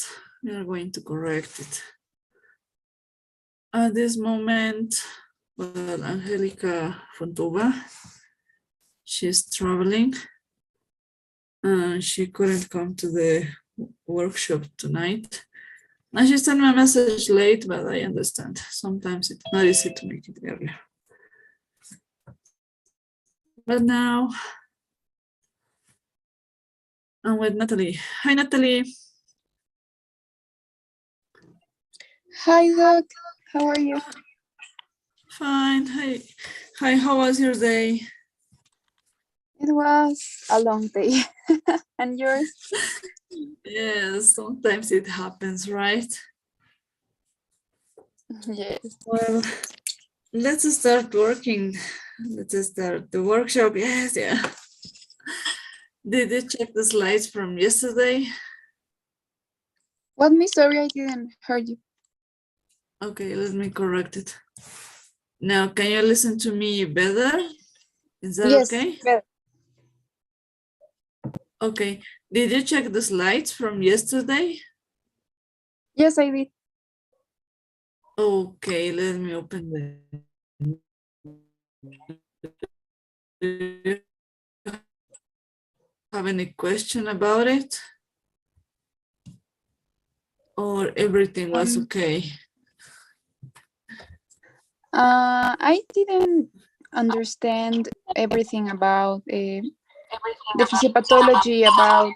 that, we are going to correct it. At this moment, well, Angelica Fontova, she's traveling and she couldn't come to the workshop tonight. And she sent me a message late, but I understand. Sometimes it's not easy to make it earlier. But now, I'm with Natalie. Hi, Natalie. Hi, Doc. How are you? Fine. Hi. Hi, how was your day? It was a long day. And yours? Yes, sometimes it happens, right? Yes. Well, let's start working. Let's start the workshop. Yes, yeah. Did you check the slides from yesterday? What, Miss? Sorry, I didn't hear you. Okay, let me correct it. Now, can you listen to me better? Is that Yes, okay? better. Okay. Did you check the slides from yesterday? Yes, I did. Okay, let me open the... Do you have any question about it? Or everything was okay? I didn't understand everything about the physiopathology about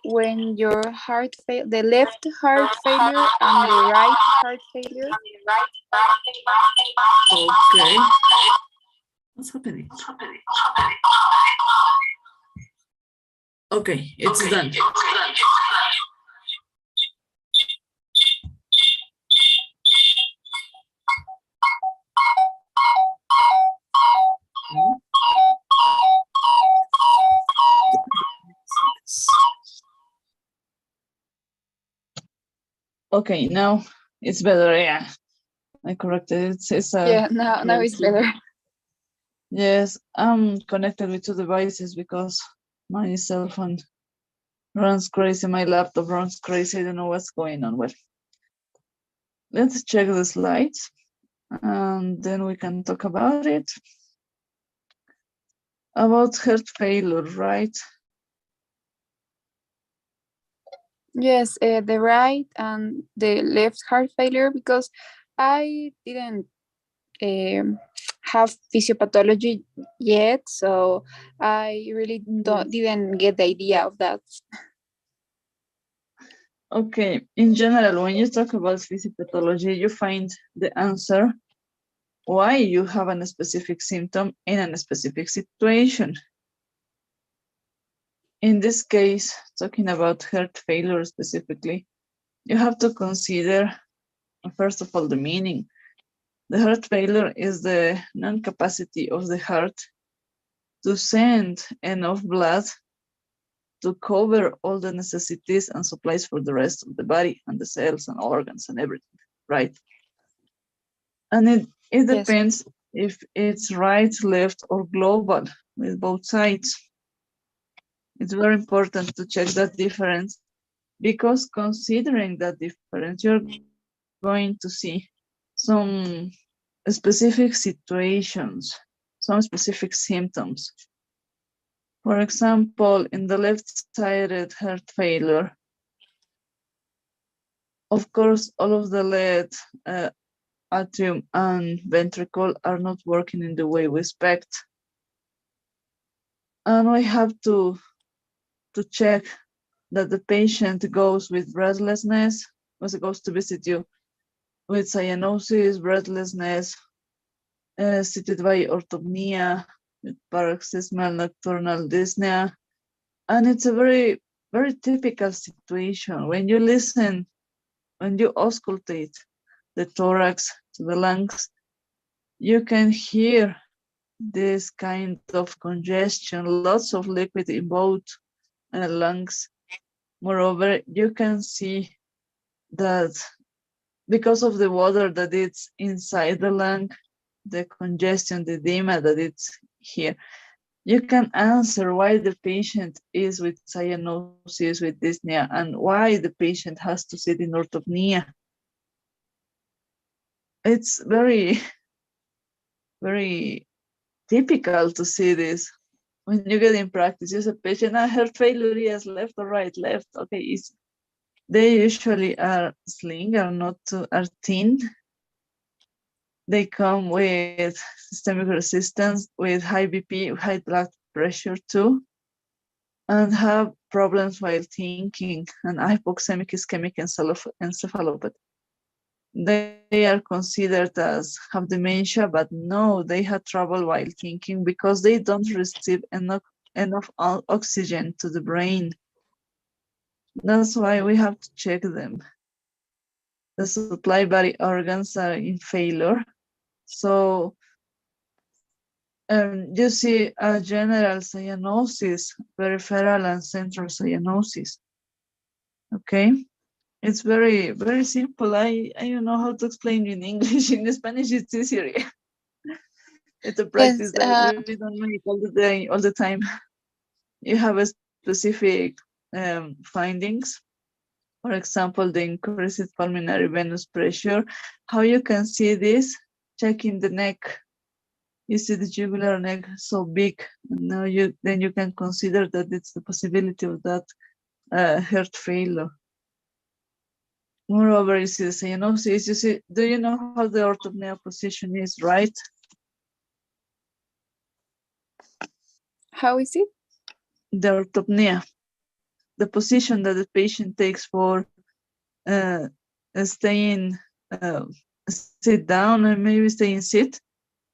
when your heart fail, the left heart failure and the right heart failure. Okay. What's happening? Okay, it's done. Okay, now it's better. Yeah, I corrected it. It's Yeah, now it's better. Yes, I'm connected with two devices because my cell phone runs crazy. My laptop runs crazy. I don't know what's going on. Well, let's check the slides and then we can talk about it. About heart failure, right? Yes, the right and the left heart failure, because I didn't have physiopathology yet, so I really didn't get the idea of that. Okay, in general, when you talk about physiopathology, you find the answer why you have a specific symptom in a specific situation. In this case, talking about heart failure specifically, you have to consider, first of all, the meaning. The heart failure is the non-capacity of the heart to send enough blood to cover all the necessities and supplies for the rest of the body and the cells and organs and everything, right? And it Yes. depends if it's right, left, or global with both sides. It's very important to check that difference, because considering that difference, you're going to see some specific situations, some specific symptoms. For example, in the left-sided heart failure, of course, all of the lead, atrium, and ventricle are not working in the way we expect. And we have to check that the patient goes with breathlessness, as it goes to visit you, with cyanosis, breathlessness, assisted by orthopnea, with paroxysmal nocturnal dyspnea. And it's a very, very typical situation. When you listen, when you auscultate the thorax to the lungs, you can hear this kind of congestion, lots of liquid in both lungs. Moreover, you can see that because of the water that it's inside the lung, the congestion, the edema that it's here, you can answer why the patient is with cyanosis, with dyspnea, and why the patient has to sit in orthopnea. It's very, very typical to see this. When you get in practice, you say, patient, heart failure, yes, left or right, left, okay, easy. They usually are slim, are thin. They come with systemic resistance, with high BP, high blood pressure too, and have problems while thinking, and hypoxemic ischemic encephalopathy. They are considered as have dementia, but no, they had trouble while thinking because they don't receive enough oxygen to the brain. That's why we have to check them. The supply body organs are in failure. So you see a general cyanosis, peripheral and central cyanosis. Okay, it's very, very simple. I don't know how to explain in English. In Spanish, it's easier. It's a practice Yes. that we don't make all the time. You have a specific findings. For example, the increased pulmonary venous pressure. How you can see this? Checking the neck. You see the jugular neck so big, and now then you can consider that it's the possibility of that heart failure. Moreover, you see the cyanosis. You see, do you know how the orthopnea position is, right? How is it? The orthopnea, the position that the patient takes for staying sit down and maybe staying sit.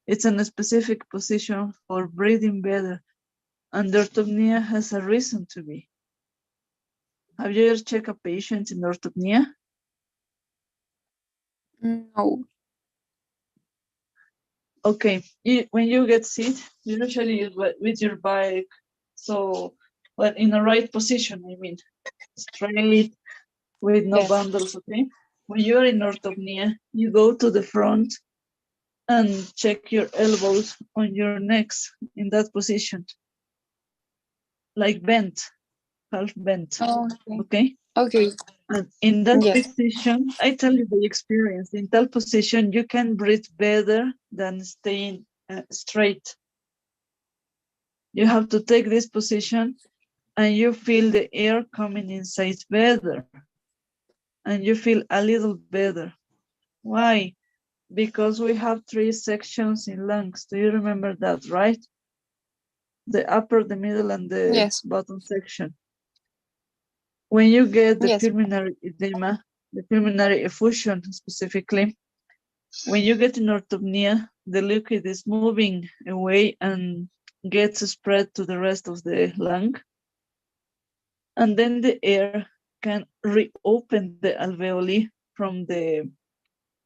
It's in a specific position for breathing better, and the orthopnea has a reason to be. Have you ever checked a patient in orthopnea? No. Okay, when you get sit, usually with your bike, so well, in the right position, I mean, straight with no Yes. bundles, okay? When you're in orthopnea, you go to the front and check your elbows on your necks in that position, like bent, half bent, Oh, okay? okay. And in that Yes. position, I tell you the experience, in that position, you can breathe better than staying straight. You have to take this position and you feel the air coming inside better. And you feel a little better. Why? Because we have 3 sections in lungs. Do you remember that, right? The upper, the middle, and the Yes. bottom section. When you get the Yes. pulmonary edema, the pulmonary effusion specifically, when you get in orthopnea, the liquid is moving away and gets spread to the rest of the lung. And then the air can reopen the alveoli from the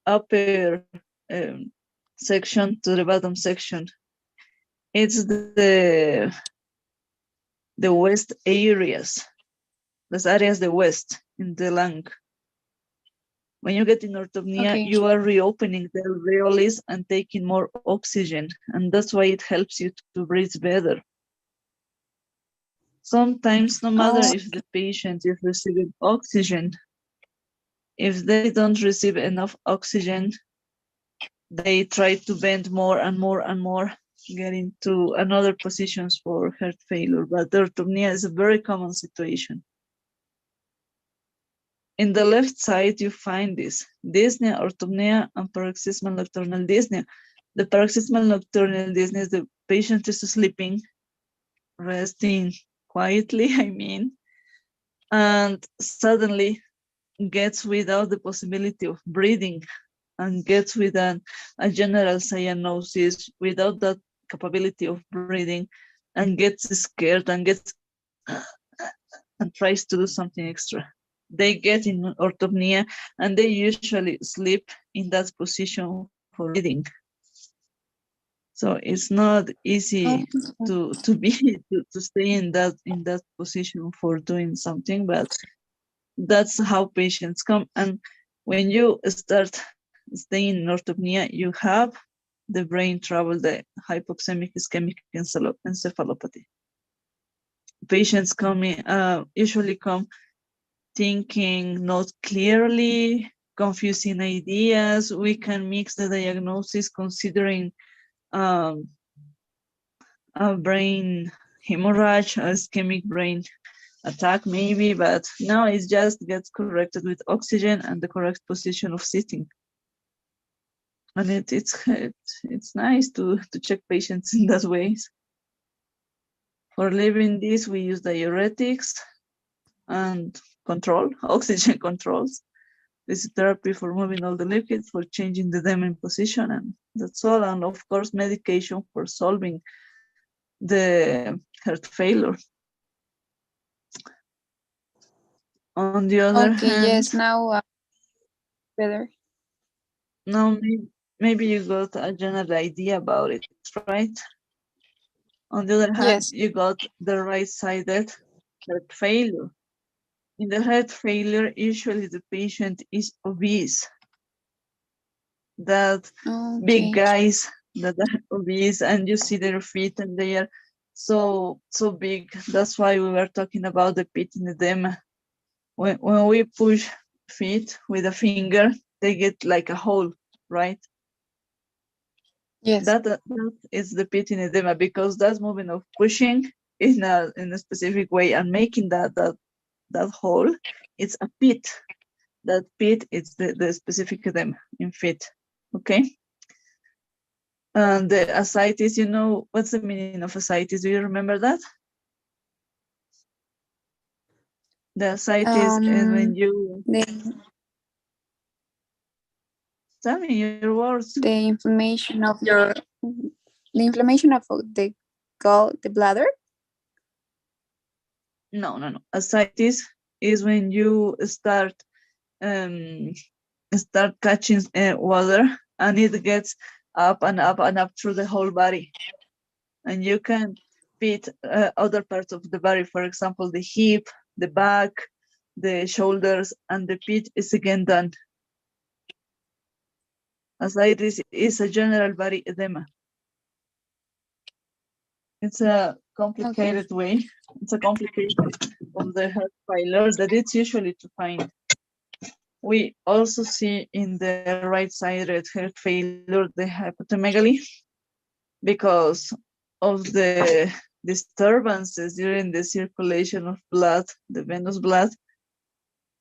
upper section to the bottom section. It's the west areas, las áreas de west in the lung. When you get in orthopnea, Okay. you are reopening the alveoles and taking more oxygen, and that's why it helps you to breathe better. Sometimes, no matter if the patient is receiving oxygen, if they don't receive enough oxygen, they try to bend more and more and more, getting to another positions for heart failure. But orthopnea is a very common situation. In the left side, you find this: dyspnea, orthopnea, and paroxysmal nocturnal dyspnea. The paroxysmal nocturnal dyspnea is the patient is sleeping, resting quietly, I mean, and suddenly gets without the possibility of breathing and gets with a general cyanosis without that capability of breathing and gets scared and gets and tries to do something extra. They get in orthopnea and they usually sleep in that position for breathing. So it's not easy to be to stay in that position for doing something, but that's how patients come. And when you start staying in orthopnea, you have the brain trouble, the hypoxemic ischemic encephalopathy. Patients usually come thinking not clearly, confusing ideas. We can mix the diagnosis considering a brain hemorrhage, a ischemic brain attack maybe, but no, it just gets corrected with oxygen and the correct position of sitting. And it's nice to check patients in that ways. For living this, we use diuretics and oxygen controls. This is therapy for moving all the liquid, for changing the dam in position, and that's all. And of course, medication for solving the heart failure. On the other Okay, hand, yes, now better. now maybe you got a general idea about it, right? On the other hand, Yes. you got the right-sided heart failure. In the heart failure, usually the patient is obese. That big Okay. guys that are obese, and you see their feet and they are so big. That's why we were talking about the pit in edema. When we push feet with a finger, they get like a hole, right? Yes. That is the pit in edema, because that's movement of pushing in a specific way and making that hole. It's a pit. That pit is the specific edema in feet. Okay. And the ascites, you know, what's the meaning of ascites? Do you remember that? The ascites is when you tell me your words. The inflammation of the the bladder. No. Ascites is when you start catching water, and it gets up and up and up through the whole body, and you can fit other parts of the body, for example, the hip, the back, the shoulders, and the pit is again done. Ascites is a general body edema. It's a complicated way. It's a complication of the heart failure that it's usually to find. We also see in the right-sided heart failure the hepatomegaly, because of the disturbances during the circulation of blood, the venous blood.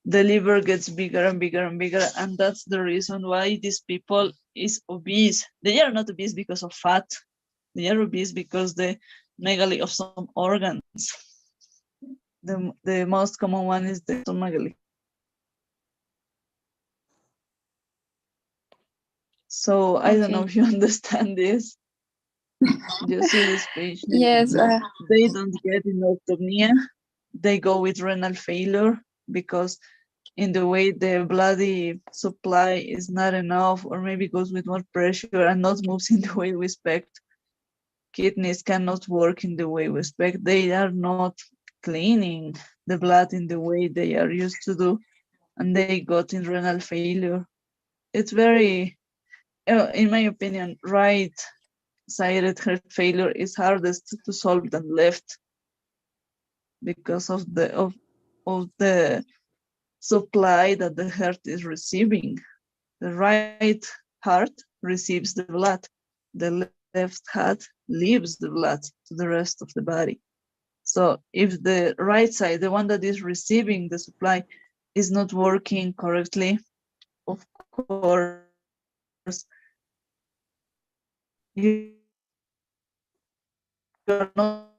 The liver gets bigger and bigger and bigger, and that's the reason why these people is obese. They are not obese because of fat. They are obese because the megaly of some organs. The most common one is the hepatomegaly. So I don't know if you understand this. You see this patient. Yes. They don't get inoptomia. They go with renal failure because in the way the bloody supply is not enough, or maybe goes with more pressure and not moves in the way we expect. Kidneys cannot work in the way we expect. They are not cleaning the blood in the way they are used to do, and they got in renal failure. It's very, in my opinion, right-sided heart failure is hardest to solve than left, because of the supply that the heart is receiving. The right heart receives the blood. The left heart leaves the blood to the rest of the body. So if the right side, the one that is receiving the supply, is not working correctly, of course, you are not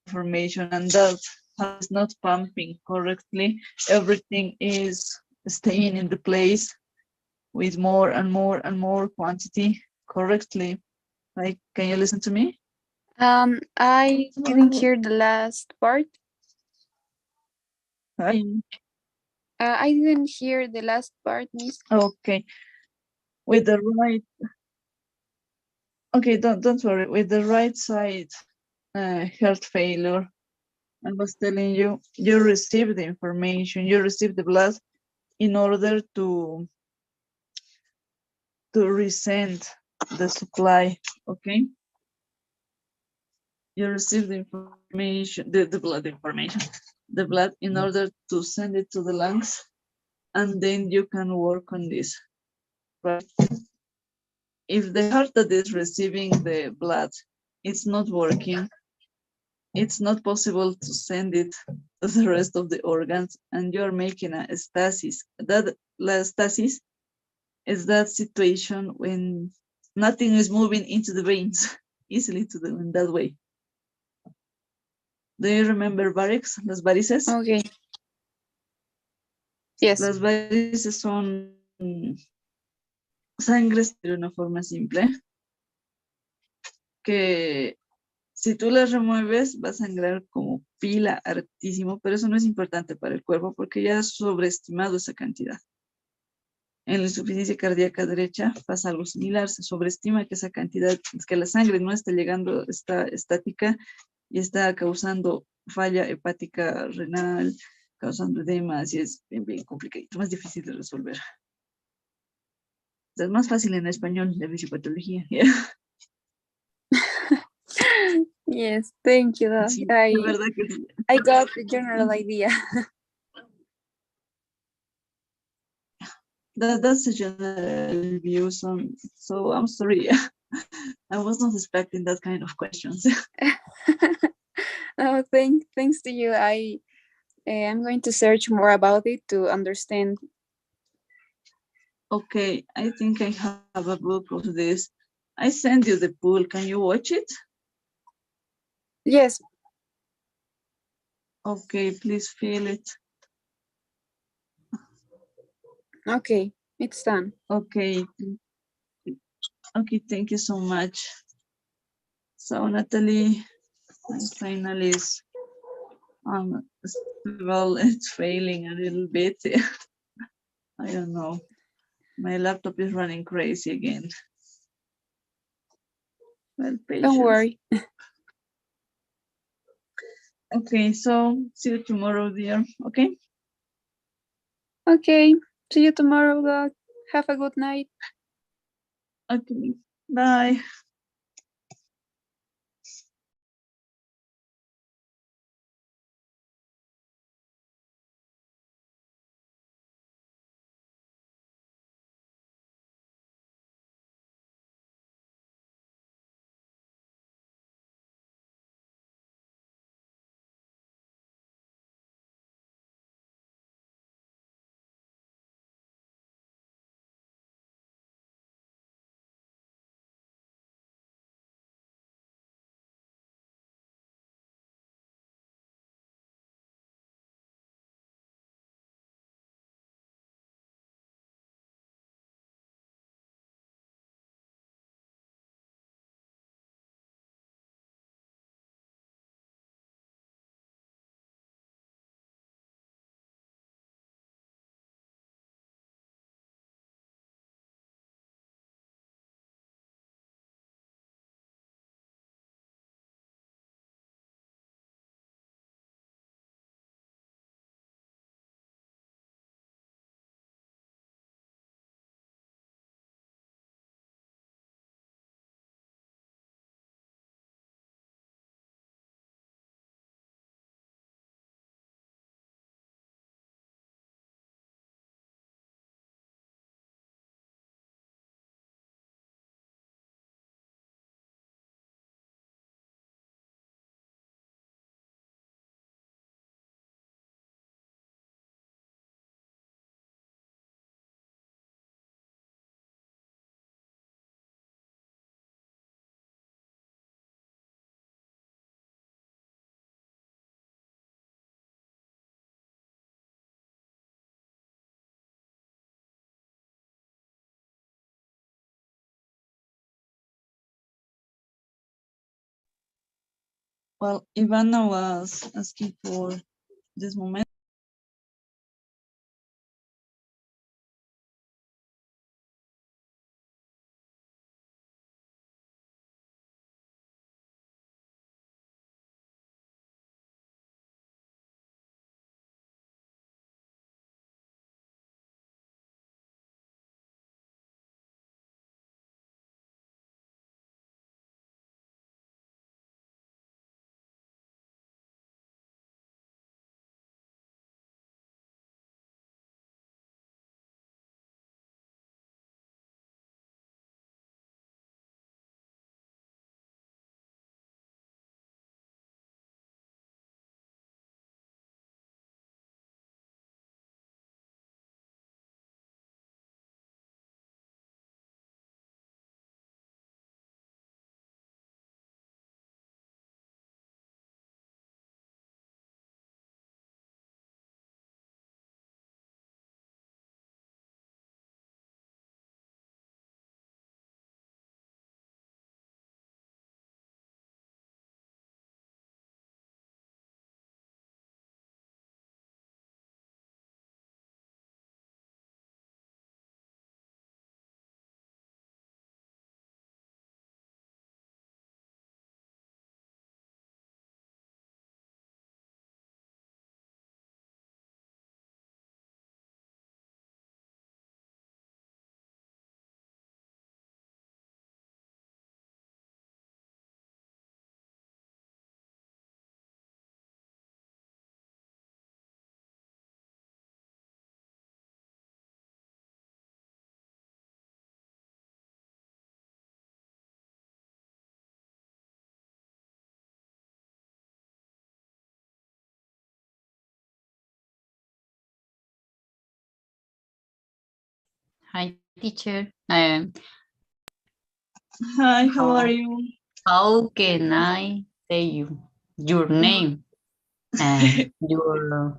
information, and that is not pumping correctly. Everything is staying in the place with more and more and more quantity correctly. Like, can you listen to me? I didn't hear the last part. I didn't hear the last part, Miss. Okay. With the right. Okay, don't worry. With the right side heart failure, I was telling you, you receive the information, you receive the blood in order to resend the supply, okay? You receive the information, the blood information, the blood in order to send it to the lungs, and then you can work on this, right? If the heart that is receiving the blood it's not working, it's not possible to send it to the rest of the organs, and you're making a stasis. That stasis is that situation when nothing is moving into the veins easily to them in that way. Do you remember varix, las varices? Okay. Yes. Las varices son sangres de una forma simple que si tú las remueves va a sangrar como pila hartísimo, pero eso no es importante para el cuerpo porque ya has sobreestimado esa cantidad. En la insuficiencia cardíaca derecha pasa algo similar, se sobreestima que esa cantidad, que la sangre no está llegando, está estática y está causando falla hepática renal, causando edemas y es bien complicado, más difícil de resolver. Es más fácil en español, la fisiopatología. Yes, thank you. Sí, la verdad que sí. I got the general idea. That's a general view, so I'm sorry. I was not expecting that kind of questions. Oh, thanks to you. I'm going to search more about it to understand. Okay, I think I have a book of this. I send you the pool. Can you watch it? Yes. Okay, please fill it. Okay, it's done. Okay. Okay, thank you so much. So Natalie, my final is well, it's failing a little bit. I don't know. My laptop is running crazy again. Well, patience. Don't worry. Okay, so see you tomorrow, dear. Okay? Okay, see you tomorrow, Doc. Have a good night. Okay, bye. Well, Ivana was asking for this moment. Hi, teacher. Hi, how are How, you? how can I say your name and your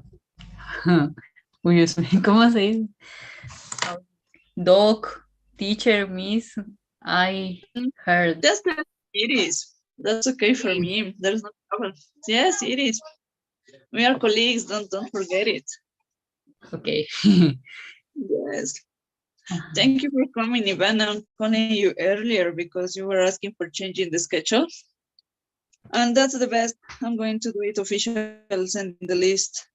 ¿cómo se dice? Dog, teacher, miss. I heard. Just that it is. That's okay for me. There's no problem. Yes, it is. We are colleagues. Don't forget it. Okay. Yes. Thank you for coming, Ivan. I'm calling you earlier because you were asking for changing the schedule. And that's the best. I'm going to do it official, sending the list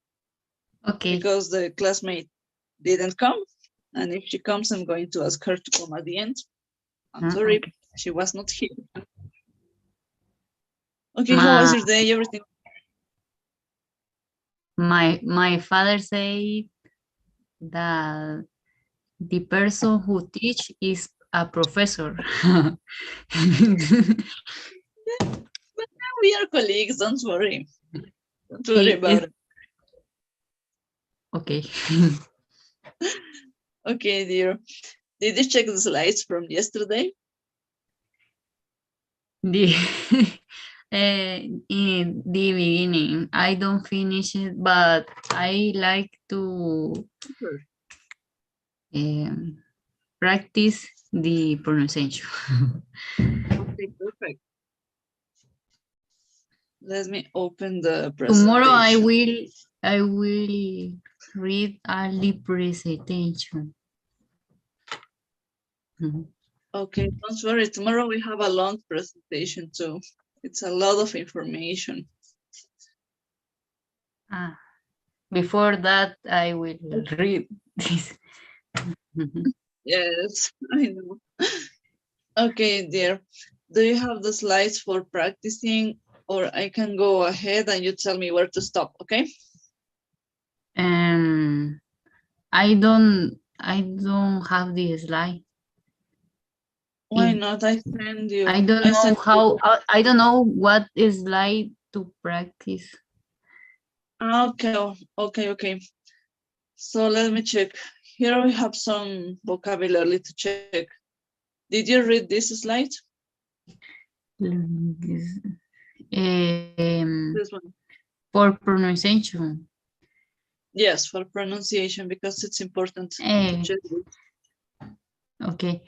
Okay. because the classmate didn't come. And if she comes, I'm going to ask her to come at the end. I'm sorry, Okay. she was not here. Okay, how was your day? Everything? My father say that the person who teach is a professor. We are colleagues. Don't worry. Don't worry about it. Okay. Okay, dear. Did you check the slides from yesterday? The in the beginning, I don't finish it, but I like to practice the pronunciation. Okay, perfect. Let me open the Tomorrow presentation. I will read all the presentation. Okay, don't worry. Tomorrow we have a long presentation too. It's a lot of information. Before that, I will read this. Yes, I know. Okay, dear. Do you have the slides for practicing, or I can go ahead and you tell me where to stop, okay? I don't have the slide. Why not? I send I you. don't I know send how, you. I don't know what is like to practice. Okay, okay. So let me check. Here we have some vocabulary to check. Did you read this slide? This one. For pronunciation. Yes, for pronunciation, because it's important to check this. Okay.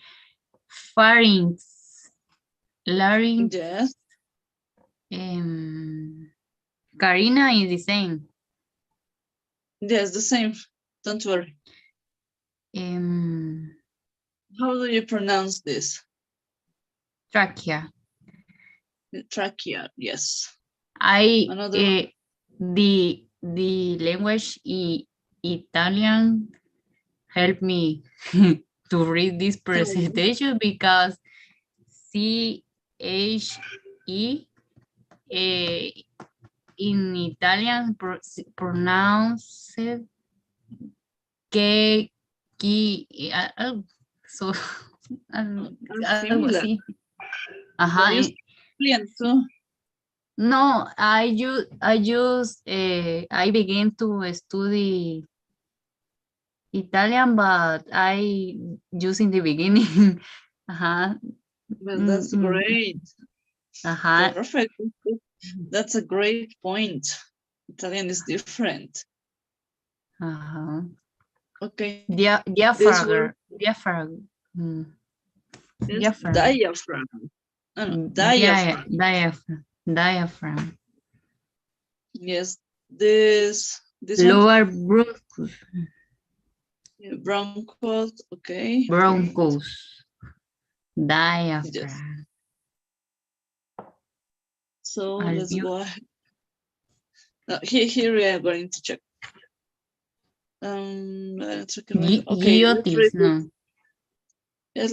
Pharynx, larynx. Yes, Karina is the same. yes, the same. Don't worry. How do you pronounce this? Trachea. Trachea, yes. I Another one. the language Italian helped me to read this presentation because CHE in Italian pronounced que so algo Similar. así. But Ajá. you speak Italian too. No, I began to study Italian, but I just in the beginning. Ajá. Well, that's great. Ajá. Perfect. That's a great point. Italian is different. Ajá. Okay. This word Diaphragm. is Diaphragm. diaphragm. No, diaphragm. Diaphragm. Yes. This one. Lower bronchus. Bronchos. Okay. Bronchus. Yes. Diaphragm. So let's go ahead. Now, here we are going to check. Okay, let's read Giotis, this. no. Yes,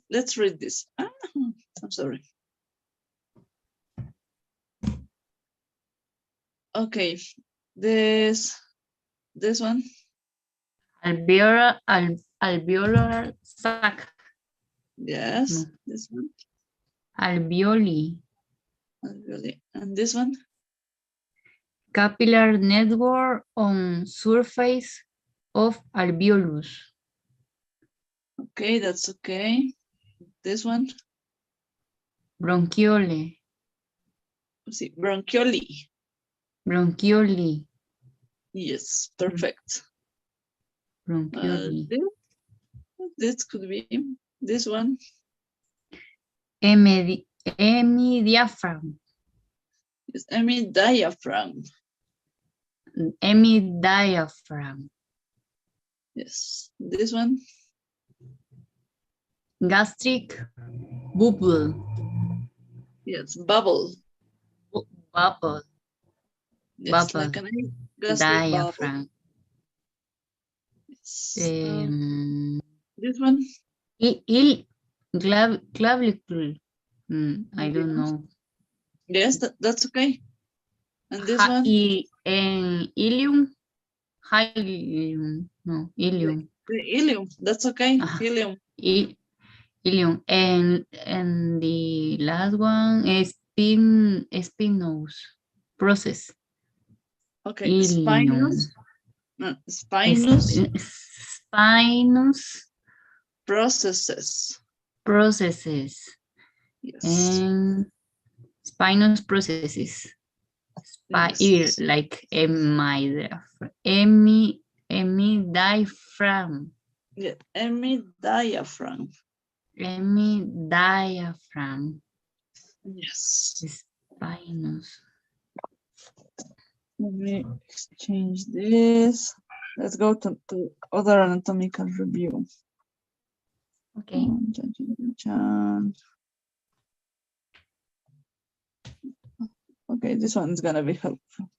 let's read this. I'm sorry. Okay, this one. Alveolar sac. Yes, No. this one. Alveoli. Alveoli. And this one. Capillary network on surface of alveolus. Okay, that's okay. This one, Bronchiole. see, bronchioli. Bronchioli. Yes, perfect. Bronchioli. This could be this one. Hemidiaphragm. Yes, I mean diaphragm. Hemidiaphragm. Yes, this one. Gastric bubble. Yes, bubble. Bubble. Yes, Bubble. like an gastric bubble. Diaphragm. Yes. This one. Clavicle. I don't Yes. know. Yes, that's okay. And this one. Ilium. Hylium. No, ilium. The ilium. That's okay. Ilium. Ilium. And the last one is spinous process. Okay. Ilium. Spinous. No, spinous Spinous processes. Yes. And spinous processes. Yes. Like hemidiaphragm. Yeah. Hemidiaphragm. Hemidiaphragm. Yes. Spinous. Let me exchange this. Let's go to other anatomical review. Okay. Okay, this one's gonna be helpful.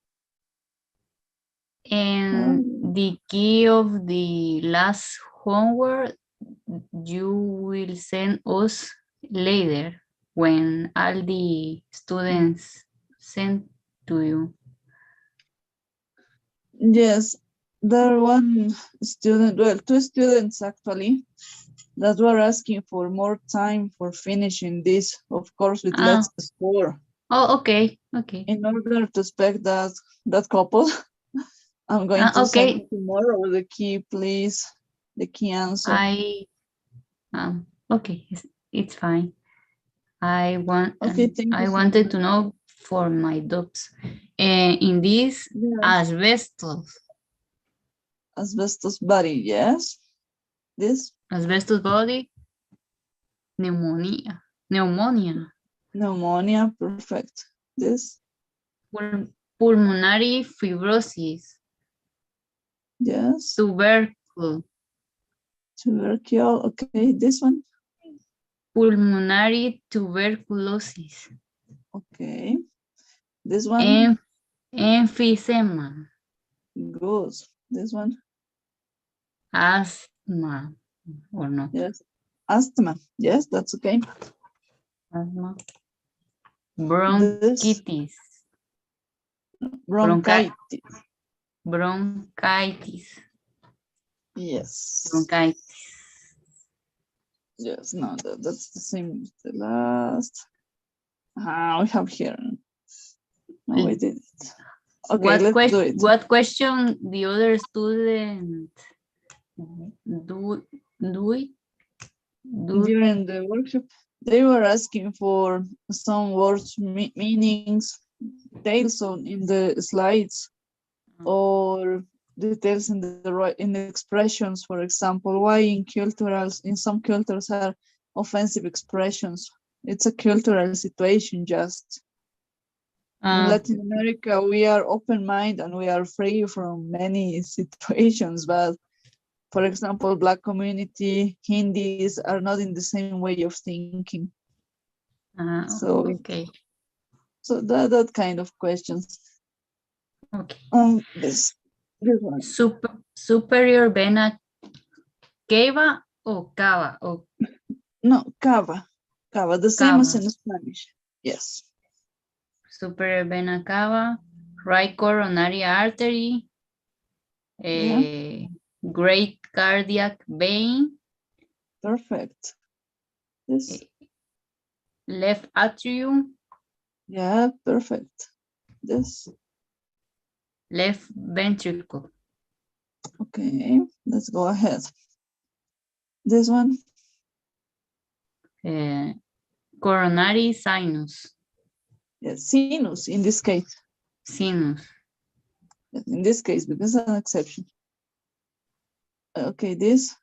And the key of the last homework you will send us later when all the students send to you. Yes, there one student, well, two students actually, that were asking for more time for finishing this, of course, with less score. Oh, okay, okay. In order to expect that couple, I'm going to send tomorrow the key, please, the key answer. Okay, it's fine. I wanted to know for my doubts. In this asbestos body, yes. This asbestos body, pneumonia, perfect. This pulmonary fibrosis, yes. tubercle, okay. This one, pulmonary tuberculosis, okay. This one, emphysema, good. This one, asthma, or not? Yes, asthma. Yes, that's okay. Asthma, bronchitis, bronchitis. Yes. Bronchitis. Yes, no, that's the same as the last. We have here. No, we did it. Okay, let's do it. What question the other student do during the workshop? They were asking for some words, meanings, details in the slides, or details in the expressions. For example, why in some cultures are offensive expressions. It's a cultural situation. Just in Latin America, we are open-minded and we are free from many situations, but for example, Black community, Hindis are not in the same way of thinking. So that kind of questions. Okay. This one. Superior vena cava or cava? No, cava. Cava, the same as in Spanish. Yes. Superior vena cava, right coronary artery, great cardiac vein. Perfect. Yes. Left atrium. Yeah, perfect. This. Left ventricle. Okay, let's go ahead. This one? Coronary sinus. Yes, sinus in this case. Sinus. In this case, because it's an exception. Okay, this?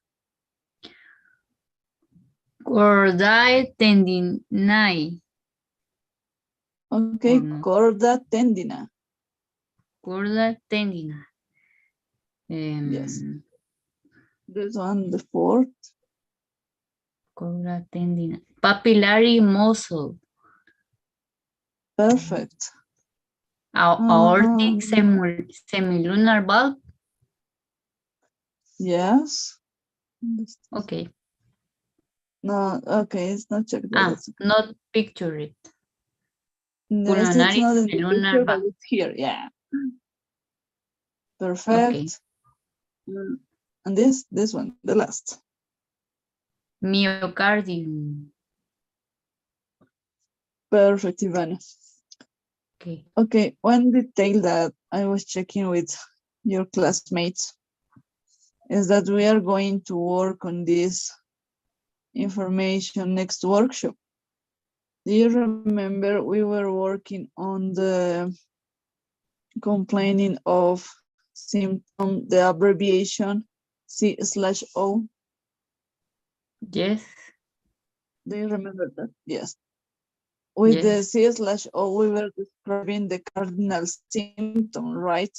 Chordae tendinae. Okay, corda tendina. Chorda tendina. Yes. This one, the fourth. Chorda tendina. Papillary muscle. Perfect. Aortic semilunar valve. Yes. Okay. No, okay, it's not checked. But that's okay. Not picture it. No, it's not in the semilunar picture, but valve. it's here. Yeah. Perfect. Okay. And this one, the last. Myocardium. Perfect, Ivana. Okay. Okay, one detail that I was checking with your classmates is that we are going to work on this information next workshop. Do you remember we were working on the complaining of symptom, the abbreviation C/O? Yes. Do you remember that? Yes. With the C/O, we were describing the cardinal symptom, right?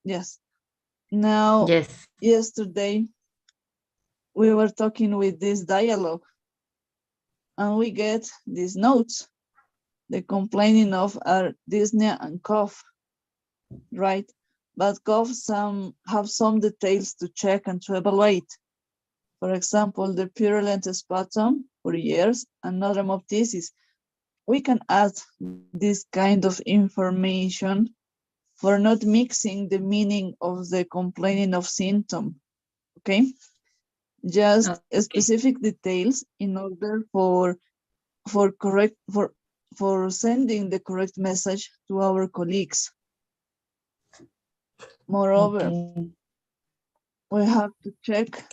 Yes. Now, yesterday, we were talking with this dialogue, and we get these notes. The complaining of are dyspnea and cough, right? But cough have some details to check and to evaluate. For example, the purulent sputum for years and neuroptosis. We can add this kind of information for not mixing the meaning of the complaining of symptom, okay? Just specific details in order for sending the correct message to our colleagues. Moreover, we have to check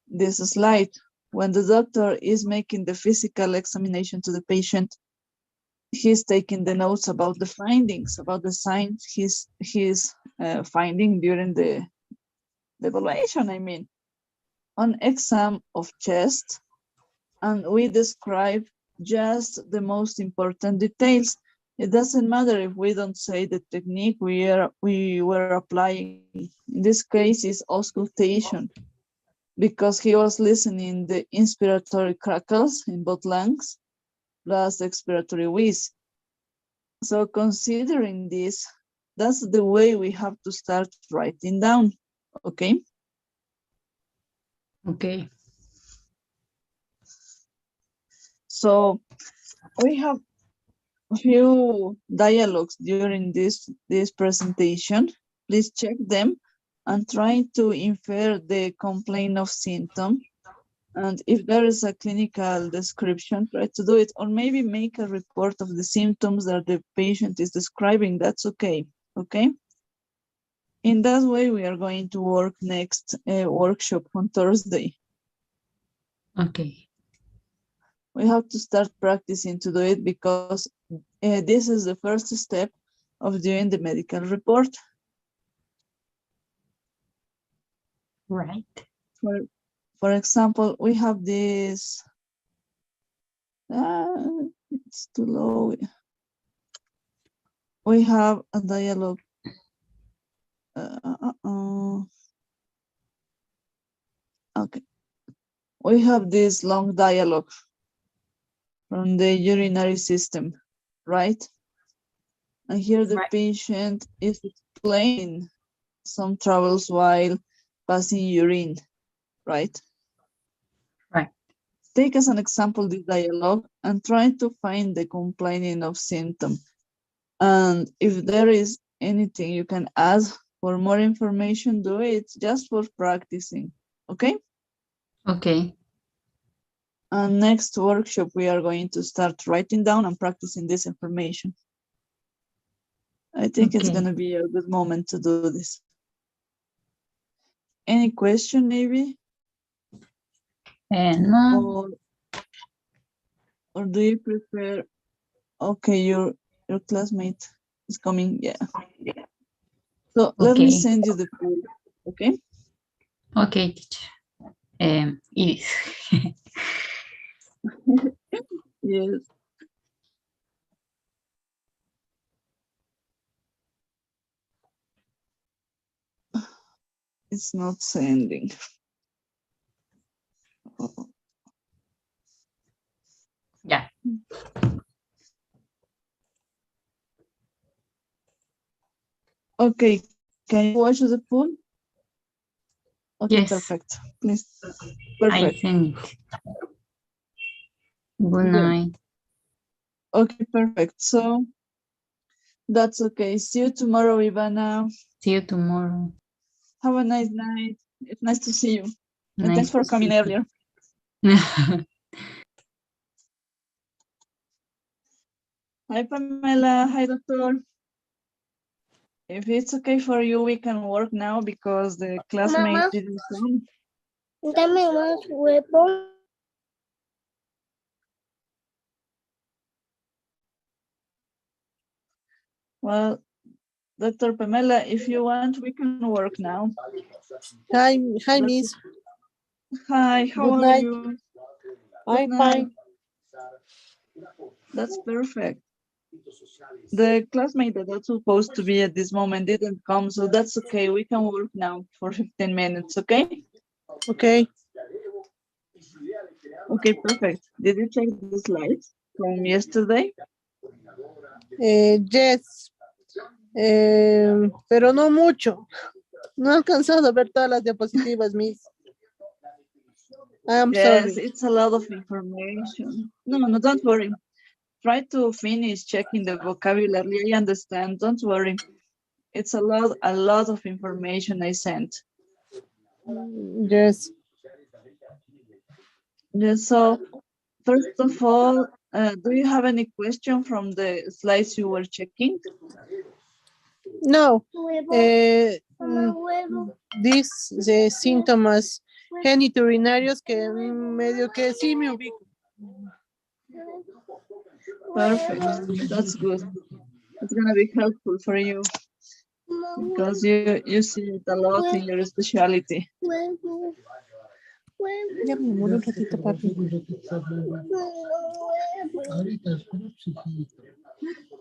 this slide. When the doctor is making the physical examination to the patient, he's taking the notes about the findings, about the signs he's finding during the evaluation, I mean. On exam of chest, and we describe just the most important details. It doesn't matter if we don't say the technique we were applying. In this case, is auscultation, because he was listening the inspiratory crackles in both lungs, plus expiratory wheeze. So considering this, that's the way we have to start writing down, okay? Okay. So we have a few dialogues during this presentation. Please check them and try to infer the complaint of symptom. And if there is a clinical description, try to do it, or maybe make a report of the symptoms that the patient is describing. That's okay, okay? In that way, we are going to work next workshop on Thursday. Okay. We have to start practicing to do it because this is the first step of doing the medical report. Right. For example, we have this, it's too low. We have a dialogue. Okay. We have this long dialogue from the urinary system, right? And here the patient is explaining some troubles while passing urine, right? Right. Take as an example this dialogue and try to find the complaining of symptom. And if there is anything you can add for more information, do it just for practicing, okay? Okay. And next workshop, we are going to start writing down and practicing this information. I think it's going to be a good moment to do this. Any question, maybe? No. Or do you prefer? Okay, your classmate is coming. Yeah. So let me send you the poll. Okay. Okay, teacher. Iris. Yes. It's not sending. Yeah. Okay, can you watch the pool? Okay, yes. Perfect. Please. Perfect. I send it. Good night. Okay, perfect. So that's okay. See you tomorrow, Ivana. See you tomorrow. Have a nice night. It's nice to see you. Nice and thanks for coming earlier. Hi, Pamela. Hi, doctor. If it's okay for you, we can work now because the classmate didn't come. Dame más huevo. Well, Dr. Pamela, if you want, we can work now. Hi, Miss. Hi, how Good are night. you? I'm fine. That's perfect. The classmate that was supposed to be at this moment didn't come, so that's okay. We can work now for 15 minutes, okay? Okay. Okay, perfect. Did you check the slides from yesterday? Yes. Pero no mucho. No he alcanzado a ver todas las diapositivas, Miss. I'm Yes, sorry. it's a lot of information. No, don't worry. Try to finish checking the vocabulary. I understand. Don't worry. It's a lot of information I sent. Yes. Yes, so first of all, do you have any question from the slides you were checking? No. Huevo. These síntomas genitourinarios que medio que sí me ubico. Perfect. That's good. It's gonna be helpful for you because you see it a lot in your specialty. Huevo. Ya me muero un ratito, papi.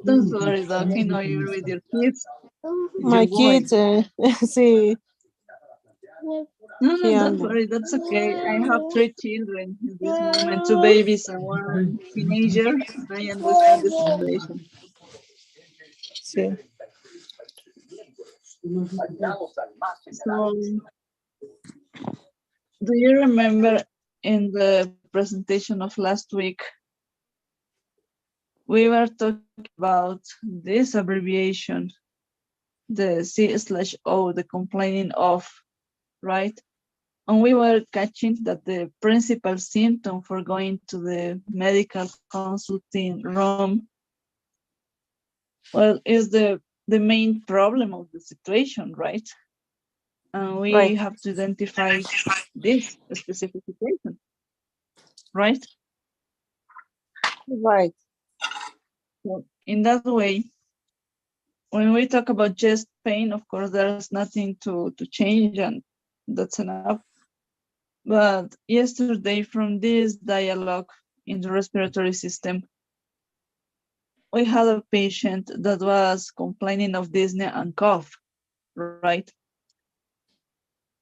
Don't worry, Doc. I know you're with your kids. My kids, sí. No, Sí, don't ando. worry. That's okay. I have 3 children in this moment, 2 babies and 1 teenager. I understand the situation. Sí. So, do you remember in the presentation of last week, we were talking about this abbreviation, the C/O, the complaining of, right? And we were catching that the principal symptom for going to the medical consulting room, well, is the main problem of the situation, right? And we have to identify this specific situation, right? Right. So in that way, when we talk about chest pain, of course, there's nothing to change, and that's enough. But yesterday, from this dialogue in the respiratory system, we had a patient that was complaining of dyspnea and cough, right?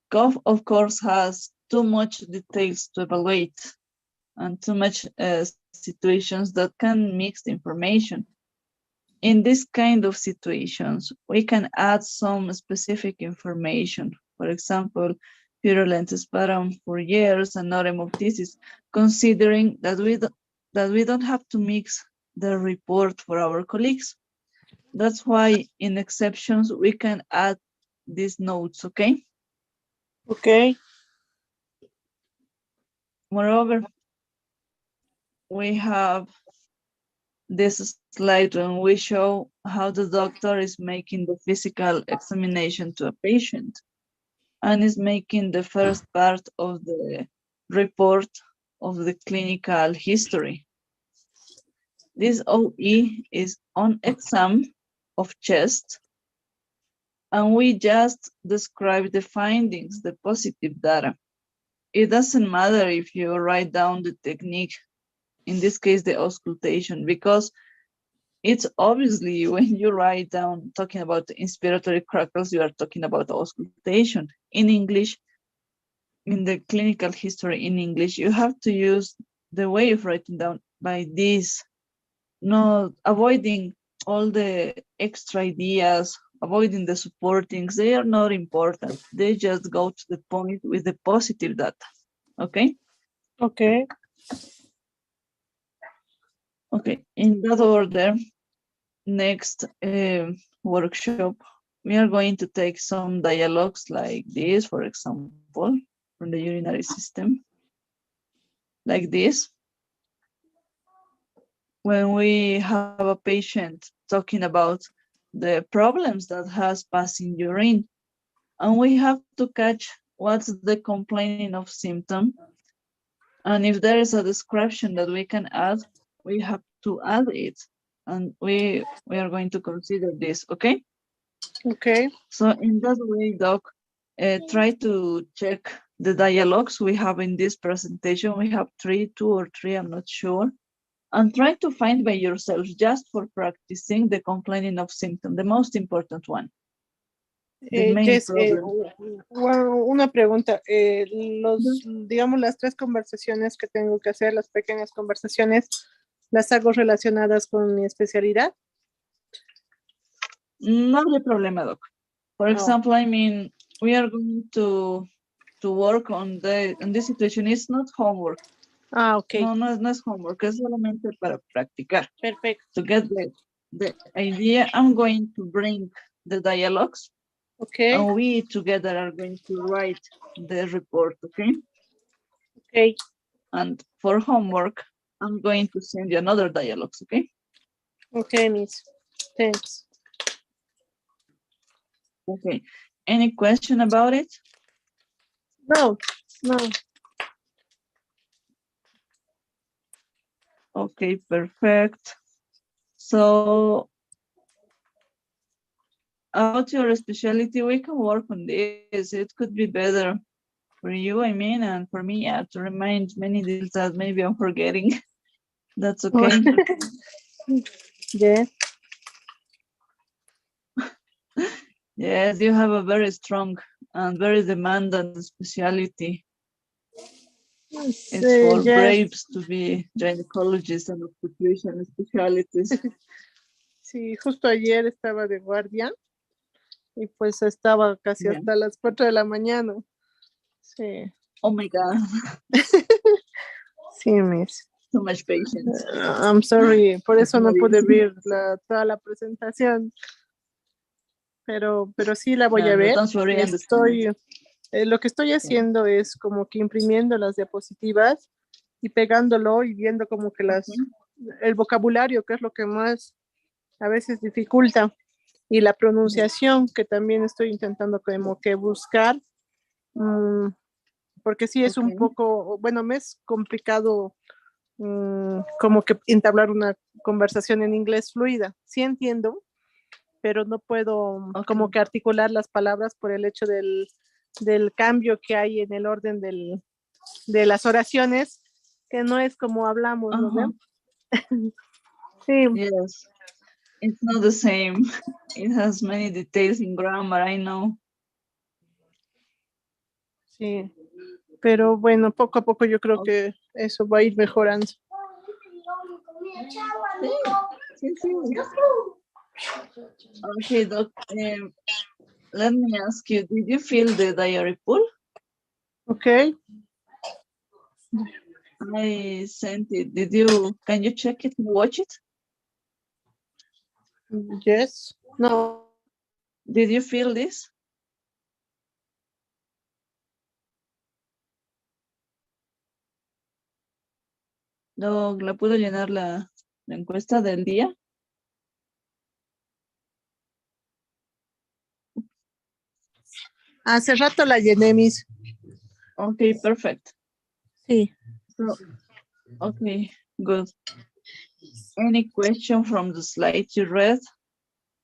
Cough, of course, has too much details to evaluate and too much situations that can mix the information. In this kind of situations, we can add some specific information. For example, purulent sputum for years and not hemoptysis, considering that we don't have to mix the report for our colleagues. That's why in exceptions, we can add these notes, okay? Okay. Moreover, we have this slide when we show how the doctor is making the physical examination to a patient and is making the first part of the report of the clinical history. This OE is on exam of chest, and we just describe the findings, the positive data. It doesn't matter if you write down the technique, in this case, the auscultation, because it's obviously when you write down talking about the inspiratory crackles, you are talking about auscultation. In English, in the clinical history in English, you have to use the way of writing down by this, not avoiding all the extra ideas, avoiding the supportings. They are not important. They just go to the point with the positive data. Okay? Okay. Okay, in that order, next workshop, we are going to take some dialogues like this, for example, from the urinary system, like this. When we have a patient talking about the problems that has passing urine, and we have to catch what's the complaining of symptom. And if there is a description that we can add, we have to add it. And we are going to consider this, okay? Okay. So in that way, Doc, try to check the dialogues we have in this presentation. We have two or three, I'm not sure. And try to find by yourself, just for practicing, the complaining of symptom, the most important one. The main Jess, problem. una pregunta. Digamos, las 3 conversaciones que tengo que hacer, las pequeñas conversaciones, ¿las hago relacionadas con mi especialidad? No hay problema, Doc. For example, I mean, we are going to work on this situation. It's not homework. Okay. No es homework, es solamente para practicar. Perfecto. To get the idea, I'm going to bring the dialogues. Okay. And we together are going to write the report, okay? Okay. And for homework, I'm going to send you another dialogues, okay? Okay, Miss. Thanks. Okay. Any question about it? No. Okay, perfect. So about your specialty, we can work on this. It could be better for you, I mean, and for me, yeah, to remind many details that maybe I'm forgetting. That's okay. Yeah. Yes, you have a very strong and very demanding specialty. It's for braves to be gynecologists and obstetrician specialties. Sí, justo ayer estaba de guardia y pues estaba casi hasta las 4 de la mañana. Sí. Oh my God. Sí, Miss. So much patience. I'm sorry, por eso no pude ver toda la presentación. Pero sí la voy a ver. Lo que estoy haciendo es como que imprimiendo las diapositivas y pegándolo y viendo como que el vocabulario, que es lo que más a veces dificulta, y la pronunciación, que también estoy intentando como que buscar, porque sí es un poco, bueno, me es complicado como que entablar una conversación en inglés fluida. Sí entiendo, pero no puedo como que articular las palabras por el hecho del cambio que hay en el orden de las oraciones, que no es como hablamos, ¿no ven? Sí. Yes, it's not the same. It has many details in grammar, I know. Sí, pero bueno, poco a poco yo creo que eso va a ir mejorando. Sí. Okay, Doc, let me ask you, did you feel the diary pool? Okay. I sent it. Can you check it and watch it? Yes. No. Did you feel this? Doc, ¿la puedo llenar la La encuesta del día. Hace rato la llené, Miss. Okay, perfect. Sí. So, okay, good. Any question from the slide you read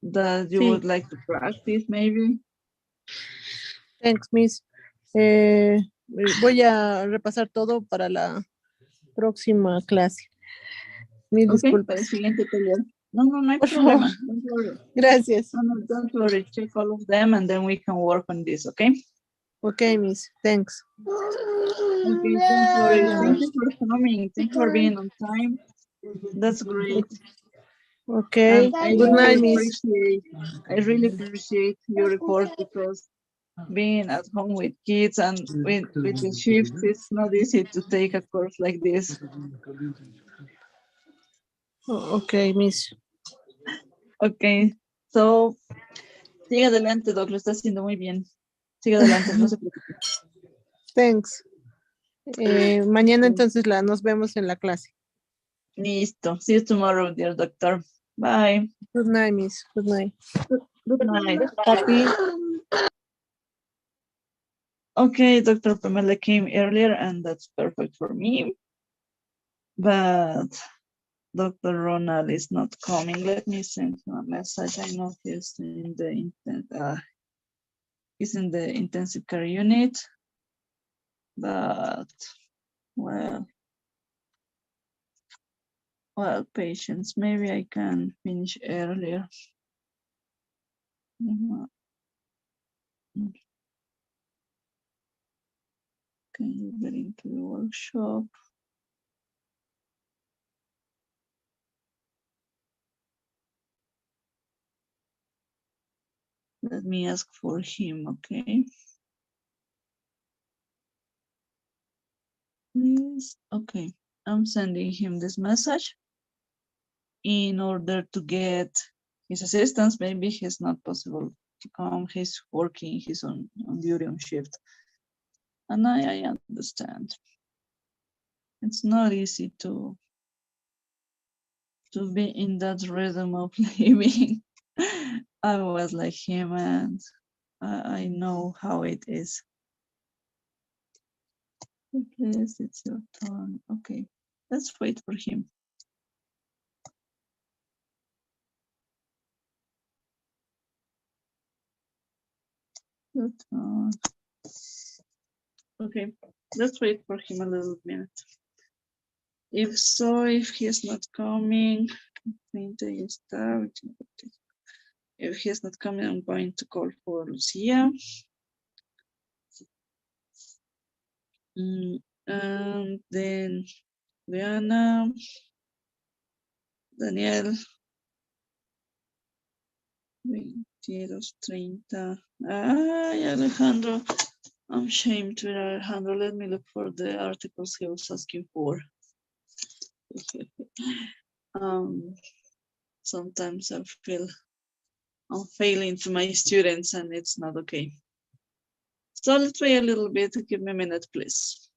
that you Sí. would like to practice, maybe? Thanks, Miss. Voy a repasar todo para la próxima clase. Mil Okay, para el disculpas. siguiente taller. No, no hay Por favor. problema. Don't worry. Gracias. No, no, don't worry. Check all of them and then we can work on this, okay? Okay, Miss. Thanks. Okay, don't worry. Thank you for coming. Thank you for being on time. That's great. Okay. And Good night, Miss. I really appreciate your report because being at home with kids and with the shifts, it's not easy to take a course like this. Okay, Miss. Okay, so sigue adelante, Doc, lo está haciendo muy bien. Sigue adelante, no se preocupe. Thanks. Mañana entonces nos vemos en la clase. Listo. See you tomorrow, dear doctor. Bye. Good night, Miss. Good night. Good night. Happy. Okay, Dr. Pamela came earlier and that's perfect for me. But Dr. Ronald is not coming. Let me send him a message. I know he's in the intensive care unit, but well, patients, maybe I can finish earlier. Can you get into the workshop? Let me ask for him, okay? Please, okay. I'm sending him this message in order to get his assistance. Maybe he's not possible to come. He's working, he's on duty on shift. And I understand. It's not easy to be in that rhythm of living. I was like him and I know how it is. Please, it's your turn. Okay, let's wait for him. Your turn. Okay, let's wait for him a little minute. If so, if he's not coming, if he's not coming, I'm going to call for Lucia. And then Liana, Daniel, 22:30. Ay, Alejandro, I'm ashamed with Alejandro. Let me look for the articles he was asking for. Sometimes I feel I'm failing to my students and it's not okay. So let's wait a little bit. Give me a minute, please.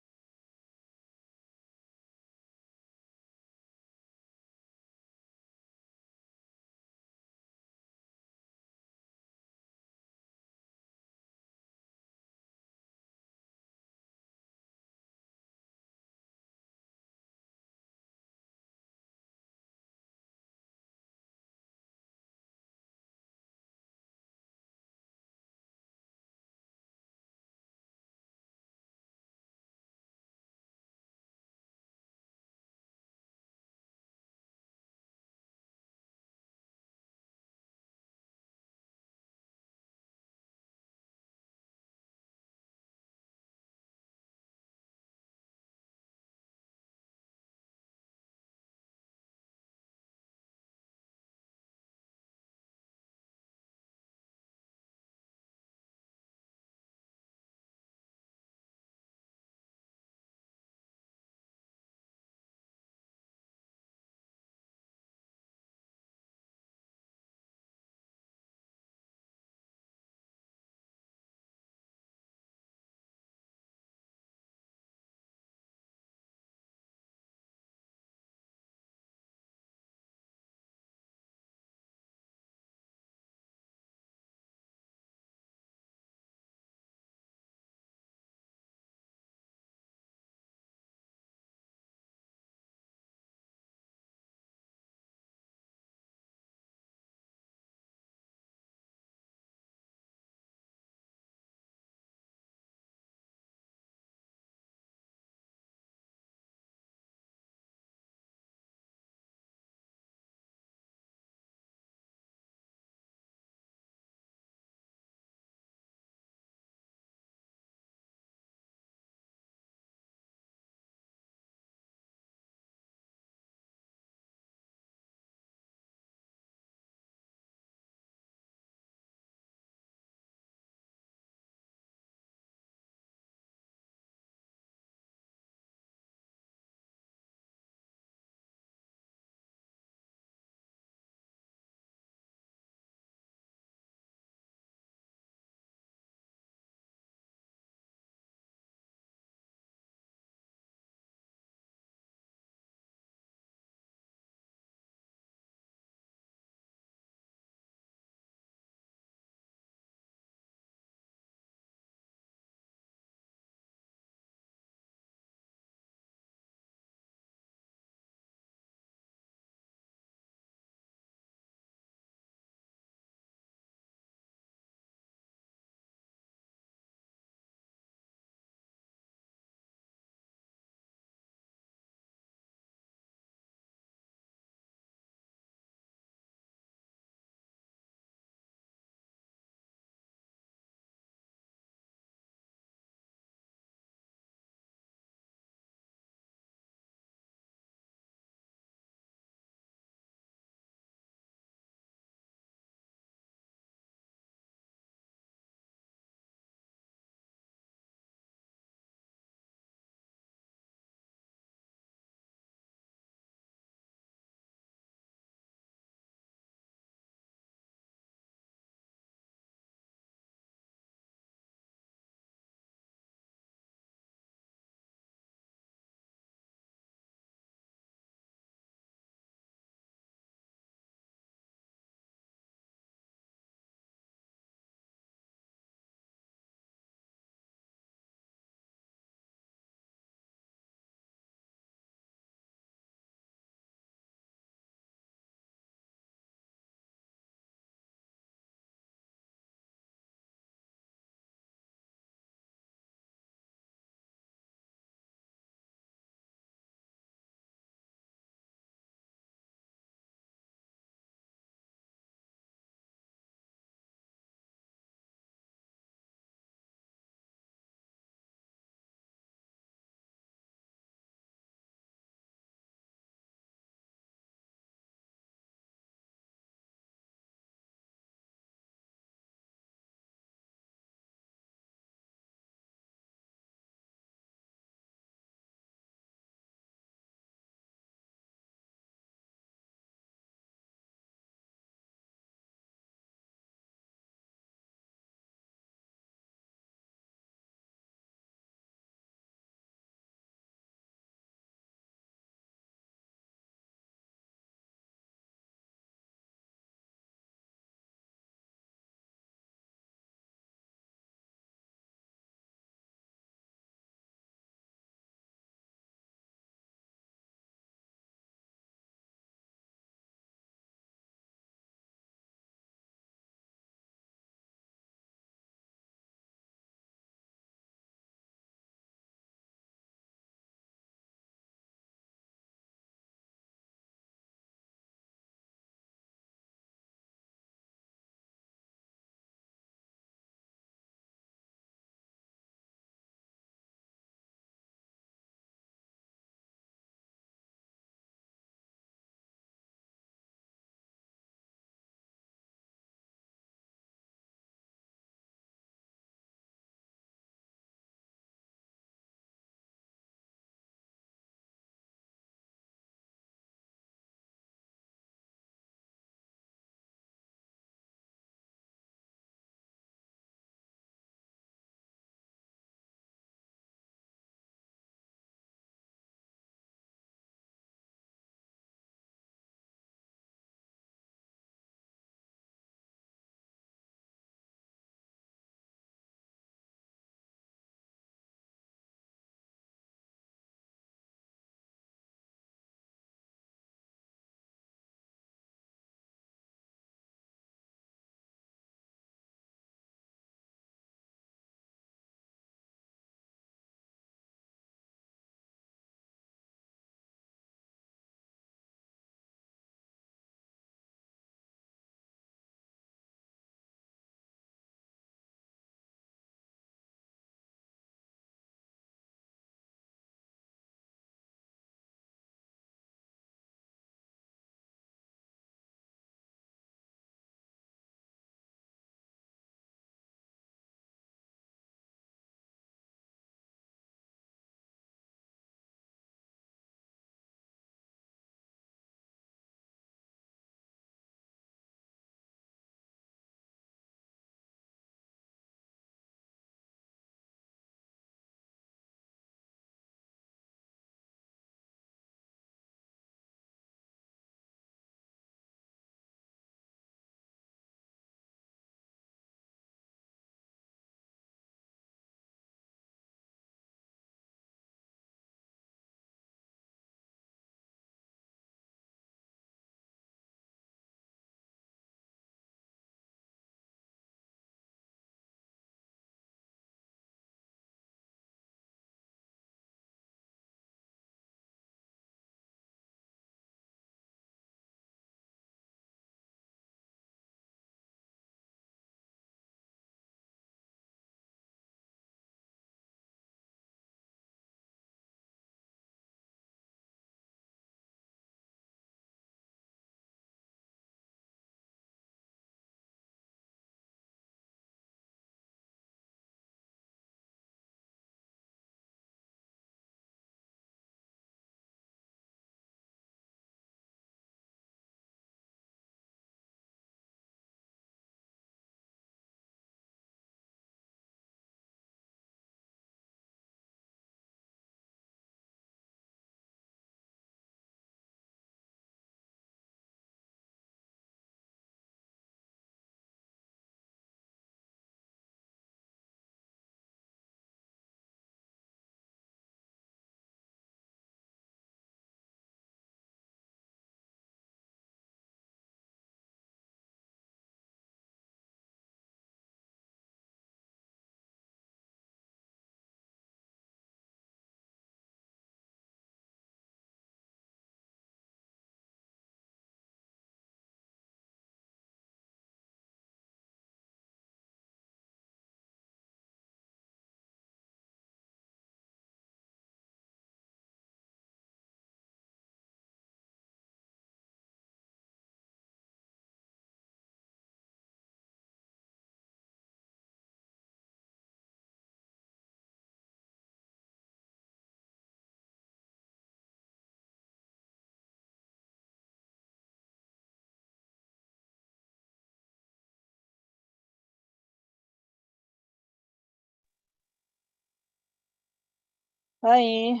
Hi.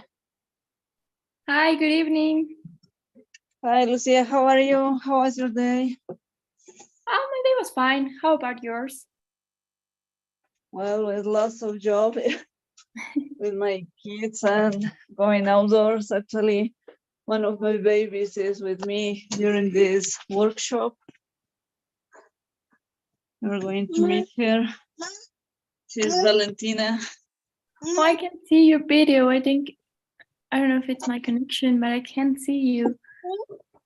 Hi, good evening. Hi, Lucia. How are you? How was your day? My day was fine. How about yours? Well, with lots of job with my kids and going outdoors. Actually, one of my babies is with me during this workshop. We're going to meet her. She's Valentina. Oh, I can see your video. I don't know if it's my connection, but I can't see you.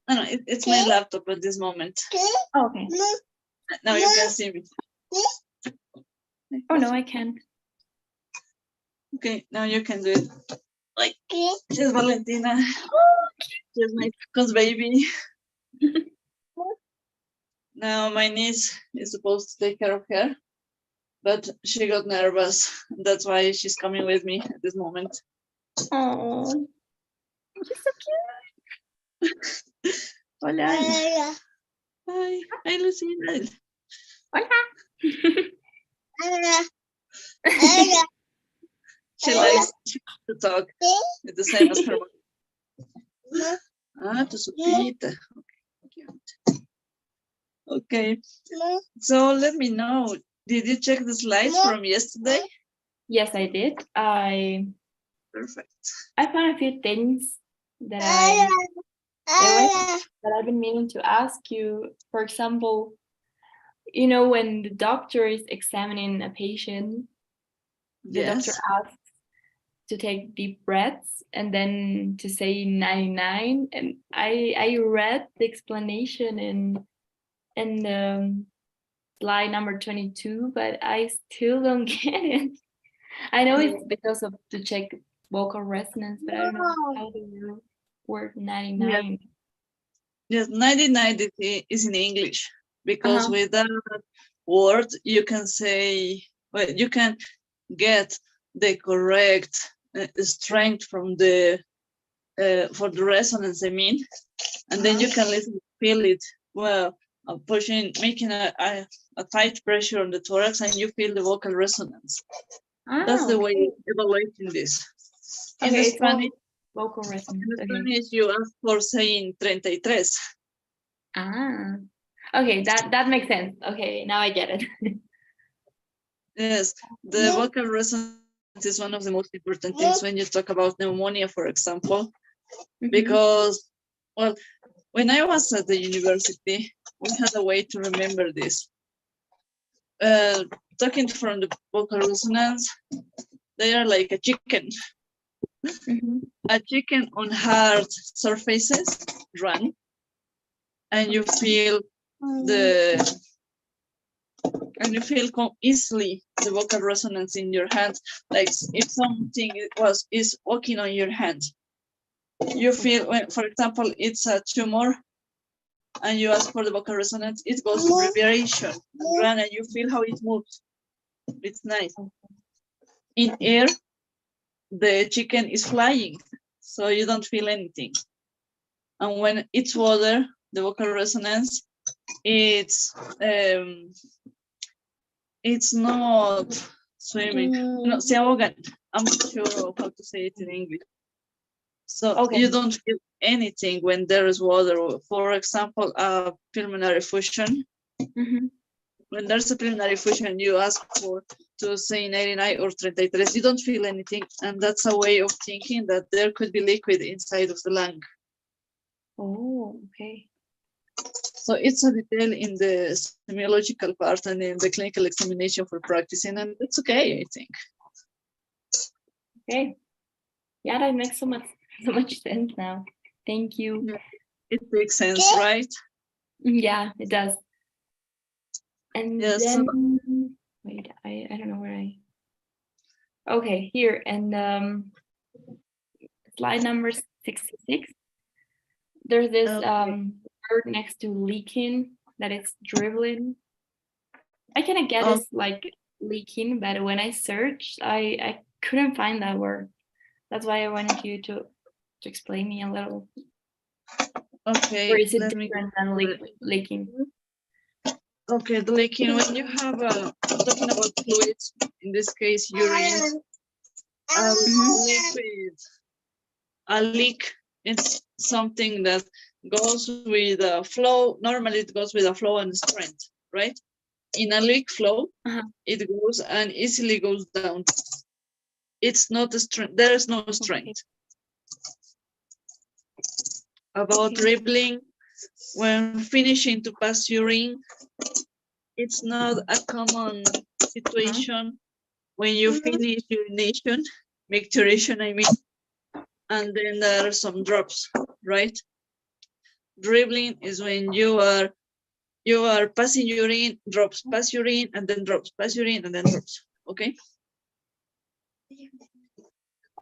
No, it's my laptop at this moment. Oh, okay. Now you can see me. Oh, no, I can't. Okay, now you can do it. Like, she's Valentina. She's my cousin's baby. Now my niece is supposed to take care of her, but she got nervous. That's why she's coming with me at this moment. Oh, you're so cute. Hola. Hi, hi, Lucinda. Hola. She likes to talk. It's the same as her mom. Ah, tu sopita. Okay. So let me know. Did you check the slides from yesterday? Yes, I did. Perfect. I found a few things that I've been meaning to ask you. For example, you know, when the doctor is examining a patient, the doctor asks to take deep breaths and then to say 99. And I read the explanation in slide number 22, but I still don't get it. I know it's because of to check vocal resonance, but I don't know how do you word 99. Yes, 99 is in English because with that word you can say, well, you can get the correct strength from the for the resonance, I mean, and then you can listen, feel it. Well, pushing, making a tight pressure on the thorax, and you feel the vocal resonance. That's the way of evaluating this. In Spanish, vocal resonance. In Spanish, you ask for saying 33. Okay, that makes sense. Okay, now I get it. Yes, the vocal resonance is one of the most important things when you talk about pneumonia, for example, because, well, when I was at the university, we had a way to remember this. Talking from the vocal resonance, they are like a chicken. A chicken on hard surfaces run, and you feel easily the vocal resonance in your hand, like if something is walking on your hand. You feel, when, for example, it's a tumor, and you ask for the vocal resonance, it goes to vibration, run, and you feel how it moves. It's nice. In air, the chicken is flying, so you don't feel anything. And when it's water, the vocal resonance, it's not swimming. No, se ahogan. I'm not sure how to say it in English. So you don't feel anything when there is water. For example, a pulmonary fusion. When there's a pulmonary fusion, you ask to say 99 or 33. You don't feel anything, and that's a way of thinking that there could be liquid inside of the lung. Oh, okay. So it's a detail in the semiological part and in the clinical examination for practicing, and it's okay, I think. Okay. Yeah, that makes so much sense now. Thank you. Yeah. It makes sense, right? Yeah, it does. And yes, then, wait, I don't know where okay, here, and slide number 66. There's this word next to leaking that it's dribbling. I kind of get it's like leaking, but when I searched, I couldn't find that word. That's why I wanted you to explain me a little. Okay. Or is it different than leaking? Okay, the leaking, when you have talking about fluids, in this case urine, a liquid, a leak. It's something that goes with a flow. Normally it goes with a flow and strength, right? In a leak flow, it goes and easily goes down. It's not a strength. There is no strength. About dribbling, when finishing to pass urine, it's not a common situation. When you finish urination, micturition, I mean, and then there are some drops, right? Dribbling is when you are passing urine, drops, pass urine, and then drops, pass urine, and then drops. Okay.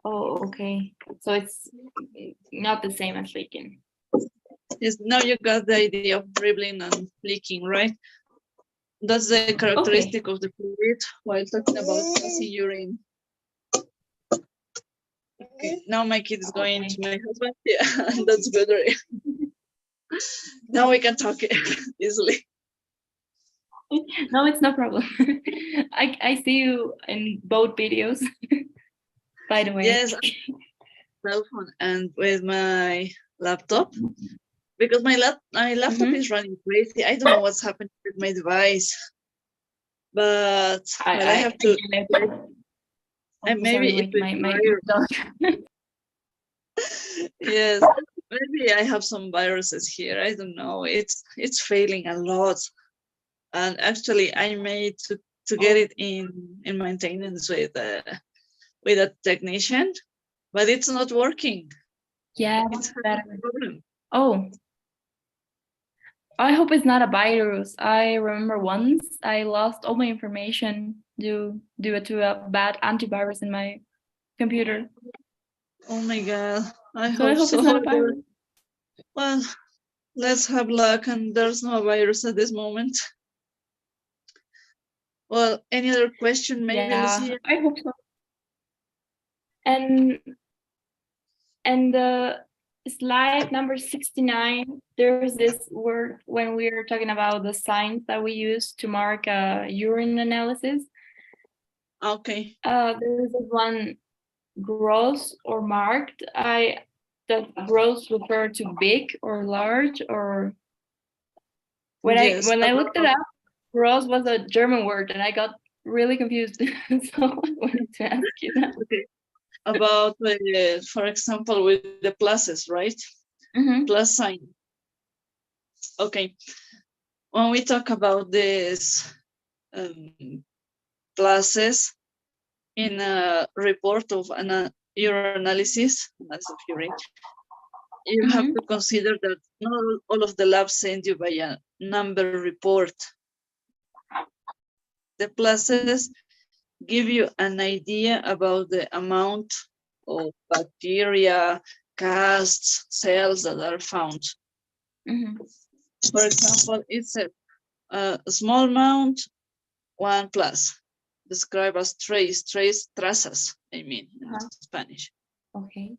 Oh, okay. So it's not the same as leaking. Yes, now you got the idea of dribbling and leaking, right? That's the characteristic of the fluid while talking about passing urine. Okay, now my kid is going to my husband. Yeah, that's better. Now we can talk easily. No, it's no problem. I see you in both videos, by the way. Yes, cell phone and with my laptop, because my laptop is running crazy. I don't know what's happening with my device, but I have to. And maybe it will yes, maybe I have some viruses here. I don't know. It's failing a lot, and actually, I made to get it in maintenance with a technician, but it's not working. Yeah, it's better. Oh, I hope it's not a virus. I remember once I lost all my information due to a bad antivirus in my computer. Oh my God! I hope so. It's not a virus. Well, let's have luck, and there's no virus at this moment. Well, any other question, maybe, Lucia? I hope so. And the slide number 69, there's this word when we are talking about the signs that we use to mark a urine analysis. Okay. There's this one, gross or marked. That gross refer to big or large, or when I looked it up, gross was a German word and I got really confused. So I wanted to ask you that. Okay. About, for example, with the pluses, right? Plus sign. Okay. When we talk about this pluses in a report of an urinalysis, of urine, you have to consider that not all of the labs send you by a number report. The pluses give you an idea about the amount of bacteria, casts, cells that are found. For example, it's a small amount, 1 plus, described as trazas, I mean, in Spanish. Okay.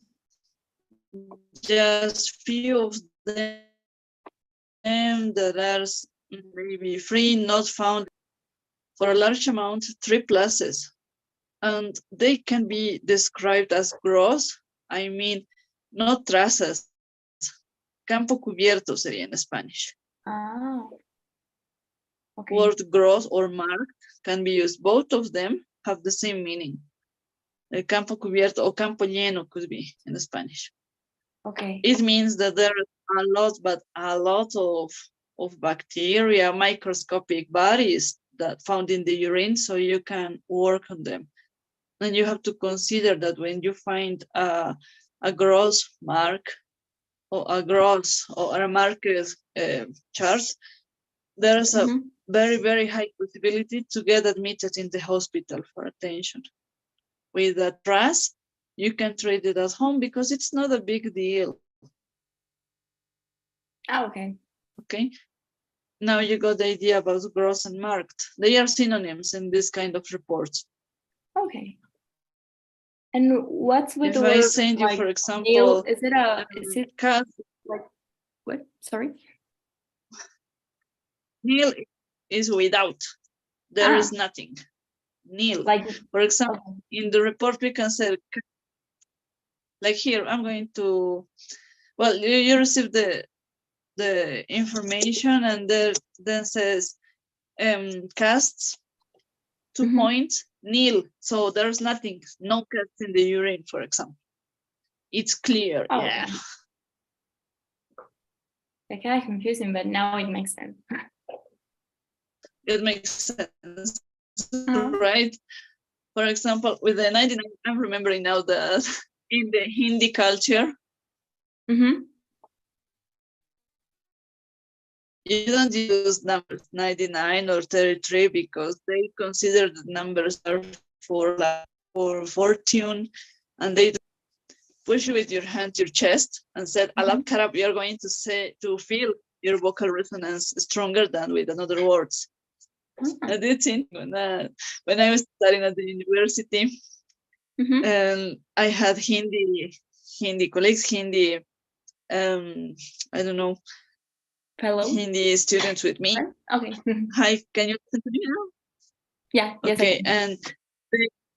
Just few of them that are maybe 3 not found. For a large amount, 3 pluses. And they can be described as gross, I mean, not trazas. Campo cubierto sería en Spanish. Okay. Word gross or marked can be used. Both of them have the same meaning. El campo cubierto or campo lleno could be in Spanish. Okay. It means that there are a lot of bacteria, microscopic bodies that found in the urine, so you can work on them. And you have to consider that when you find a gross mark or a gross or a marker chart, there's a very, very high possibility to get admitted in the hospital for attention. With a TRAS, you can treat it at home because it's not a big deal. Okay. Okay. Now you got the idea about gross and marked. They are synonyms in this kind of reports. Okay. And what's with the word? If I send you, like, for example, is it like what? Sorry. Nil is without. There is nothing. nil. Like, for example, in the report we can say, like here, I'm going to, well, you receive the information and then says casts 2 points, nil. So there's nothing, no casts in the urine, for example. It's clear. oh, Yeah. they're kind of confusing, but now it makes sense. It makes sense, right? For example, with the 99, I'm remembering now that in the Hindi culture, you don't use numbers 99 or 33 because they consider the numbers are for fortune, and they push with your hand to your chest and said, Alab Karab, you're going to feel your vocal resonance stronger than with another words. I did think when I was studying at the university, and I had Hindi colleagues, Hindi, I don't know, Fellow? Hindi students with me. Okay. Hi, can you listen to me now? Yeah. Yes, okay, and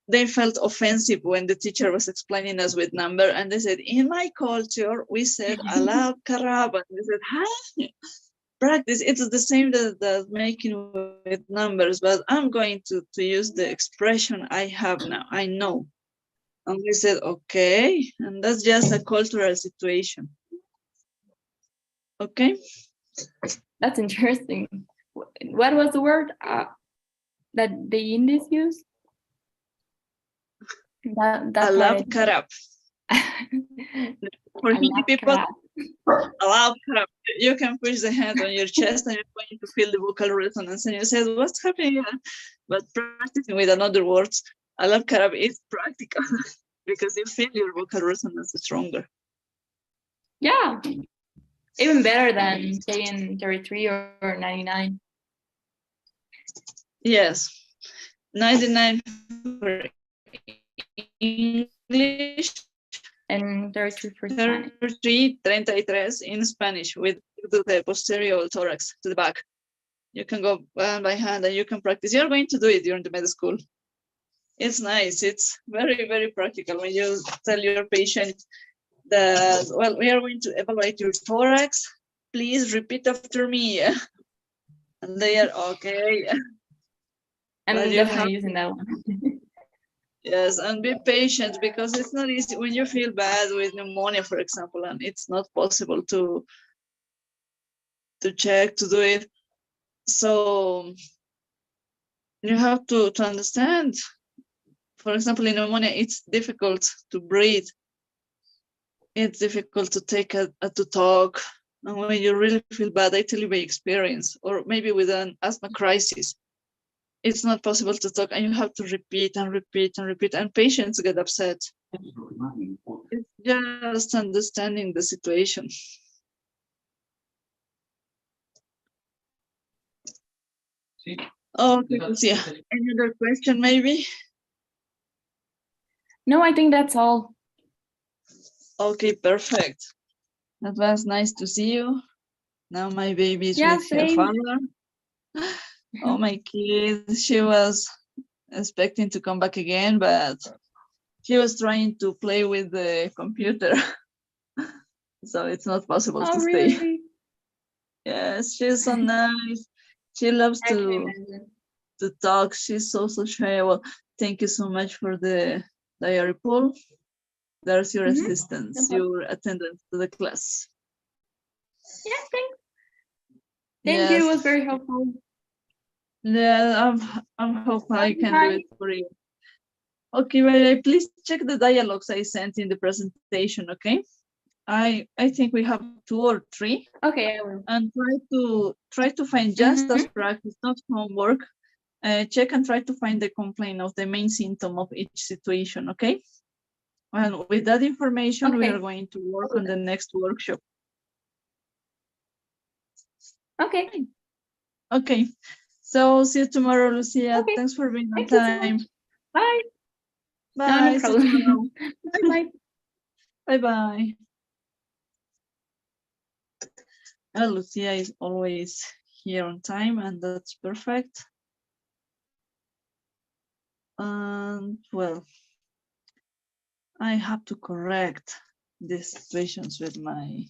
they felt offensive when the teacher was explaining us with number, and they said, in my culture, we said Alab Karab, and they said, huh? Practice, it's the same that making with numbers, but I'm going to use the expression I have now, I know. And we said, okay, and that's just a cultural situation. Okay. That's interesting. What was the word that the Indians use? That Alab Karab. For Hindi people, Alab Karab. You can push the hand on your chest and you're going to feel the vocal resonance. And you said, what's happening here? But practicing with another words, Alab Karab is practical because you feel your vocal resonance stronger. Yeah. Even better than saying 33 or 99. Yes. 99 for English. And 33 for Spanish. 33 in Spanish with the posterior thorax to the back. You can go by hand and you can practice. You're going to do it during the med school. It's nice. It's very, very practical when you tell your patient that, well, we are going to evaluate your thorax. Please repeat after me. And they are okay. I'm definitely using that one. Yes, and be patient because it's not easy when you feel bad with pneumonia, for example, and it's not possible to check, to do it. So you have to understand. For example, in pneumonia, it's difficult to breathe. It's difficult to to talk. And when you really feel bad, I tell you by experience, or maybe with an asthma crisis, it's not possible to talk and you have to repeat and repeat and repeat, and patients get upset. It's just understanding the situation. Oh, Lucia, any other question maybe? No, I think that's all. Okay, perfect. That was nice to see you. Now my baby is with her father. Oh, my kid, she was expecting to come back again, but she was trying to play with the computer. So it's not possible to stay. Yes, she's so nice. She loves to talk. She's so sociable. Thank you so much for the diary pool. There's your assistance, your attendance to the class. Yeah, thanks. Thank you. It was very helpful. Yeah, I'm hoping I can do it for you. Okay, well, please check the dialogues I sent in the presentation, okay? I think we have 2 or 3. Okay, I will. And try to find just as practice, not homework. Check and try to find the complaint of the main symptom of each situation, okay? And with that information, we are going to work on the next workshop. Okay. Okay. So see you tomorrow, Lucia. Okay. Thanks for being on Thank you so time. much. Bye. Bye. No problem. Bye-bye. Bye-bye. Well, Lucia is always here on time, and that's perfect. Well, I have to correct these situations with my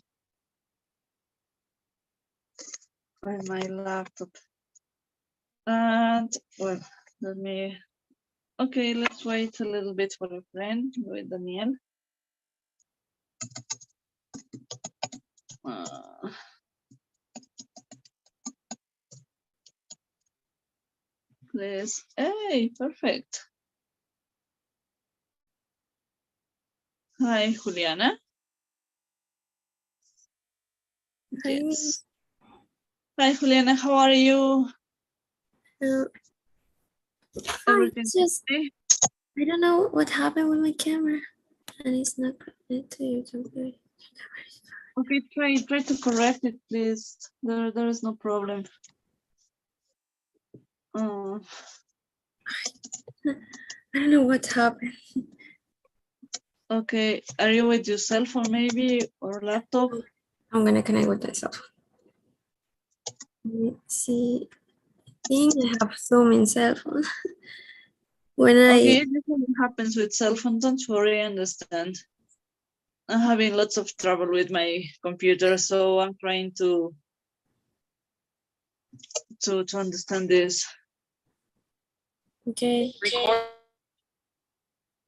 laptop. And well, let me. Okay, let's wait a little bit for a friend with Daniel. Please. Hey, perfect. Hi, Juliana. Hi, Yes. Hi, Juliana. How are you? Everything's just, okay? I don't know what happened with my camera, and it's not connected to your computer. Okay, try to correct it, please. There is no problem. I don't know what happened. Okay, are you with your cell phone maybe or laptop? I'm gonna connect with myself. Let me see. I think I have Zoom in cell phone. Okay, it usually happens with cell phone. Don't worry, I understand. I'm having lots of trouble with my computer, so I'm trying to understand this. Okay.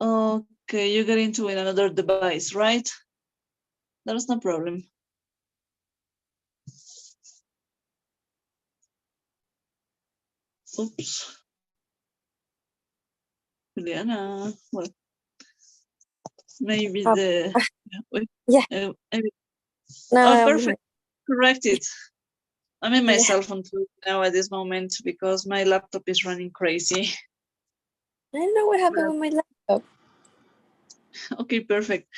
Okay, you get into another device, right? There's no problem. Oops. Juliana, well, maybe the... Yeah. Oh, No, perfect. Correct it. I'm in my Yeah. cell phone too now at this moment because my laptop is running crazy. I don't know what happened with my laptop. Okay, perfect.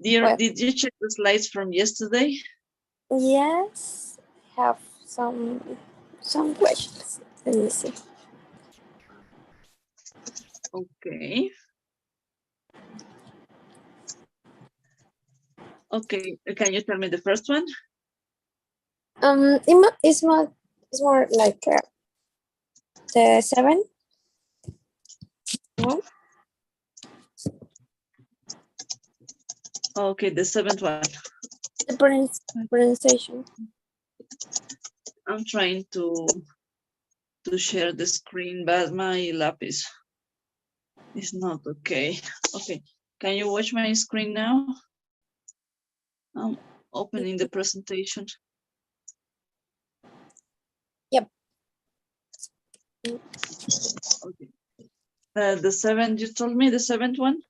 Dear, Well, did you check the slides from yesterday? yes, I have some questions. Let me see. Okay. Okay, can you tell me the first one? It's more like the 7 one. Okay, the 7th one. The pronunciation. I'm trying to share the screen, but my lapis is not okay. Okay, can you watch my screen now? I'm opening the presentation. Yep. Okay. The 7th, you told me the 7th one?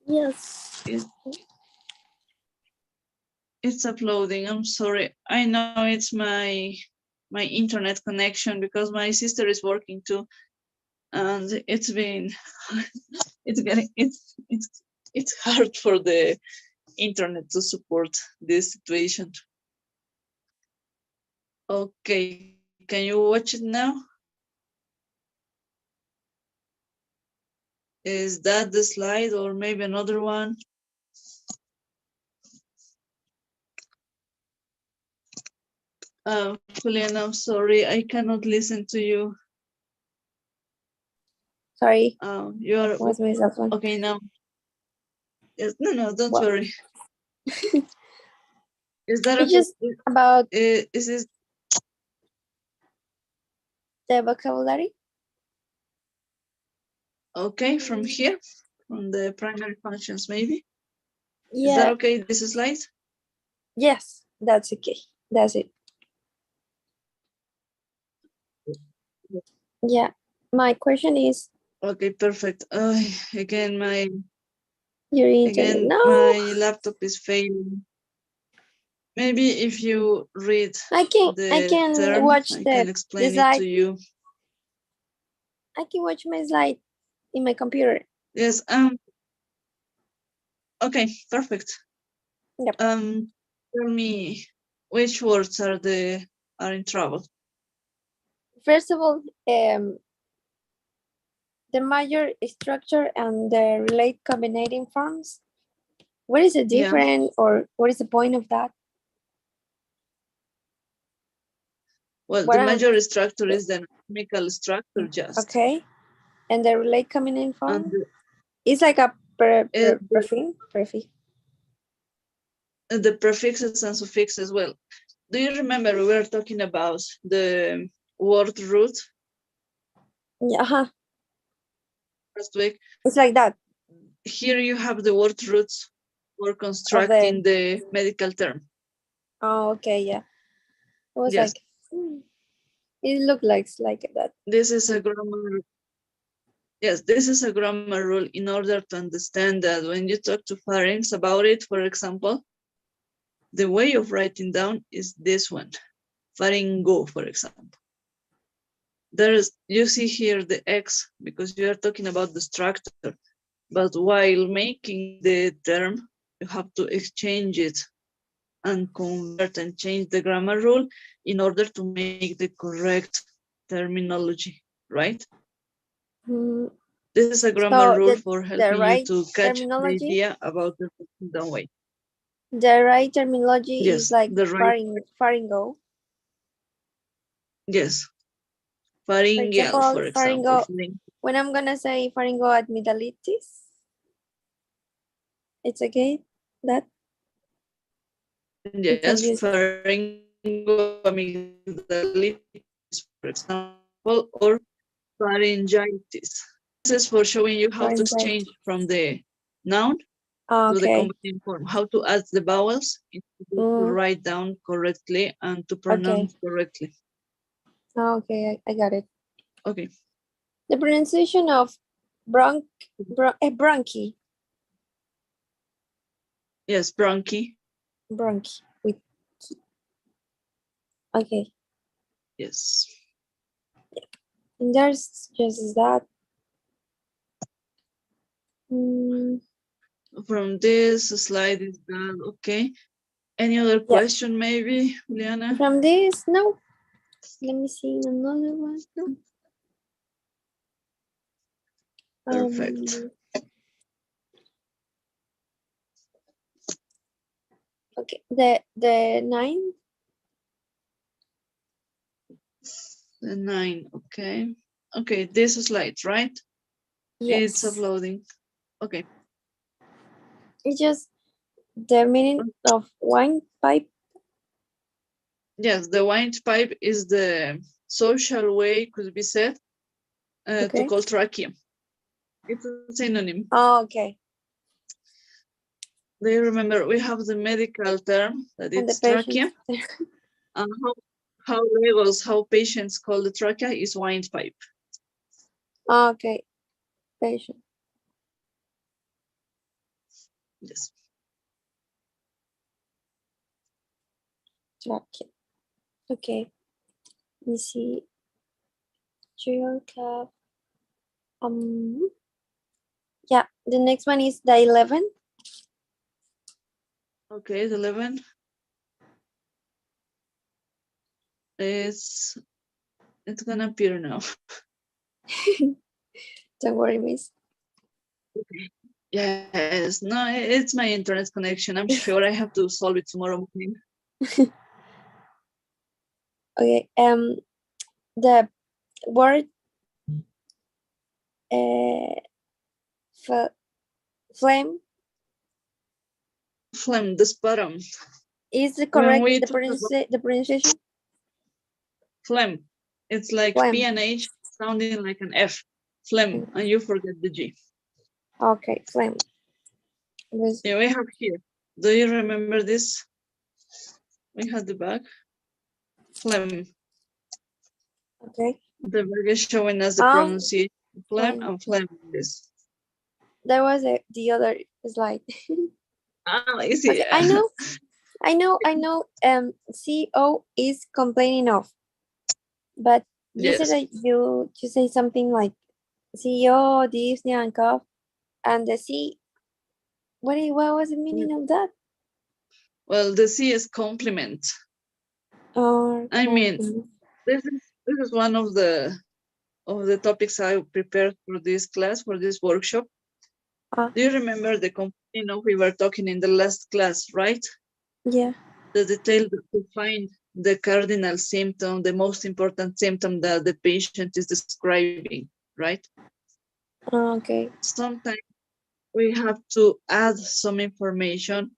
Yes. It's uploading. I'm sorry. I know it's my internet connection because my sister is working too, and it's been it's hard for the internet to support this situation. Okay, can you watch it now? Is that the slide or maybe another one? Julian, I'm sorry, I cannot listen to you. Sorry. You are What's my cell phone? okay now. Yes, no, don't Well. worry. Is that It's okay? just about Is this the vocabulary. okay from here? From the primary functions, maybe? Yeah. Is that okay, this slide? Yes, that's okay. That's it. Yeah. My question is. Okay, perfect. Again, my No. my laptop is failing. Maybe if you read I can term, watch I the can explain it slide. to you. I can watch my slide in my computer. Yes. Okay, perfect. Yep. Tell me which words are in trouble. First of all, the major structure and the relate combinating forms. What is the difference, or what is the point of that? Well, the major structure is the chemical structure just. Okay. And the relate combinating form? And It's like a prefix. the prefixes and suffixes as well. Do you remember we were talking about the word root Yeah, last week? it's like that. Here you have the word roots for constructing the medical term. Oh, okay, yeah. It was Yes. like, it looked like that. This is a grammar. Yes, this is a grammar rule in order to understand that when you talk to parents about it, for example, the way of writing down is this one, faringo, for example. You see here the X because you are talking about the structure, but while making the term, you have to exchange it and convert and change the grammar rule in order to make the correct terminology, right? Mm, This is a grammar so rule for helping you right to catch the terminology? idea about the down way. The right terminology Yes, is like the right. faringo. Yes, For pharyngeal, example, for example. when I'm gonna say pharyngoamygdalitis, it's okay, that? Yes, pharyngoamygdalitis, for example, or pharyngitis. This is for showing you how to change from the noun to the compound form, how to add the vowels, to write down correctly and to pronounce correctly. Okay, I got it. Okay. The pronunciation of bronchi. Yes, bronchi. Bronchi with key. Okay. Yes. And there's just that. From this slide is done. Okay. Any other question, maybe, Juliana? From this, no. Let me see another one. No. Perfect. Okay, the 9. The 9, okay. Okay, this slide, right? Yes. It's uploading. Okay. It's just the meaning of windpipe. Yes, the windpipe is the social way, could be said, to call trachea. It's a synonym. Oh, okay. Do you remember we have the medical term that it's trachea? And how patients call the trachea is windpipe. Okay. Patient. Yes. Trachea. Okay. Let me see. Trial cap. Yeah, the next one is the 11. Okay, the 11. It's gonna appear now. Don't worry, miss. Okay. Yes, no, it's my internet connection. I'm sure I have to solve it tomorrow morning. Okay, the word phlegm. Phlegm, the sputum. Is the correct the pronunciation? Phlegm. It's like phlegm. P and H sounding like an F. Phlegm, and you forget the G. Okay, phlegm. Yeah, we have here. Do you remember this? We had the back. Phlegm. Okay. The bag is showing us the pronunciation. Phlegm and phlegm. This. There was the other slide. I see. Okay, I know. CO is complaining of, but you said that you say something like CEO, dyspnea, and cough, and the C. What was the meaning of that? Well, the C is compliment. I mean, this is one of the topics I prepared for this class, for this workshop. Do you remember the we were talking in the last class, right? Yeah. The detail to find the cardinal symptom, the most important symptom that the patient is describing, right? Okay. Sometimes we have to add some information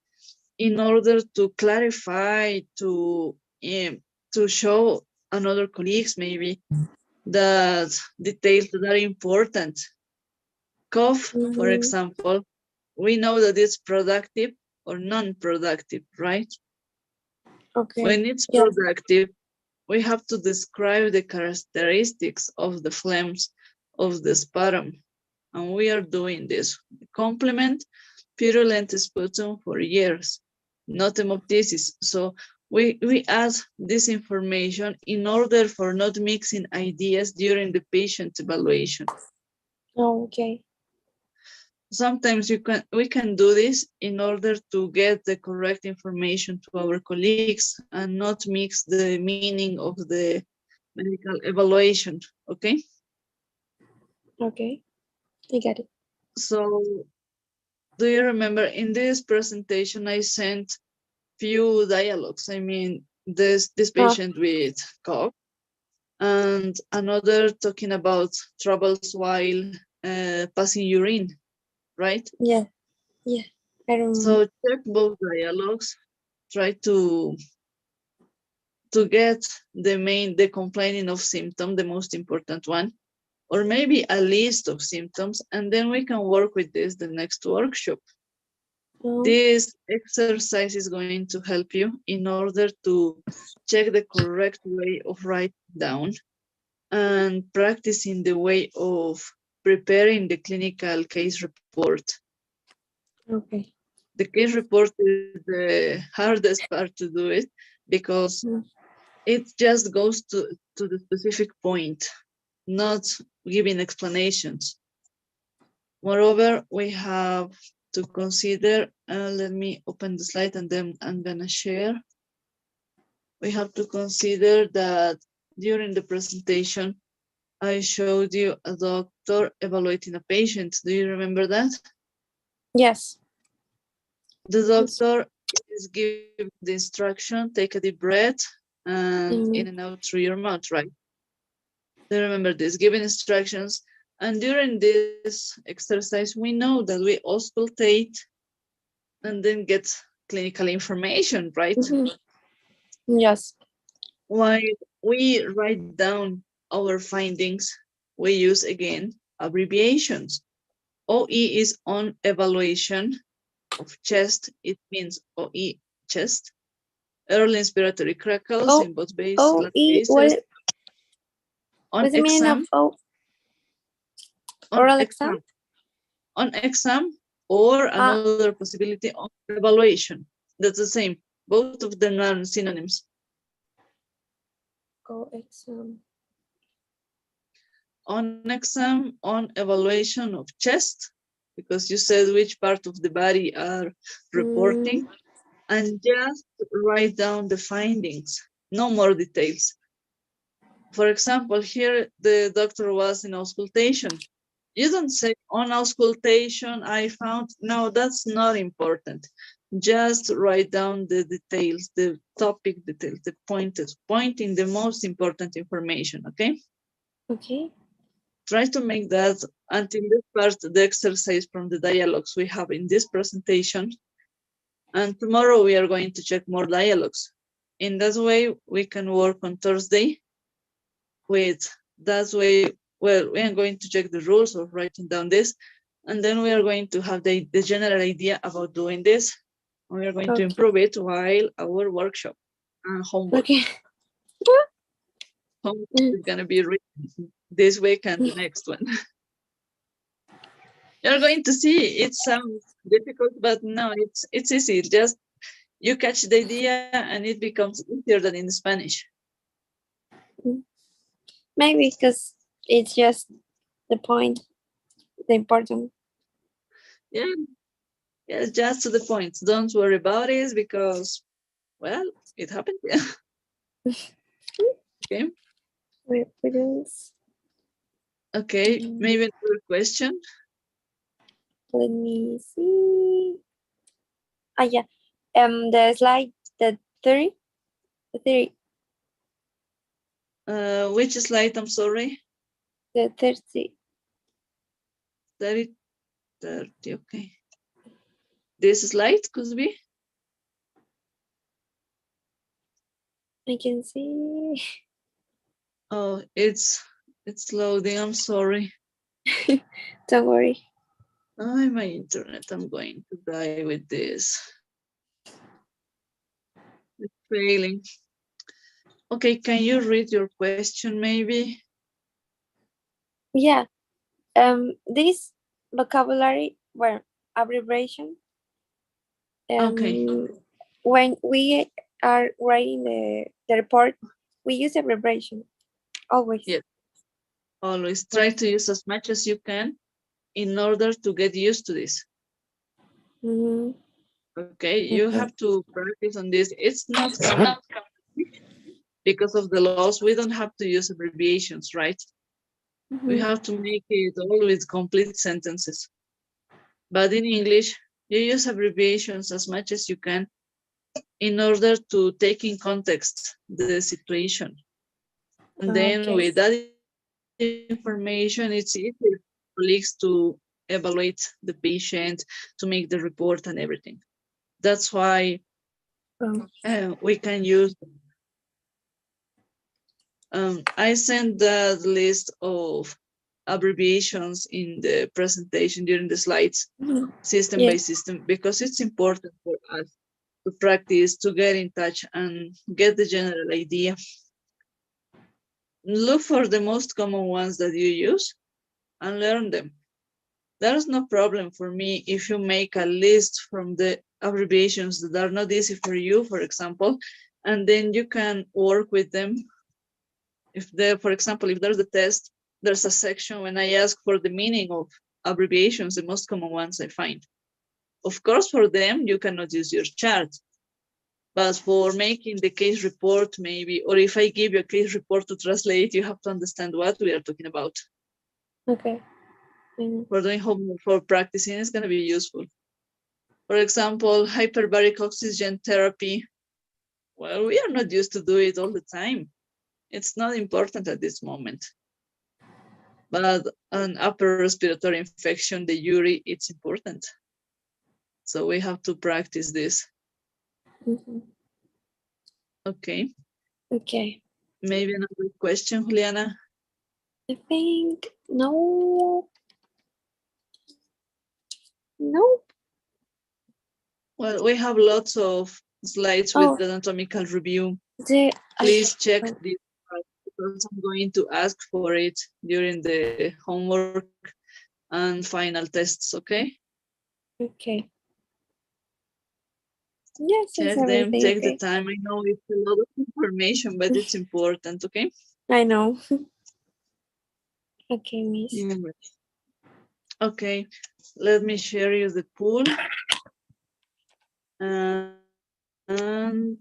in order to clarify, to show another colleagues maybe that details that are important. Cough, for example, we know that it's productive or non-productive, right? Okay. When it's productive, we have to describe the characteristics of the phlegms of the sputum, and we are doing this. Complement purulent sputum for years, not hemoptysis. So we add this information in order for not mixing ideas during the patient evaluation. Oh, okay. Sometimes we can do this in order to get the correct information to our colleagues and not mix the meaning of the medical evaluation, okay? Okay, I got it. So do you remember in this presentation I sent few dialogues? I mean, this patient with cough and another talking about troubles while passing urine, right? Yeah, I remember. So check both dialogues, try to get the complaining of symptom, the most important one, or maybe a list of symptoms, and then we can work with this the next workshop. This exercise is going to help you in order to check the correct way of writing down and practicing the way of preparing the clinical case report. Okay. The case report is the hardest part to do it because it just goes to the specific point, not giving explanations. Moreover, we have to consider, let me open the slide and then I'm gonna share. We have to consider that during the presentation, I showed you a doctor evaluating a patient. Do you remember that? Yes. The doctor is giving the instruction, take a deep breath and in and out through your mouth, right? Do you remember this? Giving instructions. And during this exercise, we know that we auscultate and then get clinical information, right? Yes. While we write down our findings, we use again abbreviations. OE is on evaluation of chest. It means OE chest. Early inspiratory crackles in both cases. What's the meaning of oral exam? On exam or another possibility of evaluation. That's the same. Both of them are synonyms. Exam. On exam, on evaluation of chest, because you said which part of the body are reporting, and just write down the findings, no more details. For example, here the doctor was in auscultation. You don't say on auscultation I found, no, that's not important. Just write down the details, the topic details, the pointing the most important information, okay? Okay. Try to make that until this part, the exercise from the dialogues we have in this presentation. And tomorrow we are going to check more dialogues. In that way, we can work on Thursday with that way. Well, we are going to check the rules of writing down this, and then we are going to have the general idea about doing this. We are going to improve it while our workshop and homework. Okay. Homework is going to be written this week and the next one. You're going to see it sounds difficult, but no, it's easy. Just you catch the idea and it becomes easier than in Spanish. Maybe because it's just the point, the important. Yeah, yes, just to the point. Don't worry about it because, well, it happened. Yeah. Okay. Okay, maybe another question. Let me see. Yeah. The slide, the 3. The 3. Which slide? I'm sorry. The 30. 30, okay. This slide could be? I can see. Oh, it's loading, I'm sorry. Don't worry. Oh, my internet, I'm going to die with this. It's failing. Okay, can you read your question maybe? Yeah. This vocabulary, well, abbreviation. Okay. When we are writing the report, we use abbreviation always. Yes. Always try to use as much as you can in order to get used to this. Okay, you have to practice on this. It's not common because of the laws. We don't have to use abbreviations, right? We have to make it always complete sentences. But in English, you use abbreviations as much as you can in order to take in context the situation. And then with that information, it's easier for colleagues to evaluate the patient, to make the report and everything. That's why we can use. I sent the list of abbreviations in the presentation during the slides, system by system, because it's important for us to practice, to get in touch and get the general idea. Look for the most common ones that you use and learn them. There's no problem for me if you make a list from the abbreviations that are not easy for you, for example, and then you can work with them. If there, for example, if there's a test, there's a section when I ask for the meaning of abbreviations, the most common ones I find. Of course, for them, you cannot use your chart. But for making the case report, maybe, or if I give you a case report to translate, you have to understand what we are talking about. Okay. For doing homework, for practicing, it's going to be useful. For example, hyperbaric oxygen therapy. Well, we are not used to do it all the time. It's not important at this moment. But an upper respiratory infection, the URI, it's important. So we have to practice this. Okay. Okay. Maybe another question, Juliana? I think no. No. Well, we have lots of slides with the anatomical review. Please check this because I'm going to ask for it during the homework and final tests, okay? Okay. Yes, check them, take the time. I know it's a lot of information, but it's important, okay? I know. Okay, Miss. Okay, let me share you the pool. And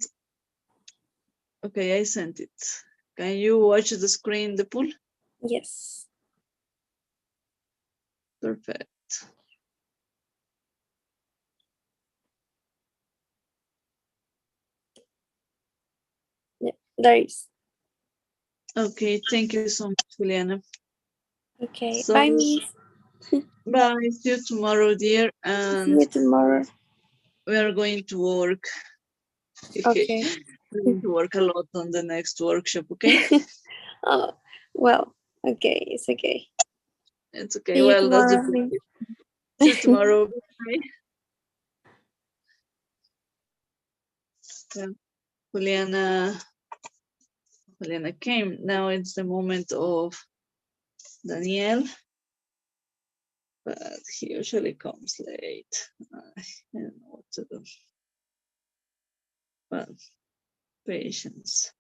okay, I sent it. Can you watch the screen, the pool? Yes. Perfect. Yeah, there is. Okay, thank you so much, Juliana. Okay, so, bye, Miss. Bye, see you tomorrow, dear. And see you tomorrow. We are going to work. Okay. We're going to work a lot on the next workshop, okay? Oh, well, okay, it's okay. It's okay. Well, that's the point. See you tomorrow. Bye. Juliana came. Now it's the moment of Daniel, but he usually comes late. I don't know what to do. But patience.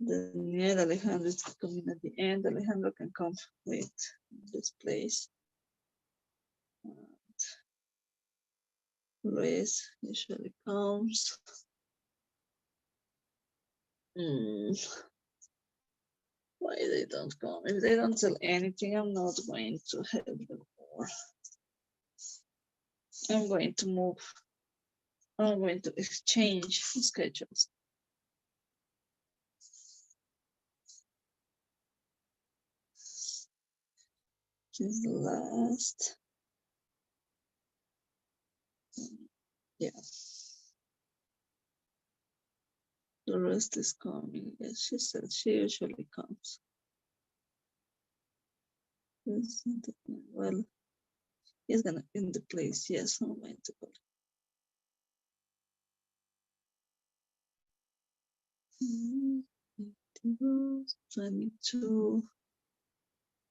Daniel, Alejandro is coming at the end. Alejandro can come with this place. Luis usually comes. Why they don't come? If they don't tell anything, I'm not going to help them more. I'm going to move. I'm going to exchange schedules. is the last. Yeah. The rest is coming. Yes, she said she usually comes. Well, he's gonna in the place. Yes, I'm going to go. 22,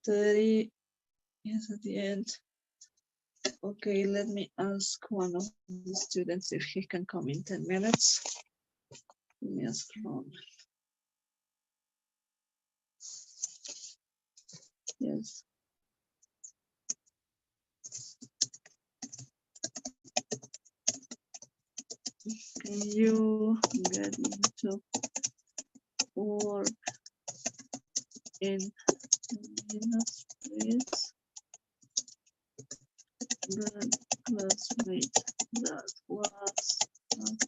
30. Yes, at the end. Okay, let me ask one of the students if he can come in 10 minutes. Let me ask Ron. Yes. Can you get into work in minutes, please? The classmate that was at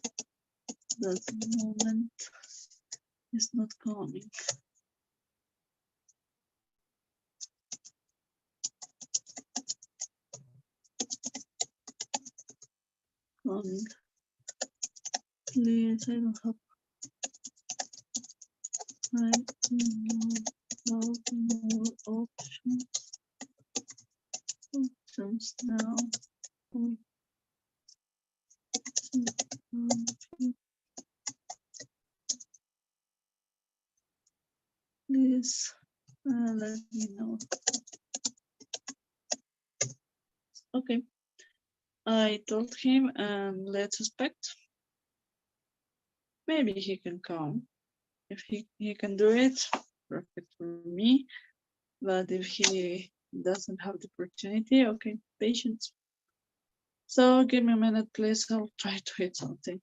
that moment is not coming. Coming. Please, I don't have time to know about more options now. Please let me know. Okay. I told him, and let's expect. Maybe he can come. If he can do it, perfect for me. But if he doesn't have the opportunity, okay, patience. So give me a minute, please. I'll try to hit something.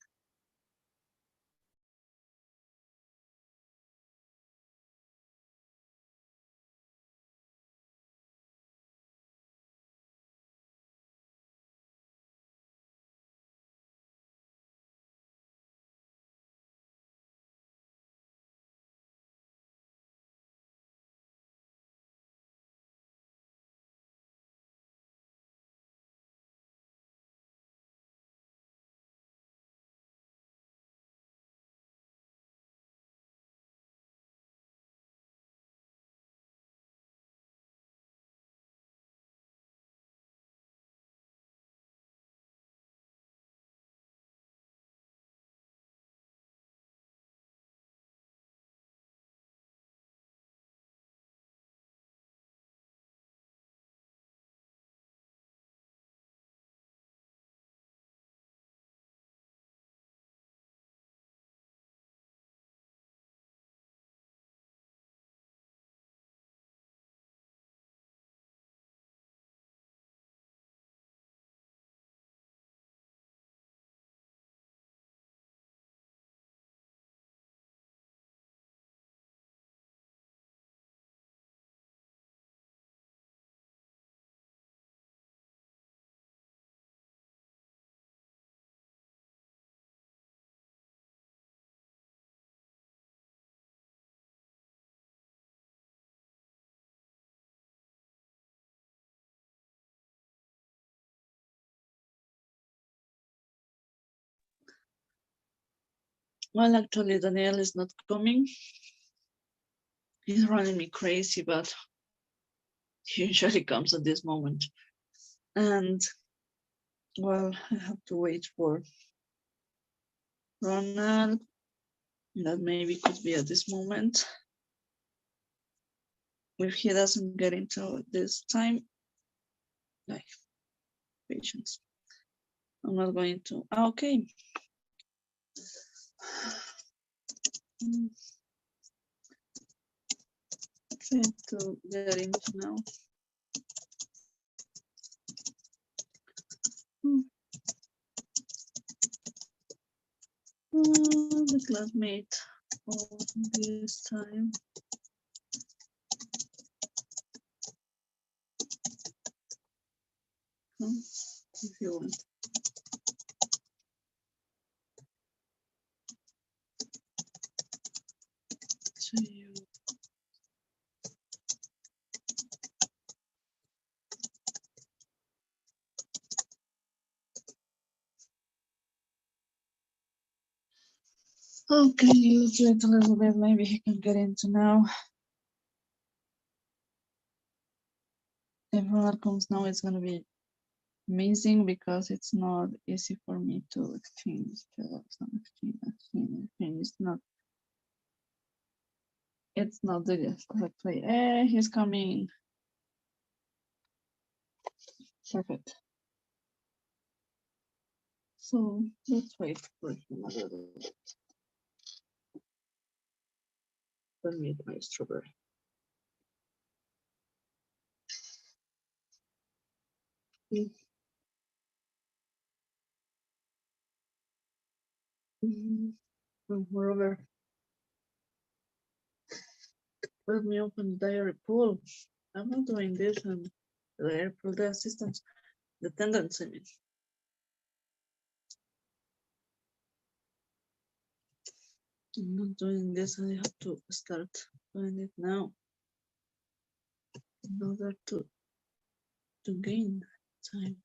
Well, actually, Daniel is not coming. He's running me crazy, but he usually comes at this moment. And, well, I have to wait for Ronald. That maybe could be at this moment. If he doesn't get into this time, like, patience. I'm not going to, okay. Trying to get into now. The classmate of this time. If you want. So you Okay, let's wait a little bit. Maybe he can get into now. If Ronald comes now, it's gonna be amazing because it's not easy for me to exchange. It's not the correct way. He's coming. Perfect. So let's wait for him a little bit. Let me eat my strawberry. Moreover, let me open the diary pool. I'm not doing this and the diary pool, the assistants, the attendants, I mean. I'm not doing this, I have to start doing it now in order to gain time.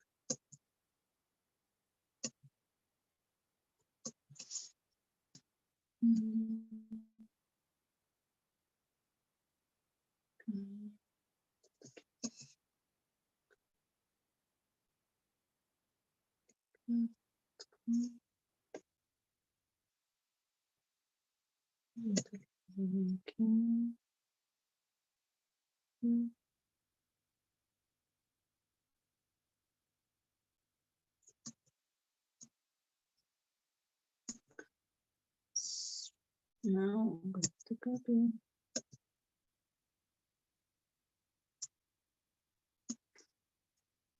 Now I'm going to copy.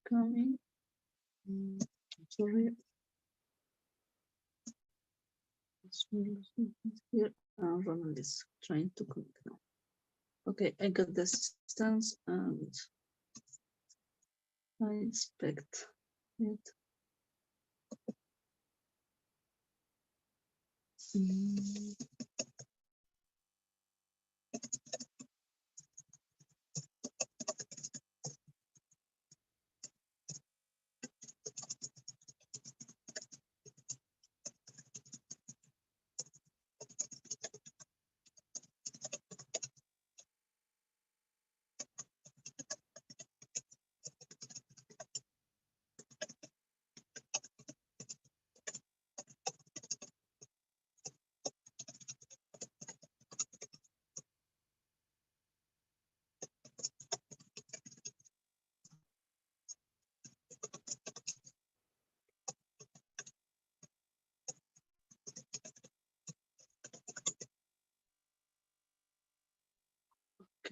Coming. Sorry. Here. Ronald is trying to connect now. Okay, I got the assistance and I inspect it.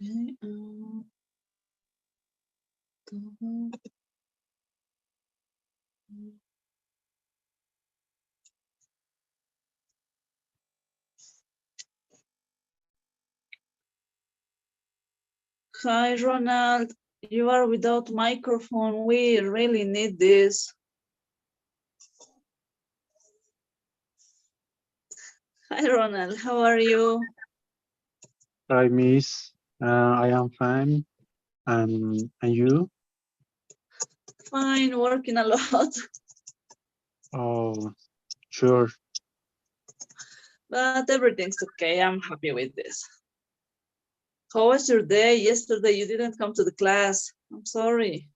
Okay. Hi, Ronald. You are without microphone. We really need this. Hi, Ronald. How are you? Hi, Miss. I am fine. And you? Fine, working a lot. Oh, sure. But everything's okay. I'm happy with this. How was your day? Yesterday you didn't come to the class. I'm sorry.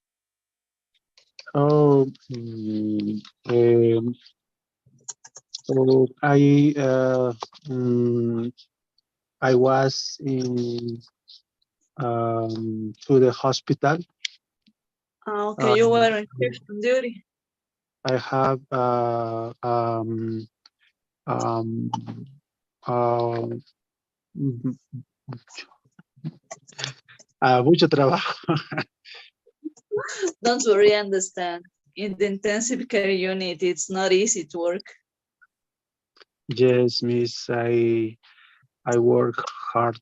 Oh, so I was in to the hospital. Okay, you were on shift on duty. I have mucho trabajo. Don't worry, I understand. In the intensive care unit, it's not easy to work. Yes, Miss. I work hard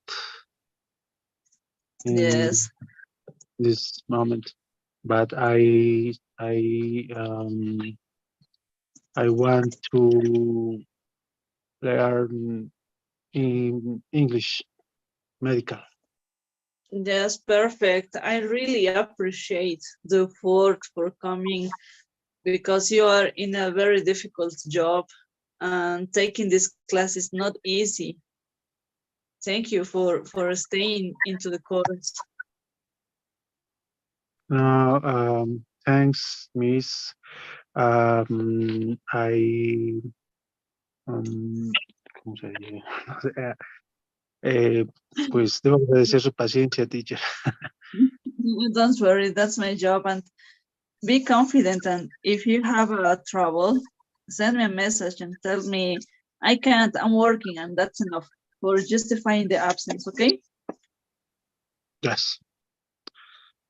in Yes. this moment, but I want to learn in English medical. Yes, perfect. I really appreciate the effort for coming because you are in a very difficult job and taking this class is not easy. Thank you for staying into the course. Thanks, Miss. ¿Cómo se dice? Pues debo agradecer su paciencia, teacher. Don't worry, that's my job. And be confident. And if you have trouble, send me a message and tell me, I can't, I'm working, and that's enough for justifying the absence, okay? Yes.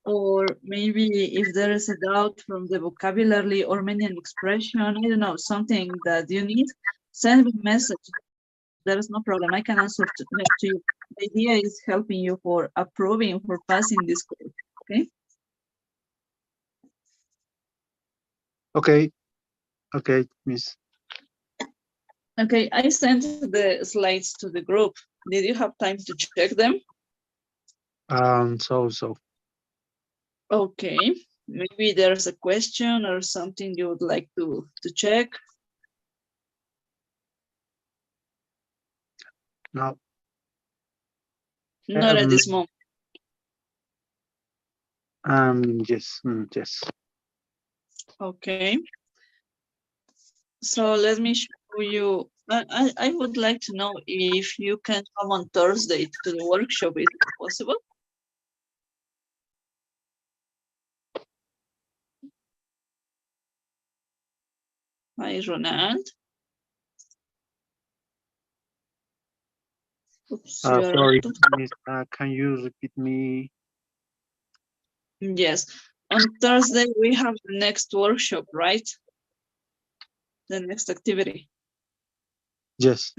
Or maybe if there is a doubt from the vocabulary or Armenian expression, I don't know, something that you need, send me a message. There is no problem. I can answer to you. The idea is helping you for approving, for passing this course, okay? Okay. Okay, Miss. Okay, I sent the slides to the group. Did you have time to check them? So. Okay, maybe there's a question or something you would like to check. No. Not at this moment. Yes. Yes. Okay. So let me show you. I would like to know if you can come on Thursday to the workshop. Is it possible? Hi, Ronald. Oops, sorry, Miss, can you repeat me? Yes. On Thursday, we have the next workshop, right? The next activity. Yes.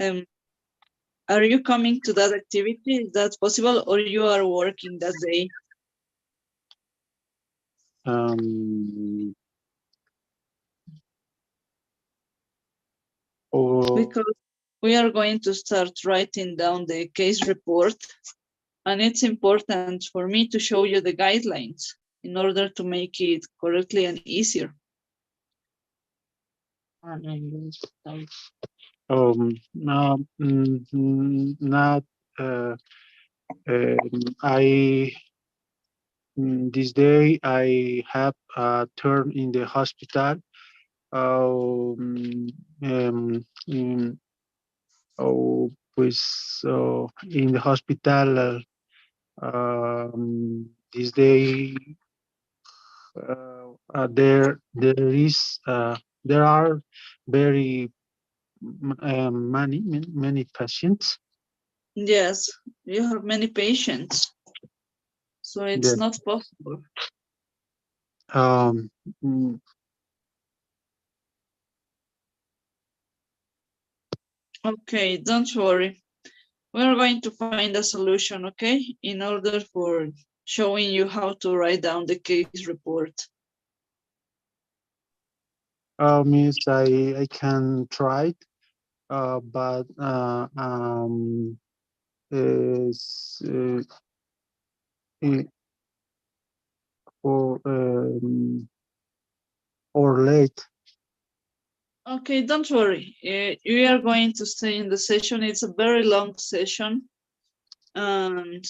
Are you coming to that activity? Is that possible, or you are working that day? Because we are going to start writing down the case report, and it's important for me to show you the guidelines in order to make it correctly and easier. Not. This day I have a turn in the hospital. In the hospital this day there are very many patients. Yes, you have many patients, so it's not possible. Okay, don't worry. We're going to find a solution, okay? In order for showing you how to write down the case report. Miss, I can try, but or late. Okay, don't worry. You are going to stay in the session. It's a very long session. And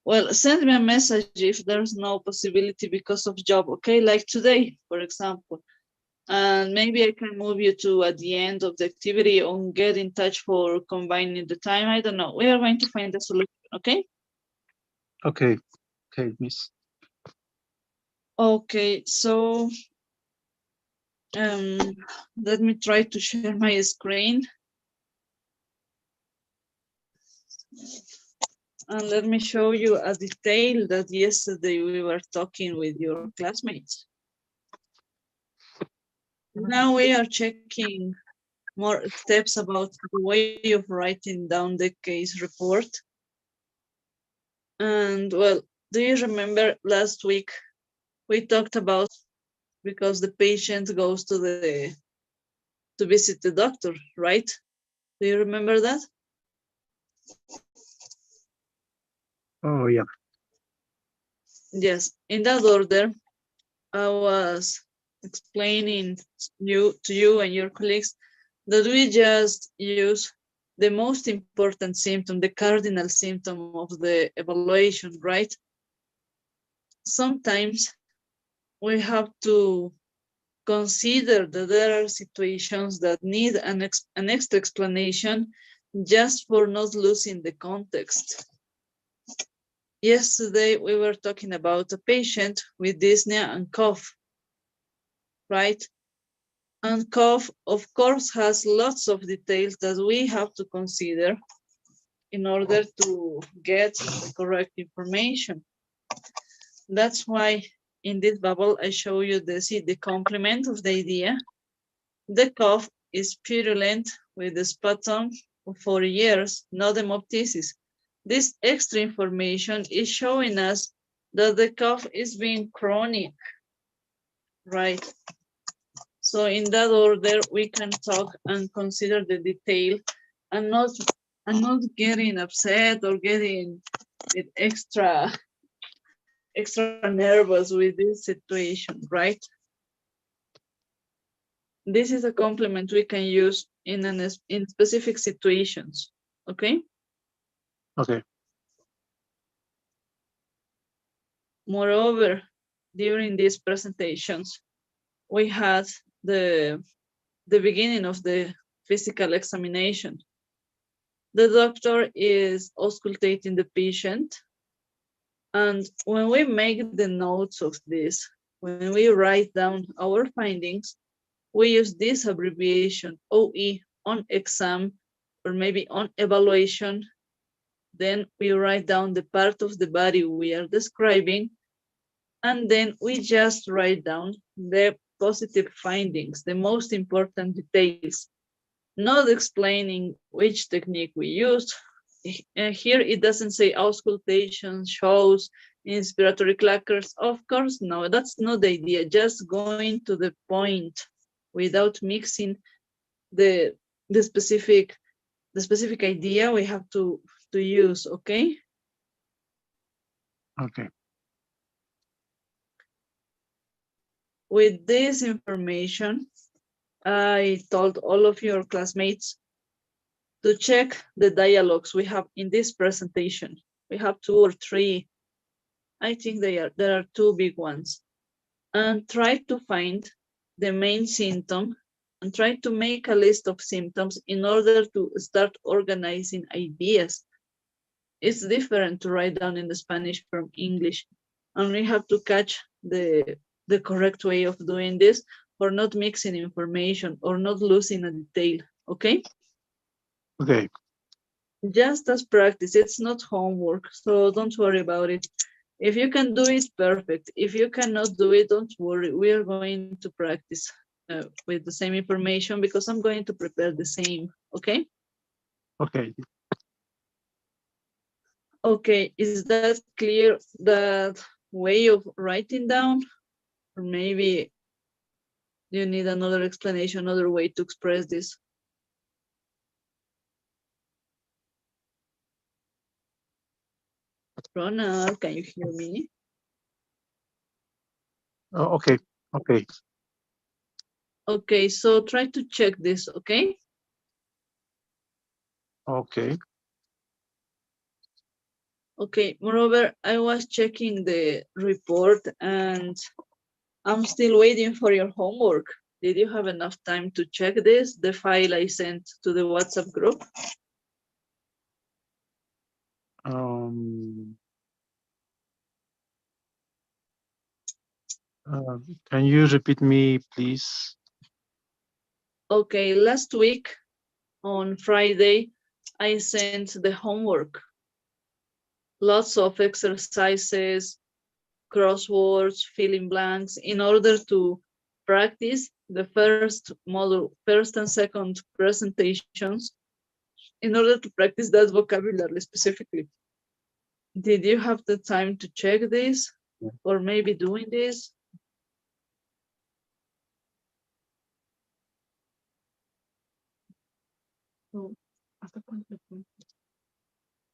well, send me a message if there's no possibility because of job, okay? Like today, for example. And maybe I can move you to at the end of the activity or get in touch for combining the time. I don't know. We are going to find a solution, okay? Okay, Miss. Okay, so let me try to share my screen. And let me show you a detail that yesterday we were talking with your classmates. Now we are checking more steps about the way of writing down the case report. And well, do you remember last week we talked about because the patient goes to visit the doctor, right? Do you remember that? Oh yeah. Yes, in that order, I was explaining to you and your colleagues that we just use the most important symptom, the cardinal symptom of the evaluation, right? Sometimes we have to consider that there are situations that need an extra explanation just for not losing the context. Yesterday, we were talking about a patient with dyspnea and cough, right? And cough, of course, has lots of details that we have to consider in order to get the correct information. That's why in this bubble, I show you the complement of the idea. The cough is purulent with the sputum for years, not hemoptysis. This extra information is showing us that the cough is being chronic, right? So in that order, we can talk and consider the detail and not getting upset or getting with extra nervous with this situation, right? This is a complement we can use in specific situations, okay? Okay. Moreover, during these presentations, we had the beginning of the physical examination. The doctor is auscultating the patient, and when we make the notes of this, when we write down our findings, we use this abbreviation OE, on exam, or maybe on evaluation. Then we write down the part of the body we are describing, and then we just write down the positive findings, the most important details, not explaining which technique we use. Here it doesn't say auscultation, shows, inspiratory clackers. Of course, no, that's not the idea. Just going to the point without mixing the specific idea we have to use, okay? Okay. With this information, I told all of your classmates to check the dialogues we have in this presentation. We have 2 or 3. I think there are 2 big ones. And try to find the main symptom and try to make a list of symptoms in order to start organizing ideas. It's different to write down in the Spanish from English, and we have to catch the correct way of doing this for not mixing information or not losing a detail, okay? Okay. Just as practice, it's not homework, so don't worry about it. If you can do it, perfect. If you cannot do it, don't worry. We are going to practice with the same information because I'm going to prepare the same, okay? Okay. Okay, is that clear, that way of writing down? Or maybe you need another explanation, another way to express this? Ronald, can you hear me? Oh, okay. Okay. Okay, so try to check this, okay? Okay. Okay, moreover, I was checking the report and I'm still waiting for your homework. Did you have enough time to check this, the file I sent to the WhatsApp group? Can you repeat me, please? Okay, last week on Friday, I sent the homework. Lots of exercises, crosswords, filling blanks, in order to practice the first module, first and second presentations, in order to practice that vocabulary specifically. Did you have the time to check this, or maybe doing this?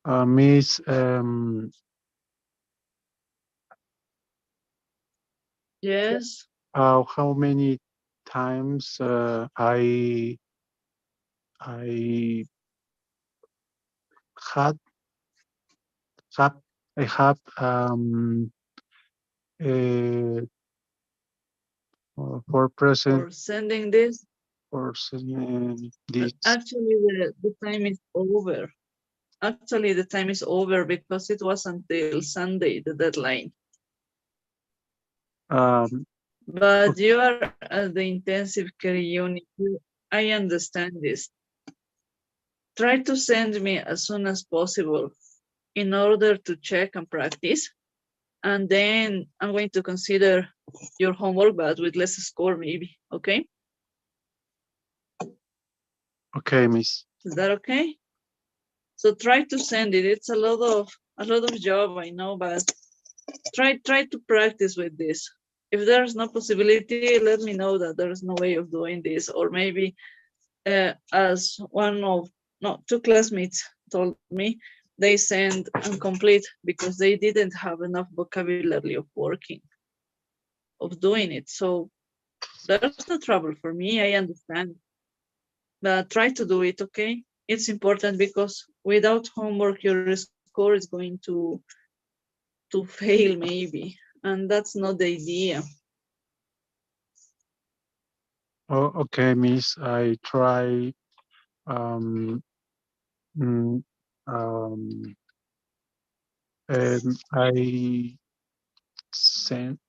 Miss, Yes. how many times I I had I have for present For sending this. For sending this. Actually, the time is over. Actually, the time is over because it was until Sunday, the deadline. But Okay. you are at the intensive care unit. I understand this. Try to send me as soon as possible in order to check and practice. And then I'm going to consider your homework, but with less score maybe, okay? Okay, Miss. Is that okay? So try to send it. It's a lot of job, I know, but try to practice with this. If there's no possibility, let me know that there's no way of doing this, or maybe as two classmates told me, they send incomplete because they didn't have enough vocabulary of working, of doing it. So there's no trouble for me, I understand. But try to do it, okay? It's important because without homework, your score is going to fail maybe, and that's not the idea. Oh, okay, Miss. I try. Um, mm, and I sent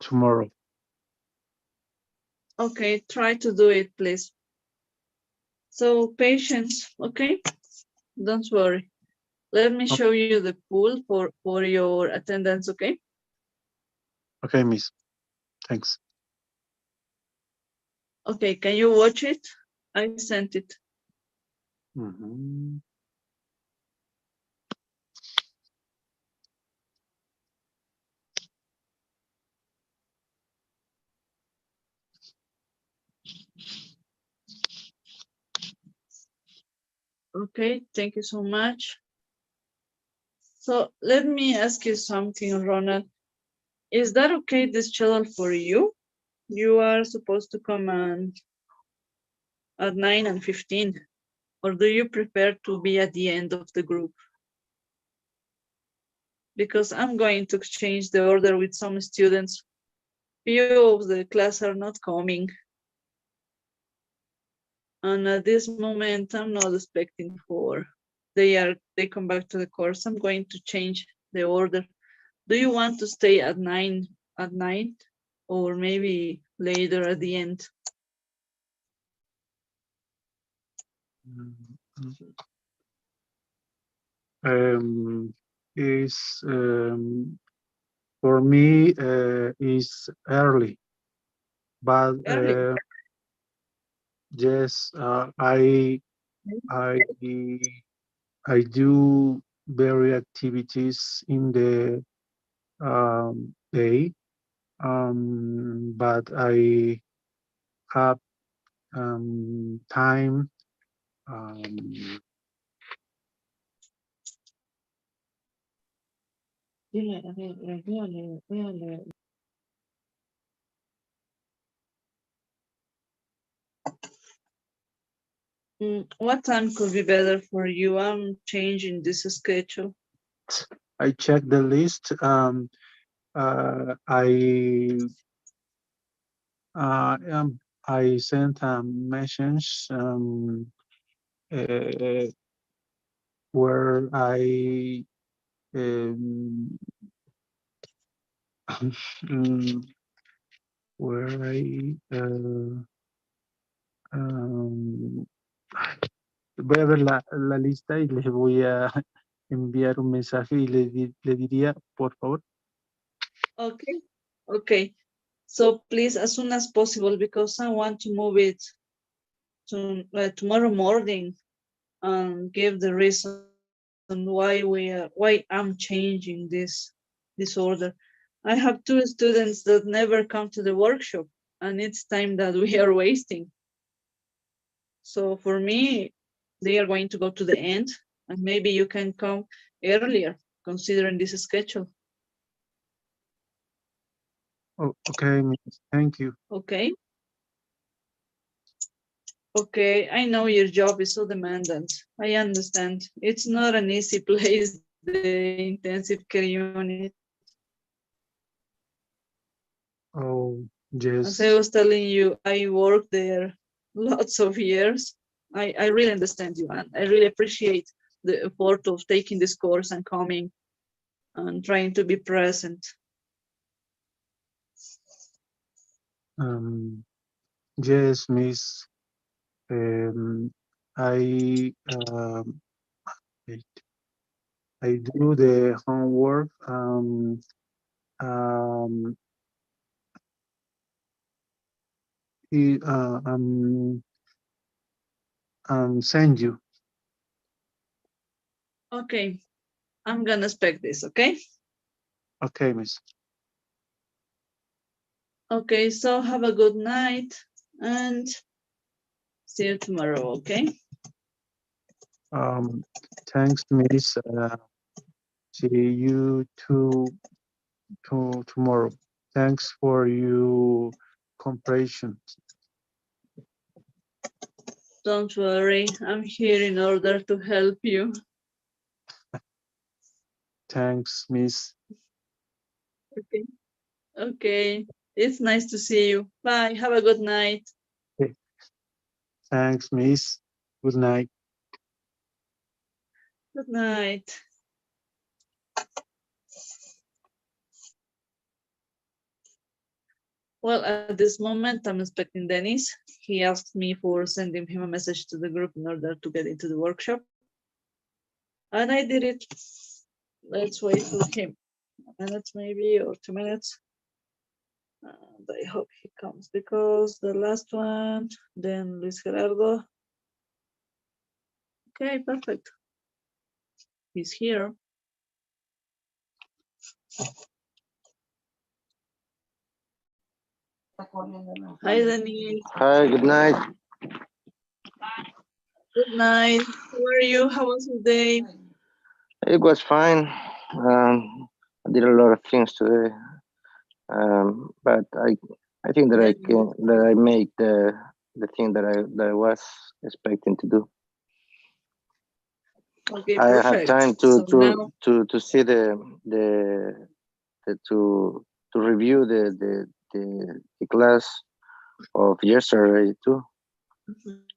tomorrow. Okay, try to do it, please. So patience, okay? Don't worry. Let me show you the pool for your attendance, okay? Okay, Miss. Thanks. Okay, can you watch it? I sent it. Mm-hmm. Okay, thank you so much. So let me ask you something, Ronald. Is that okay, this schedule for you? You are supposed to come at 9 and 15, or do you prefer to be at the end of the group? Because I'm going to exchange the order with some students. Few of the class are not coming. And at this moment, I'm not expecting for they come back to the course. I'm going to change the order. Do you want to stay at 9 at night, or maybe later at the end? Is for me is early, but Early. yes, I do very activities in the day, but I have time. What time could be better for you? I'm changing this schedule. I check the list. I sent a message where I where I voy a ver la lista y le voy a enviar un mensaje y le diría, por favor. Okay, okay. So please, as soon as possible, because I want to move it to tomorrow morning and give the reason why I'm changing this order. I have two students that never come to the workshop, and it's time that we are wasting. So for me, they are going to go to the end, and maybe you can come earlier, considering this schedule. Oh, okay, thank you. Okay. Okay, I know your job is so demanding. I understand. It's not an easy place, the intensive care unit. Oh, yes. As I was telling you, I worked there lots of years. I really understand you, and I really appreciate the effort of taking this course and coming and trying to be present. Yes, Miss. I I do the homework. Send you. Okay, I'm gonna expect this, okay? Okay, Miss. Okay, so have a good night and see you tomorrow, okay? Thanks, Miss. See you tomorrow. Thanks for your comprehension. Don't worry, I'm here in order to help you. Thanks, Miss. Okay. Okay. It's nice to see you. Bye. Have a good night. Okay. Thanks, Miss. Good night. Good night. Well, at this moment, I'm expecting Dennis. He asked me for sending him a message to the group in order to get into the workshop. And I did it. Let's wait for him. A minute maybe, or 2 minutes. And I hope he comes because the last one, then Luis Gerardo. Okay, perfect. He's here. Hi, Dennis. Hi, good night. Good night. How are you? How was your day? It was fine. I did a lot of things today, but I think that I made the thing that I was expecting to do. Okay, I perfect. had time So now, to see to review the class of yesterday too.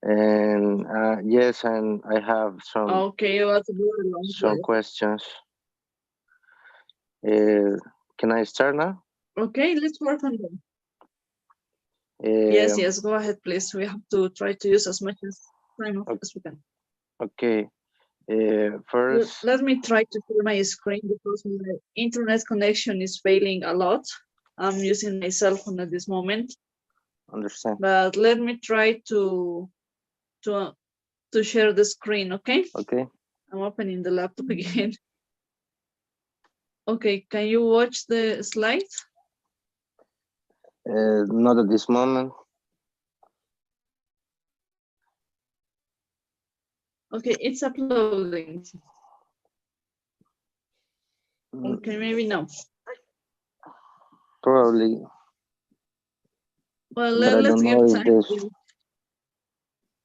And yes, and I have okay, what's some questions. Can I start now? Okay, let's work on them. Yes, go ahead, please. We have to try to use as much time as we can. Okay. First, let me try to share my screen because my internet connection is failing a lot. I'm using my cell phone at this moment. Understand. But let me try to share the screen, okay? Okay. I'm opening the laptop again. Okay, can you watch the slides? Not at this moment. Okay, it's uploading. Okay, maybe no. Probably. Well, let's give time.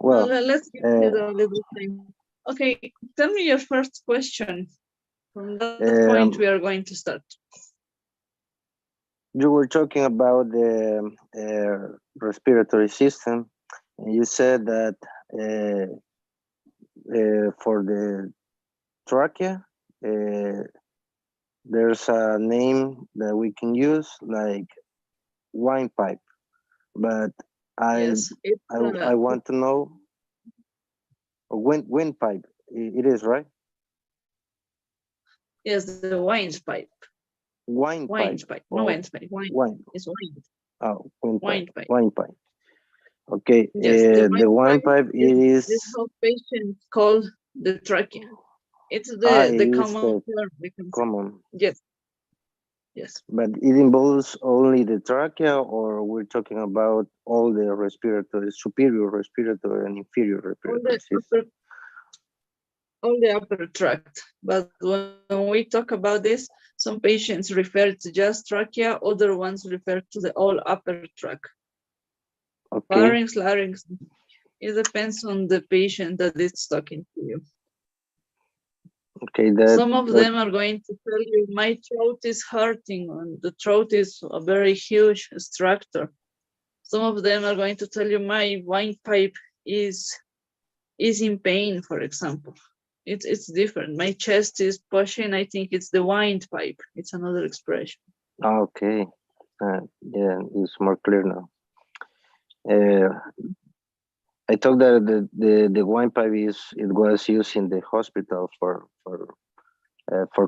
Well, let's give it a little time. Okay, tell me your first question. From that point, we are going to start. You were talking about the respiratory system, and you said that for the trachea, there's a name that we can use, like windpipe. But I want to know windpipe. It is, right? Yes, the windpipe. Windpipe. No windpipe. Wine. It's wine. Oh, windpipe. Windpipe. Okay. Yes, the windpipe is. This is how patients call the trachea. It's the common term. Common. Yes. Yes. But it involves only the trachea, or we're talking about all the respiratory, superior respiratory and inferior respiratory system? All the upper tract. But when we talk about this, some patients refer to just trachea, other ones refer to the all upper tract. Okay. Pharynx, larynx. It depends on the patient that is talking to you. Okay, some of them are going to tell you, my throat is hurting, and the throat is a very huge structure. Some of them are going to tell you, my windpipe is in pain, for example. It's different. My chest is pushing. I think it's the windpipe. It's another expression. Okay, yeah, it's more clear now. I thought that the windpipe was used in the hospital for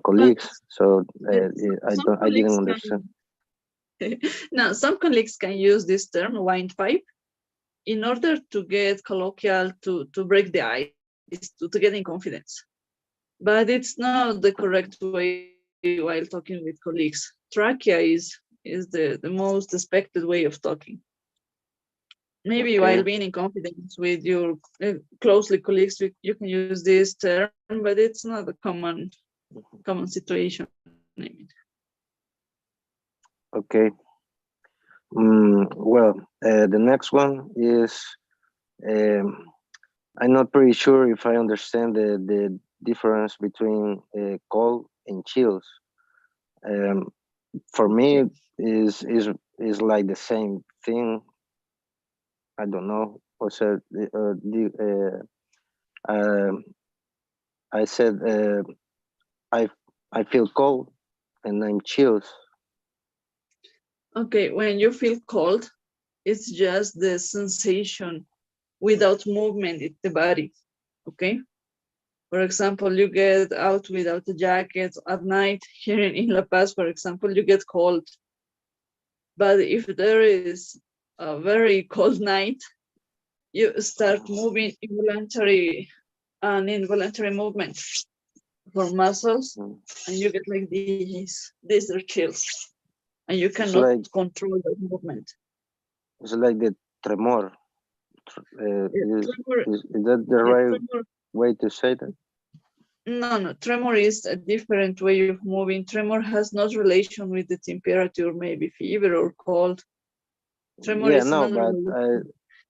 colleagues, so I didn't understand. Now, some colleagues can use this term windpipe in order to get colloquial, to break the ice, to get in confidence. But it's not the correct way while talking with colleagues. Trachea is the most expected way of talking. Maybe while being in confidence with your closely colleagues, you can use this term, but it's not a common situation. I mean. Okay. Well, the next one is, I'm not pretty sure if I understand the difference between cold and chills. For me, is like the same thing. I don't know. Also, I said I feel cold and I'm chills. Okay, when you feel cold, it's just the sensation without movement in the body. Okay. For example, you get out without a jacket at night. Here in La Paz, for example, you get cold. But if there is a very cold night, you start moving involuntary movement for muscles, and you get like these are chills, and you cannot control the movement. It's like the tremor. Is that the right way to say that? No, tremor is a different way of moving. Tremor has no relation with the temperature, maybe fever or cold. Tremor is another.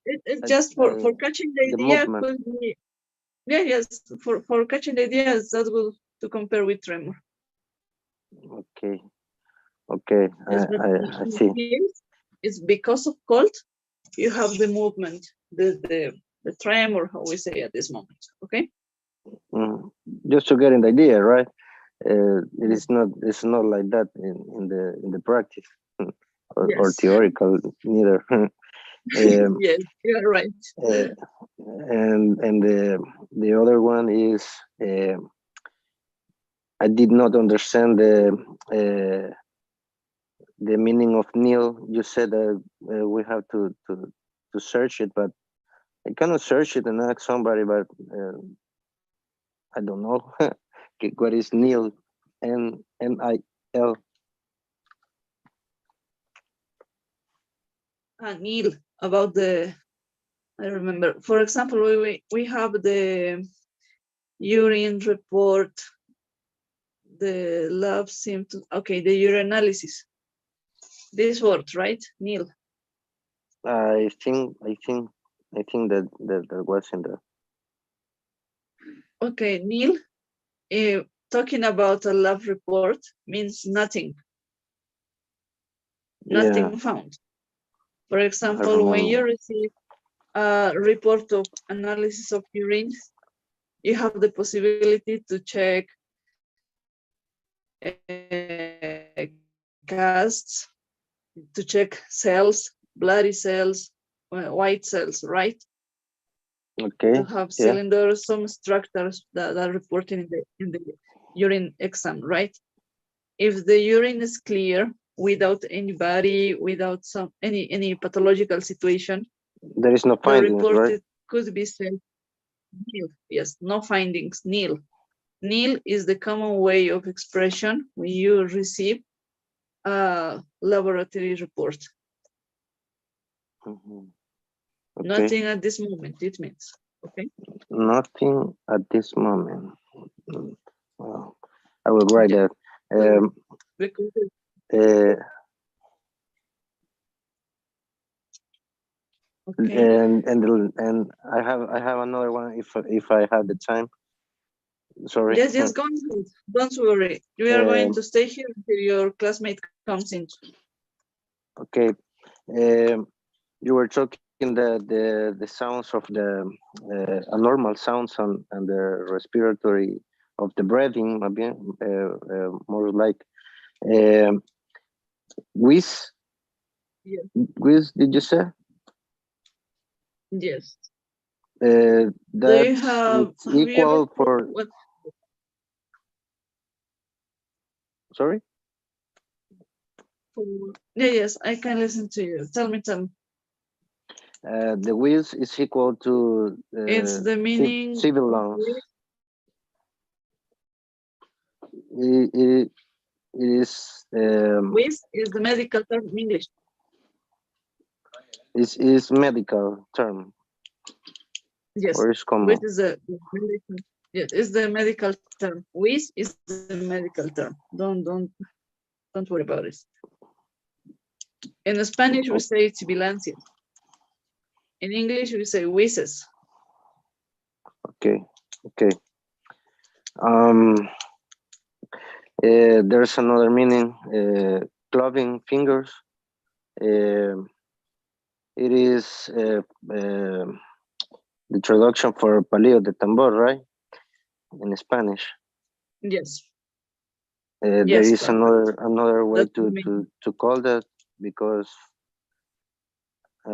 It's just for catching the idea. Could be, yes, for catching the idea, that's good to compare with tremor. Okay, I see. It's because of cold, you have the movement, the tremor, how we say at this moment. Okay. Just to get an idea, right? It's not like that in the practice or theoretical neither. Yes, you are right. And the other one is I did not understand the meaning of nil. You said that we have to search it, but I cannot search it and ask somebody, but I don't know what is nil. N-I-L. Nil, about the, I remember, for example, we have the urine report, the lab symptoms, okay, the urinalysis. This word, right? Nil. I think that was in there. Okay, nil, talking about a lab report means nothing. Nothing found. For example, when you receive a report of analysis of urine, you have the possibility to check casts, to check cells, bloody cells, white cells, right? Okay. You have cylinders, some structures that are reported in the urine exam, right? If the urine is clear, without anybody, without any pathological situation, there is no findings, the report right? Could be said nil. Yes, no findings, nil. Nil is the common way of expression when you receive a laboratory report. Okay. Nothing at this moment, it means. Okay. Nothing at this moment. Well, I will write that. Okay. And I have another one if I have the time. Sorry. Yes, go ahead. Don't worry. We are going to stay here until your classmate comes in. Okay. You were talking the sounds of the abnormal sounds and the respiratory of the breathing, more like whiz. Yes. Whiz, did you say? Yes. That's equal for. What? Sorry. Yes, I can listen to you. Tell me. The whiz is equal to It's the meaning. sibilance. It is. Whiz is the medical term in English. Is medical term. Yes. Or is common. Whiz is the medical. Yes, it's the medical term. Whiz is the medical term. Don't worry about it. In Spanish, we say sibilancia. In English, we say whizzes. Okay. There's another meaning, cloving fingers. It is the traduction for palillo de tambor, right? In Spanish. Yes. There is another way to call that, because I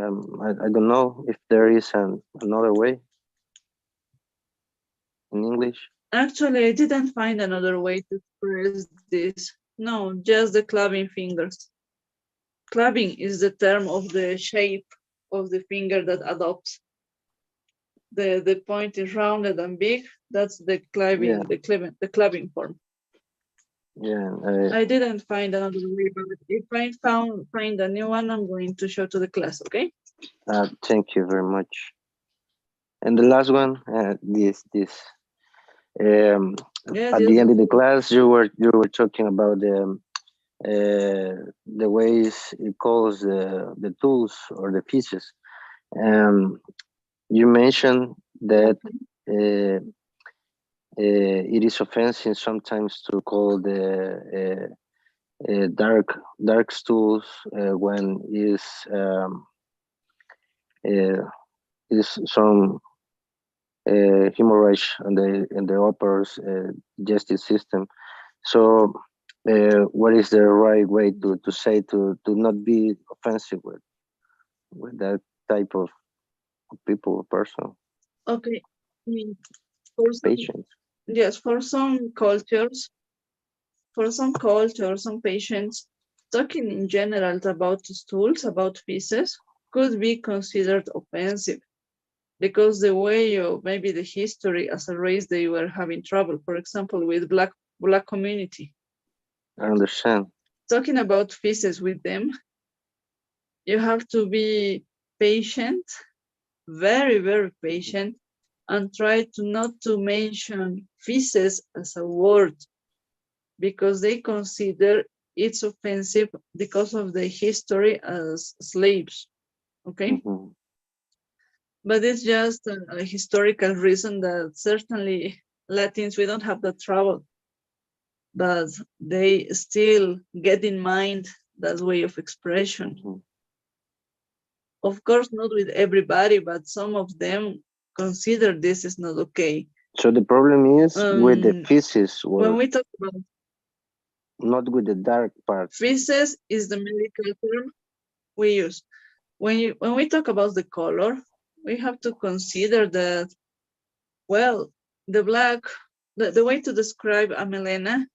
don't know if there is another way in English. Actually, I didn't find another way to express this. No, just the clubbing fingers. Clubbing is the term of the shape of the finger that adopts. The point is rounded and big. That's the clubbing, the clubbing form. Yeah. I didn't find another way, but if I find a new one, I'm going to show to the class, okay? Thank you very much. And the last one, this. At the end of the class, you were talking about the ways it calls the tools or the pieces. You mentioned that it is offensive sometimes to call the dark stools when is some hemorrhage in the upper digestive system. So what is the right way to say to not be offensive with that type of people or person? Okay. Patients. Yes, for some cultures, some patients, talking in general about stools, about feces, could be considered offensive, because the way of maybe the history as a race, they were having trouble, for example, with black community. I understand. Talking about feces with them, you have to be patient, very, very patient, and try to not to mention feces as a word, because they consider it's offensive because of the history as slaves, okay? Mm-hmm. But it's just a historical reason that certainly Latins, we don't have that trouble, but they still get in mind that way of expression. Mm-hmm. Of course, not with everybody, but some of them consider this is not okay. So the problem is with the feces. When we talk about, not with the dark part. Feces is the medical term we use. When we talk about the color, we have to consider that, well, the black, the way to describe a melena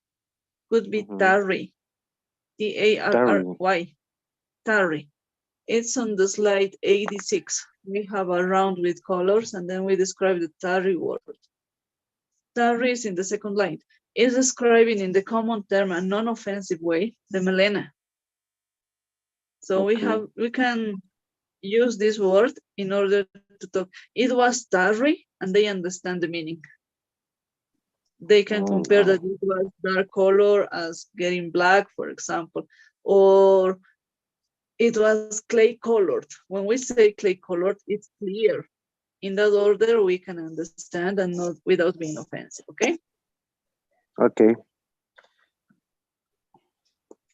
could be tarry, T-A-R-R-Y, tarry. It's on the slide 86. We have a round with colors, and then we describe the tarry word. Tarry is in the second line. It's describing in the common term and non-offensive way the melena. So we can use this word in order to talk. It was tarry, and they understand the meaning. They can compare that it was dark color as getting black, for example, or it was clay colored. When we say clay colored, it's clear. In that order, we can understand and not without being offensive, okay? Okay.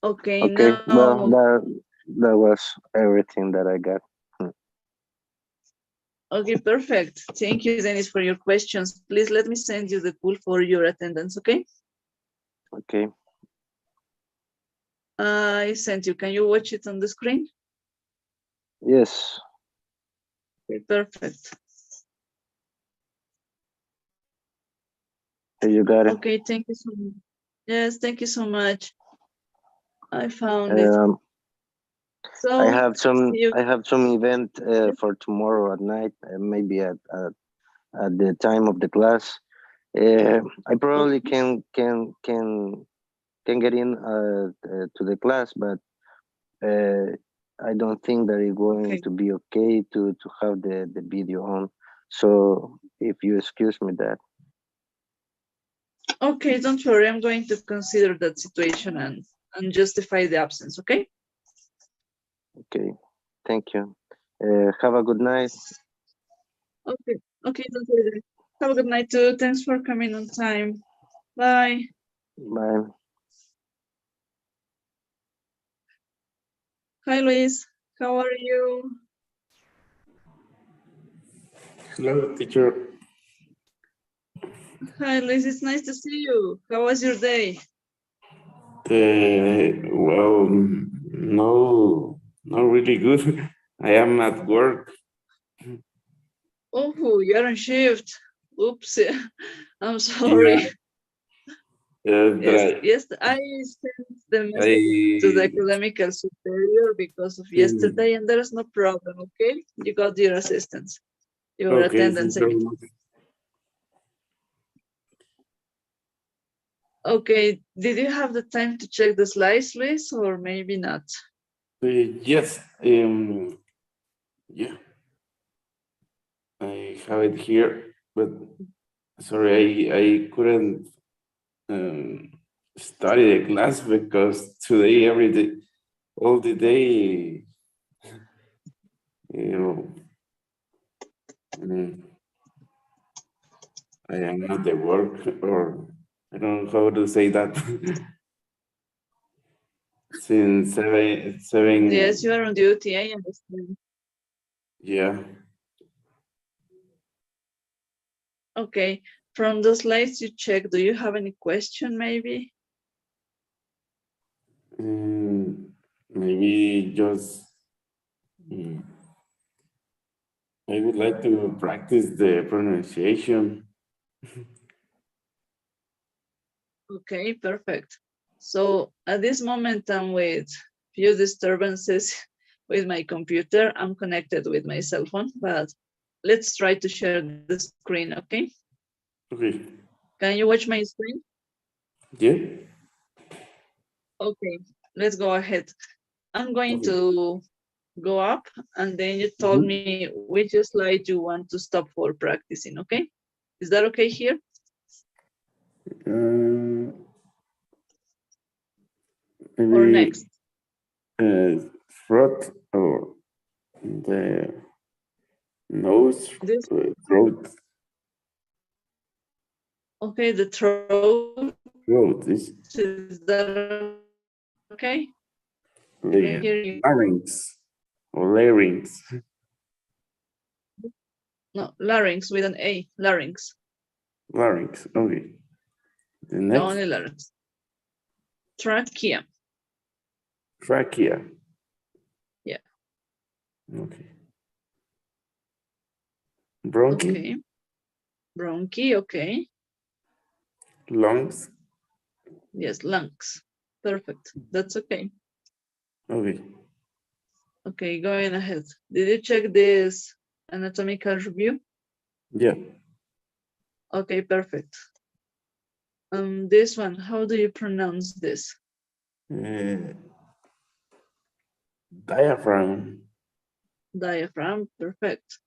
Okay, Okay, now, well, that was everything that I got. Okay, perfect. Thank you, Dennis, for your questions. Please let me send you the pool for your attendance, okay? Okay. I sent you. Can you watch it on the screen? Yes. Okay, perfect. You got it. Okay, thank you so much. Yes, thank you so much. I found it. So I have some event for tomorrow at night, maybe at the time of the class. I probably can get in to the class, but I don't think that it's going to be okay to have the video on. So if you excuse me that. Okay, don't worry. I'm going to consider that situation and justify the absence, okay? Okay, thank you. Have a good night. Okay, don't worry. Have a good night too. Thanks for coming on time. Bye. Bye. Hi, Luis. How are you? Hello, teacher. Hi, Luis. It's nice to see you. How was your day? Well, no, not really good. I am at work. Oh, you're on shift. Oops. I'm sorry. Yeah. Yes, I sent the message to the academical superior because of yesterday, and there is no problem, okay? You got your assistance, your attendance. Okay, did you have the time to check the slides, Luis, or maybe not? Yes. Yeah. I have it here, but sorry, I couldn't study the class because today, every day, all the day, I am at the work, or I don't know how to say that. Since seven. Yes, you are on duty, I understand. Yeah. Okay, from the slides you check, do you have any question maybe? Maybe just I would like to practice the pronunciation. Okay, perfect. So at this moment, I'm with few disturbances with my computer. I'm connected with my cell phone, but let's try to share the screen, okay? Okay. Can you watch my screen? Yeah. Okay, let's go ahead. I'm going to go up and then you told me which slide you want to stop for practicing, okay? Is that okay here? Maybe or next? Throat or the nose, throat. Okay, the throat. Throat is that okay? larynx or larynx. No, larynx with an A, larynx. Larynx, okay. The next. Only larynx. Trachea. Trachea. Yeah. Okay. Bronchi. Okay. Bronchi, okay. Lungs. Yes, lungs. Perfect. That's okay. Okay. Okay, going ahead. Did you check this anatomical review? Yeah. Okay, perfect. This one, how do you pronounce this? Diaphragm. Diaphragm, perfect.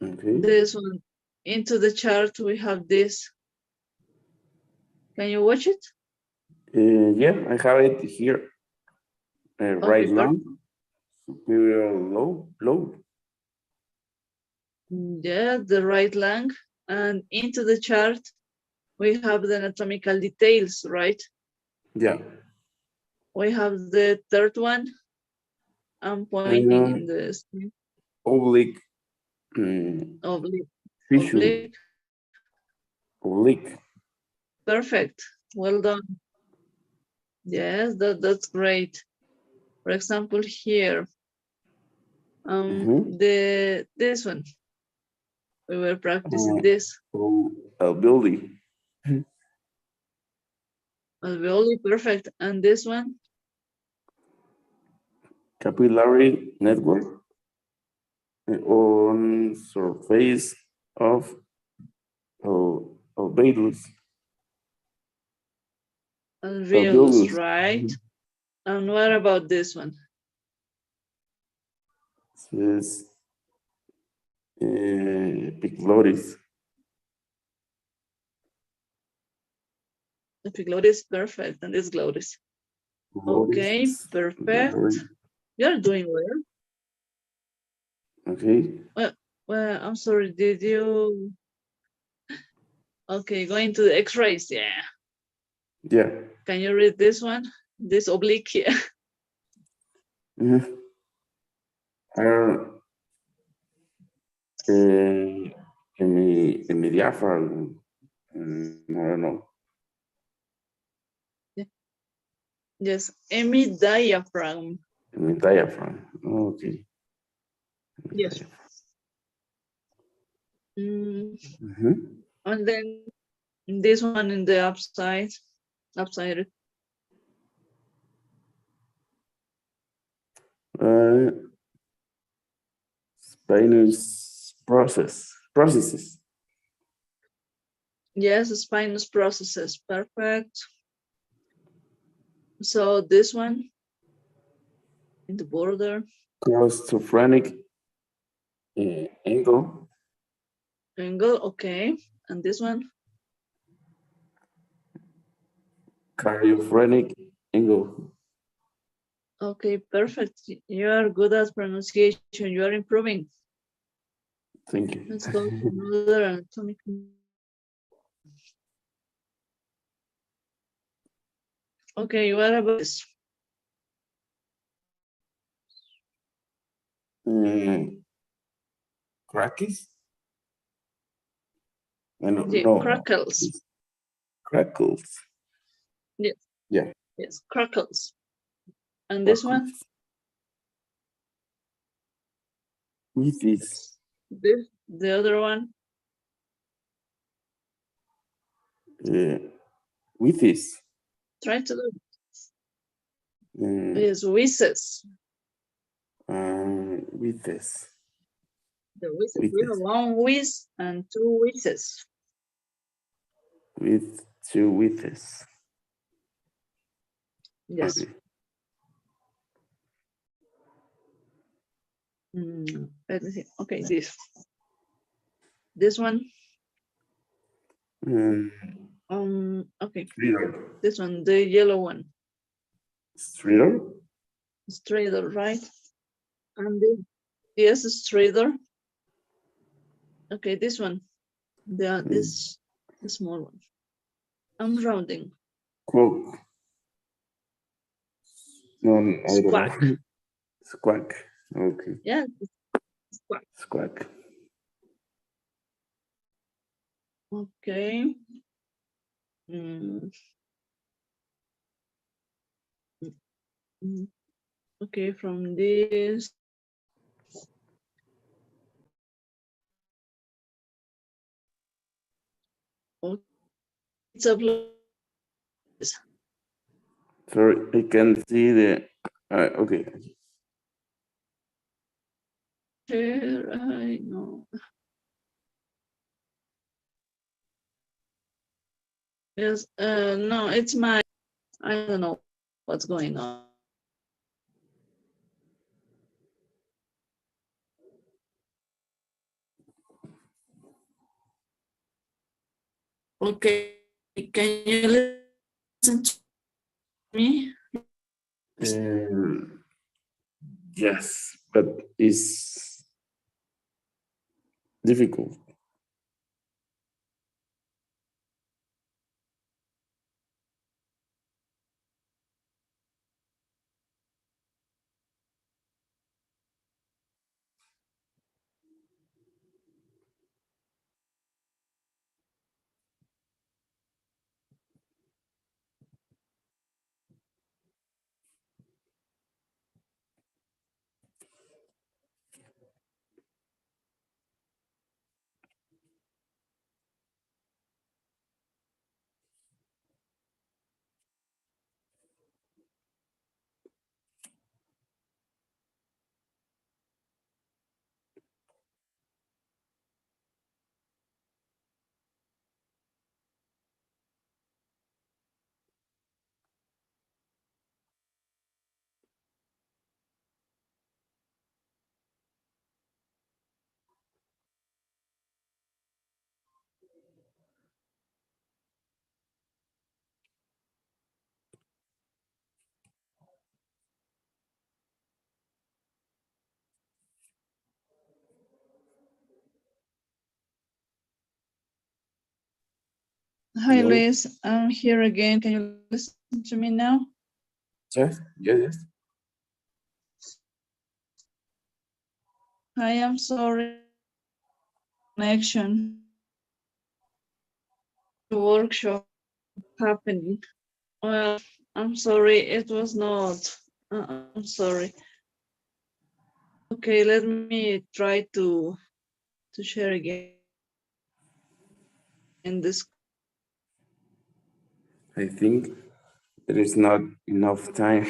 Okay. This one, into the chart, we have this. Can you watch it? Yeah, I have it here. Right lung. superior lobe. Yeah, the right lung. And into the chart, we have the anatomical details, right? Yeah. We have the third one. I'm pointing in the screen. Oblique. Oblique. Fissure. Oblique. Perfect. Well done. Yes, that's great. For example, here, this one, we were practicing this. Alveoli. Alveoli, perfect. And this one? Capillary network on surface of alveolus. Alveolus, right? And what about this one? This epiglotis. Epiglotis, perfect. And this glotis. Okay, perfect. You're doing well. Okay. Well, I'm sorry, did you? Okay, going to the x-rays, yeah. Yeah. Can you read this one? This oblique here. In the diaphragm, I don't know. Yeah. Yes, hemidiaphragm. Diaphragm. Okay. Yes. And then this one in the upside. Spinous processes. Yes, spinous processes. Perfect. So this one in the border. Claustrophrenic angle. Angle, okay. And this one? Cardiophrenic angle. Okay, perfect. You are good at pronunciation. You are improving. Thank you. Let's go to another anatomical. Okay, what about this? Crackles? No. Crackles. Crackles. Yes. Yeah. Yes, crackles. And this one? With this. The other one? With this. Try to do it. Yes, wheezes. With this. The wheezes. We have one wheeze and two wheezes. With two wheezes. Yes. Okay. Let me see. Okay, this one. Okay. Stridor. This one, the yellow one. Stridor? Stridor, right? And yes, stridor. Okay, this one. This the small one. I'm rounding. Quote. No, Squawk. Squawk. Okay. Yeah. Squawk. Squawk. Okay. Okay, from this. Oh, it's a. Sorry, I can see the. Okay. Here, I know. Yes. No, it's my. I don't know what's going on. Okay, can you listen to me? Yes, but it's difficult. Hi, Hello? Luis. I'm here again. Can you listen to me now? Yes, yes. I am sorry. Connection. The workshop happening. Well, I'm sorry. It was not. I'm sorry. Okay, let me try to share again in this. I think there is not enough time.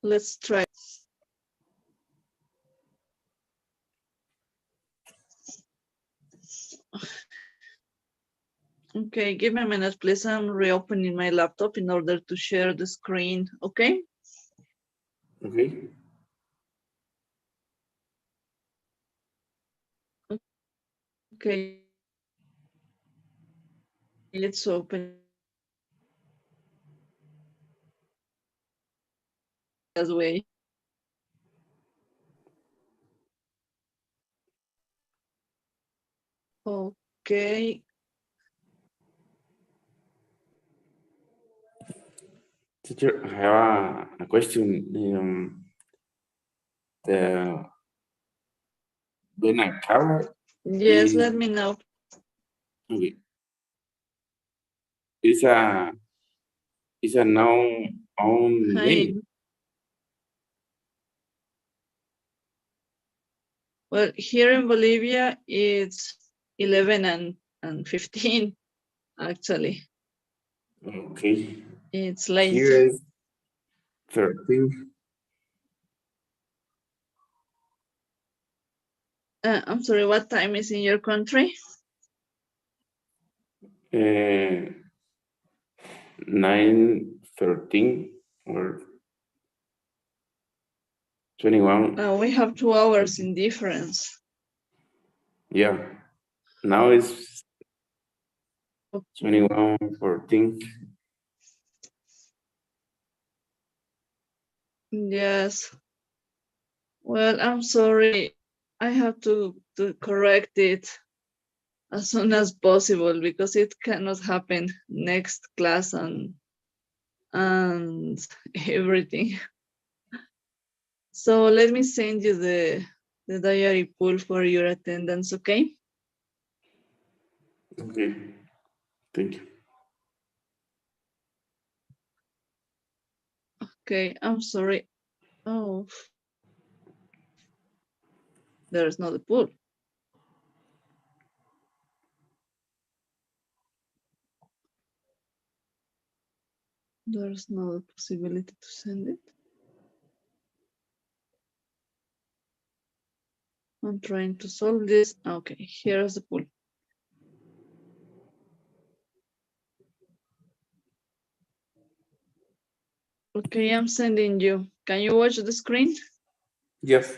Let's try. Okay, give me a minute, please. I'm reopening my laptop in order to share the screen, okay? Okay. Okay. Let's open that way. Okay. Teacher, I have a question. The when I cover Yes, let me know. Okay. It's a noun name. Well, here in Bolivia, it's 11 and 15, actually. Okay. It's late. Here is 13. I'm sorry, what time is in your country? 9:13 or 21. We have 2 hours in difference. Yeah. Now it's 21:14. Yes. Well, I'm sorry. I have to correct it as soon as possible because it cannot happen next class and everything. So let me send you the diary pool for your attendance, okay? Okay. Thank you. Okay, I'm sorry. Oh, there's not a pool. There's no possibility to send it. I'm trying to solve this. Okay, here's the pool. Okay, I'm sending you. Can you watch the screen? Yes.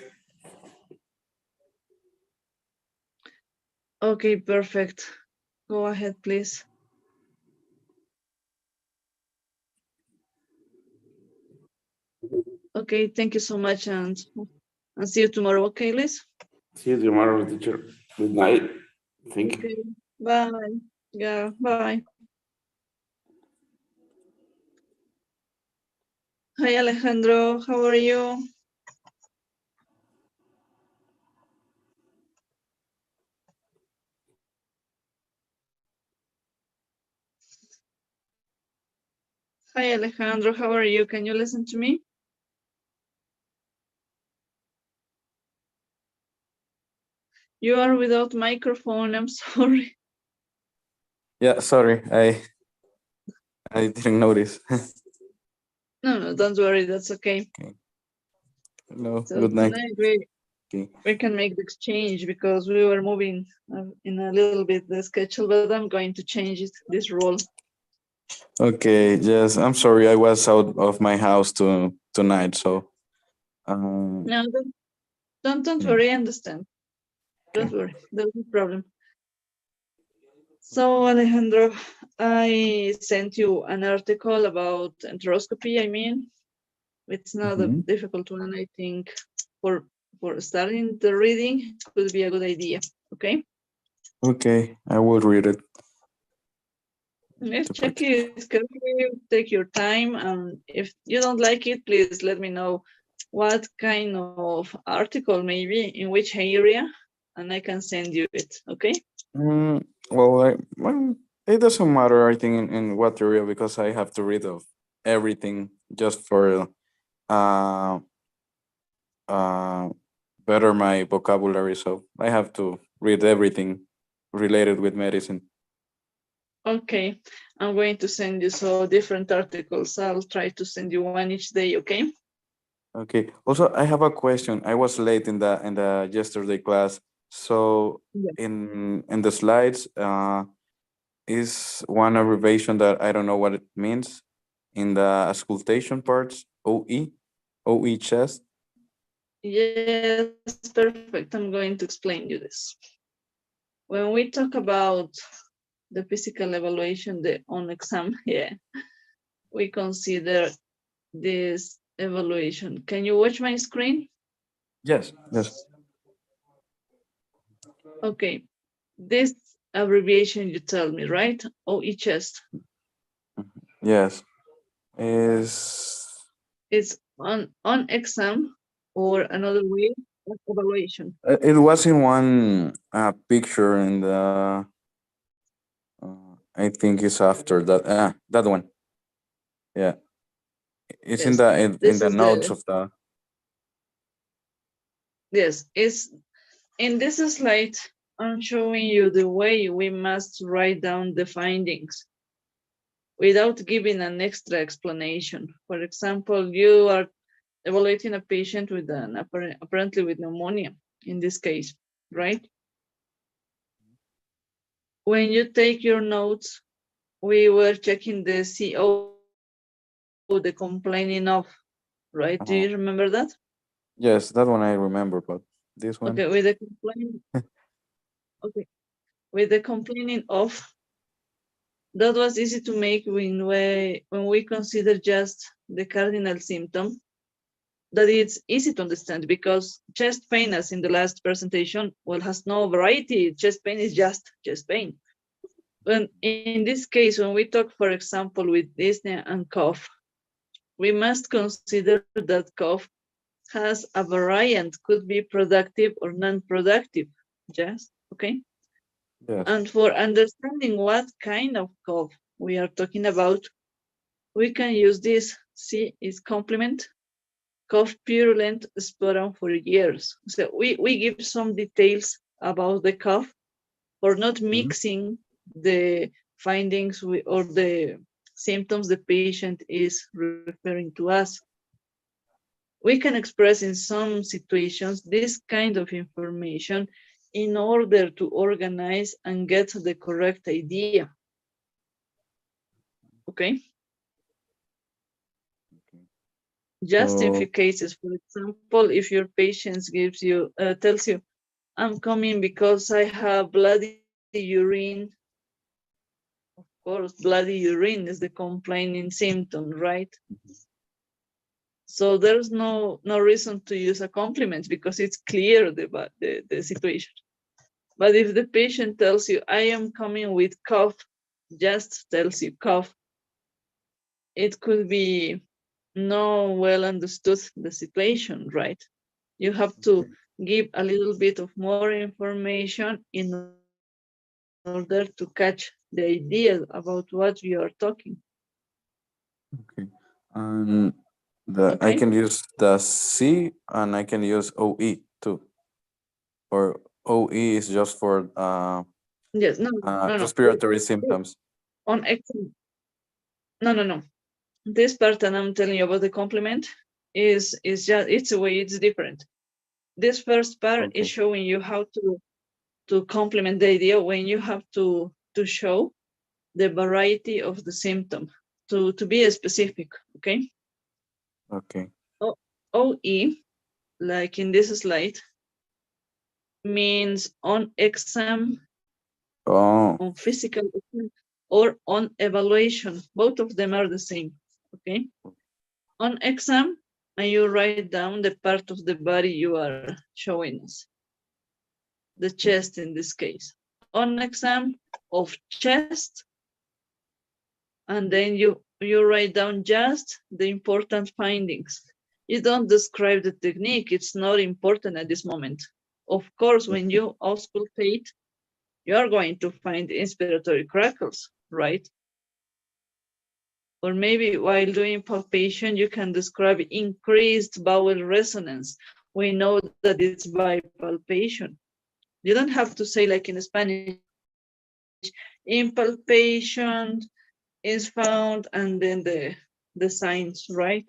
Okay, perfect. Go ahead, please. Okay, thank you so much, and see you tomorrow. Okay, Liz? See you tomorrow, teacher. Good night. Thank you. Okay, bye. Yeah, bye. Hi, Alejandro. How are you? Hi, Alejandro. How are you? Can you listen to me? You are without microphone. I'm sorry. Yeah, sorry, I didn't notice. No, don't worry. That's okay. Okay. Hello, So good night. tonight we can make the exchange because we were moving in a little bit the schedule, but I'm going to change this role. Okay, yes, I'm sorry, I was out of my house tonight, so. No, don't worry. I understand. Don't worry. There's no problem. So Alejandro, I sent you an article about enteroscopy. I mean, it's not a difficult one. I think for starting the reading could be a good idea. Okay. Okay, I will read it. Yes, check it carefully. Take your time. If you don't like it, please let me know what kind of article, maybe in which area, and I can send you it. Okay. Well, it doesn't matter, I think, in what area, because I have to read of everything just for uh better my vocabulary. So I have to read everything related with medicine. Okay, I'm going to send you so different articles. I'll try to send you one each day. Okay. Okay. Also, I have a question. I was late in the yesterday class, so in the slides, is one abbreviation that I don't know what it means in the auscultation parts. OE chest. Yes, perfect. I'm going to explain you this. When we talk about the physical evaluation, the on exam, we consider this evaluation. Can you watch my screen? Yes. Okay, this abbreviation you tell me, right? OE chest. Yes. It's on exam, or another way of evaluation. It was in one picture in the. I think it's after that. That one. Yeah. It's Yes, in the notes of the. Yes, it's in this slide. I'm showing you the way we must write down the findings without giving an extra explanation. For example, you are evaluating a patient with apparently with pneumonia in this case, right? When you take your notes, we were checking the CO, the complaining of, right? Do you remember that? Yes, that one I remember, but this one. Okay, with the complaining. Okay, with the complaining of, that was easy to make when we consider just the cardinal symptom. That it's easy to understand because chest pain, as in the last presentation, well, has no variety. Chest pain is just chest pain. When in this case, when we talk, for example, with dyspnea and cough, we must consider that cough has a variant, could be productive or non-productive. Yes, okay. Yes. And for understanding what kind of cough we are talking about, we can use this. C is complement, cough purulent sputum for years. So we give some details about the cough for not mixing the findings or the symptoms the patient is referring to us. We can express in some situations this kind of information in order to organize and get the correct idea. Okay? Just in few cases, for example, if your patient tells you, I'm coming because I have bloody urine. Of course, bloody urine is the complaining symptom, right? So there's no reason to use a complement because it's clear the situation. But if the patient tells you, I am coming with cough, just tells you cough, it could be no well understood the situation, right? You have to give a little bit of more information in order to catch the idea about what you are talking. Okay. I can use the C and I can use OE too. Or OE is just for yes, no. respiratory symptoms. On no. This part that I'm telling you about the complement is just it's a way it's different. This first part is showing you how to complement the idea when you have to show the variety of the symptom to be specific, okay? Okay. OE, like in this slide, means on exam, on physical exam, or on evaluation. Both of them are the same, okay? On exam, and you write down the part of the body you are showing us, the chest in this case. On exam of chest, and then you write down just the important findings. You don't describe the technique, it's not important at this moment. Of course, when you auscultate, you are going to find inspiratory crackles, right? Or maybe while doing palpation, you can describe increased bowel resonance. We know that it's by palpation. You don't have to say like in Spanish, in palpation is found, and then the signs, right?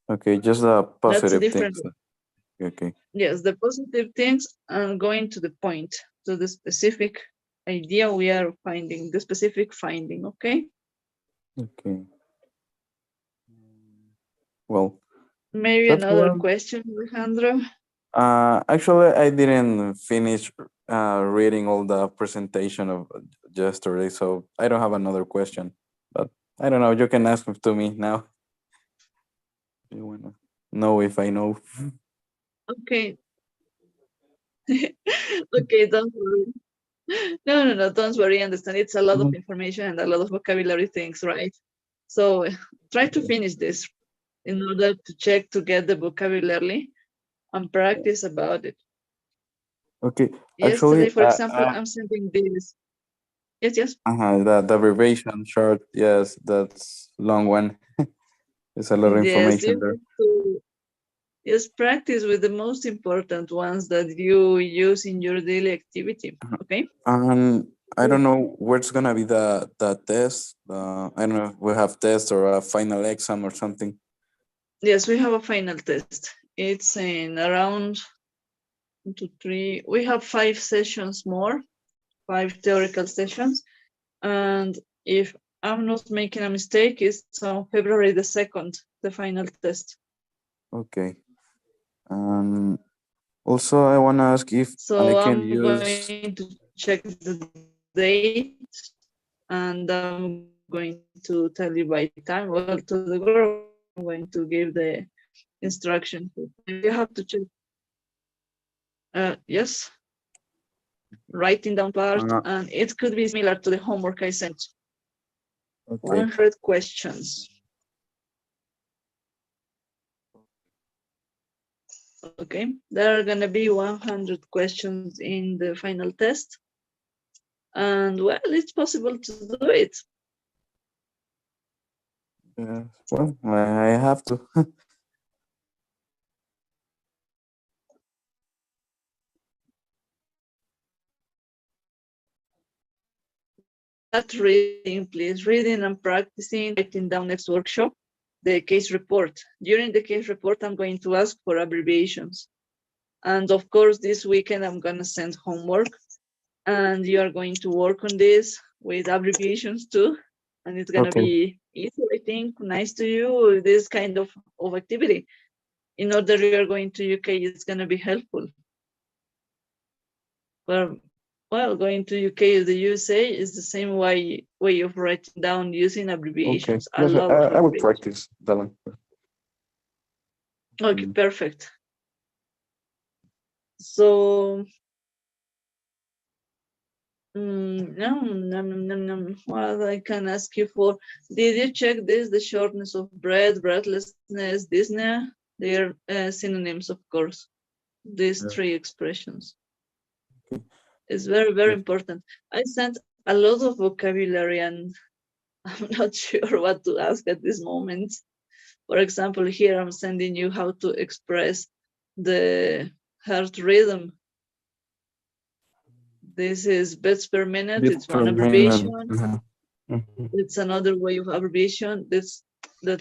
Okay, just the positive things. Okay. Yes, the positive things are going to the point, to the specific idea we are finding, the specific finding, okay? Okay. Well, maybe another question, Alejandro. Actually, I didn't finish reading all the presentation of yesterday, so I don't have another question. But I don't know. You can ask to me now. You wanna know if I know? Okay. Okay, don't worry. No, don't worry. I understand. It's a lot of information and a lot of vocabulary things, right? So try to finish this in order to check to get the vocabulary and practice about it. Okay. Yesterday, Actually, for example, I'm sending this. Yes. The abbreviation chart. Yes, that's long one. It's a lot of information there. Yes, practice with the most important ones that you use in your daily activity. Okay. I don't know where's gonna be the test. I don't know if we have test or a final exam or something. Yes, we have a final test. It's in around 1, 2, 3. We have 5 sessions more, 5 theoretical sessions. And if I'm not making a mistake, it's on February the 2nd, the final test. Okay. Also, I want to ask if so I can I'm use... going to check the date, and I'm going to tell you by time. Well, to the group, I'm going to give the instruction. You have to check. Yes. Writing down part, and it could be similar to the homework I sent. Okay. 100 questions. Okay, there are gonna be 100 questions in the final test. And well, it's possible to do it. Well, I have to. That reading, please, reading and practicing, writing down next workshop, the case report. During the case report, I'm going to ask for abbreviations. And of course, this weekend, I'm gonna send homework, and you are going to work on this with abbreviations too. And it's gonna be easy, I think, nice to you, this kind of activity. In order you are going to UK, it's gonna be helpful. well, going to UK or the USA is the same way of writing down using abbreviations. Okay. A Yes, lot of I will abbreviations. practice that one. Okay, perfect. So, what I can ask you for? Did you check this? The shortness of breath, breathlessness, dyspnea. They are synonyms, of course. These three expressions. It's very, very important. I sent a lot of vocabulary and I'm not sure what to ask at this moment. For example, here I'm sending you how to express the heart rhythm. This is beats per minute. It's one abbreviation. It's another way of abbreviation. That's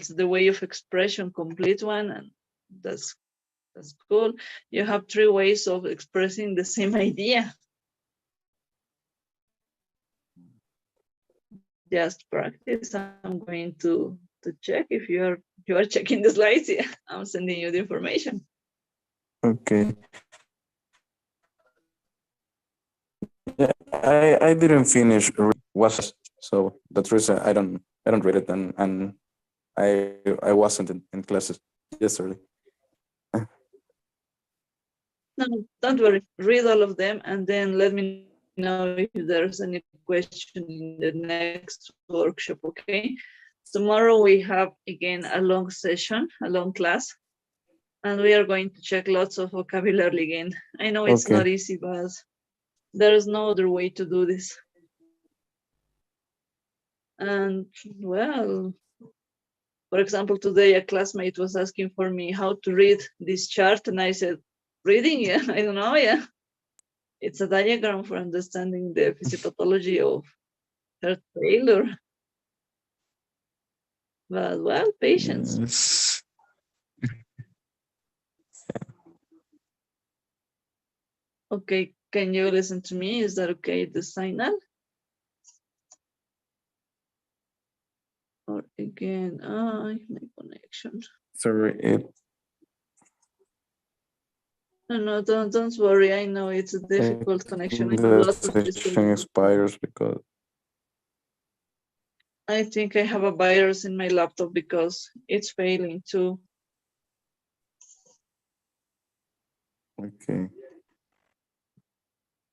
the way of expression, complete one, and that's cool. You have 3 ways of expressing the same idea. Just practice. I'm going to check if you are checking the slides. Yeah, I'm sending you the information. Okay. Yeah, I didn't finish so that's reason I don't read it and I wasn't in classes yesterday. No, don't worry. Read all of them and then let me know if there's any question in the next workshop, okay? Tomorrow we have again a long session, a long class, and we are going to check lots of vocabulary again. I know it's not easy, but there is no other way to do this. And well, for example, today a classmate was asking for me how to read this chart, and I said, reading? Yeah, I don't know, yeah. It's a diagram for understanding the physiopathology of heart failure. But well, patience. Yes. Okay, can you listen to me? Is that okay, the signal? Or again, my connection. Sorry, No, don't worry. I know it's a difficult connection. The session expires because I think I have a virus in my laptop because it's failing too. Okay.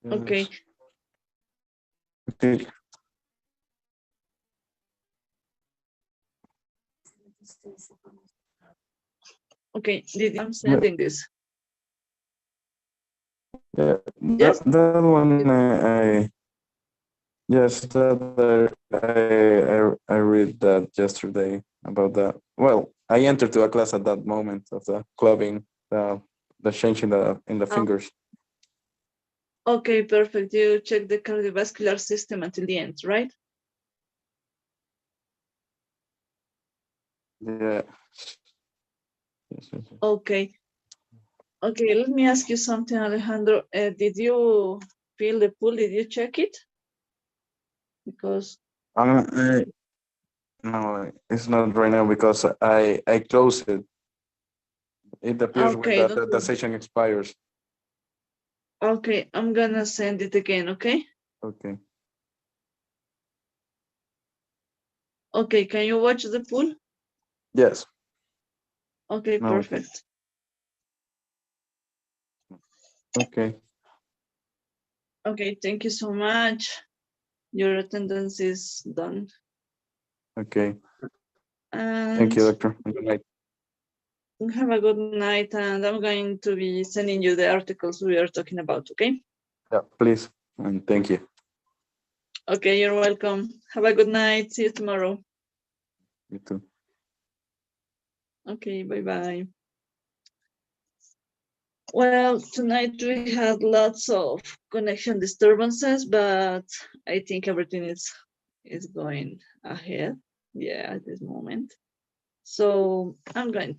Okay. Okay. Okay, I'm sending this. Yeah, yes? that one yes, I read that yesterday about that. Well, I entered to a class at that moment of the clubbing, the change in the fingers. Okay, perfect. You check the cardiovascular system until the end, right? Yeah. Yes. Okay. Okay, let me ask you something, Alejandro. Did you feel the pool? Did you check it? Because no, it's not right now because I closed it. It appears okay, when the session expires. Okay, I'm gonna send it again, okay? Okay. Okay, can you watch the pool? Yes. Okay, no, perfect. Okay. Okay, thank you so much. Your attendance is done. Okay. And thank you, doctor. Good night. Have a good night, and I'm going to be sending you the articles we are talking about, okay? Yeah, please. And thank you. Okay, you're welcome. Have a good night. See you tomorrow. You too. Okay, bye-bye. Well, tonight we had lots of connection disturbances, but I think everything is going ahead. Yeah, at this moment. So I'm going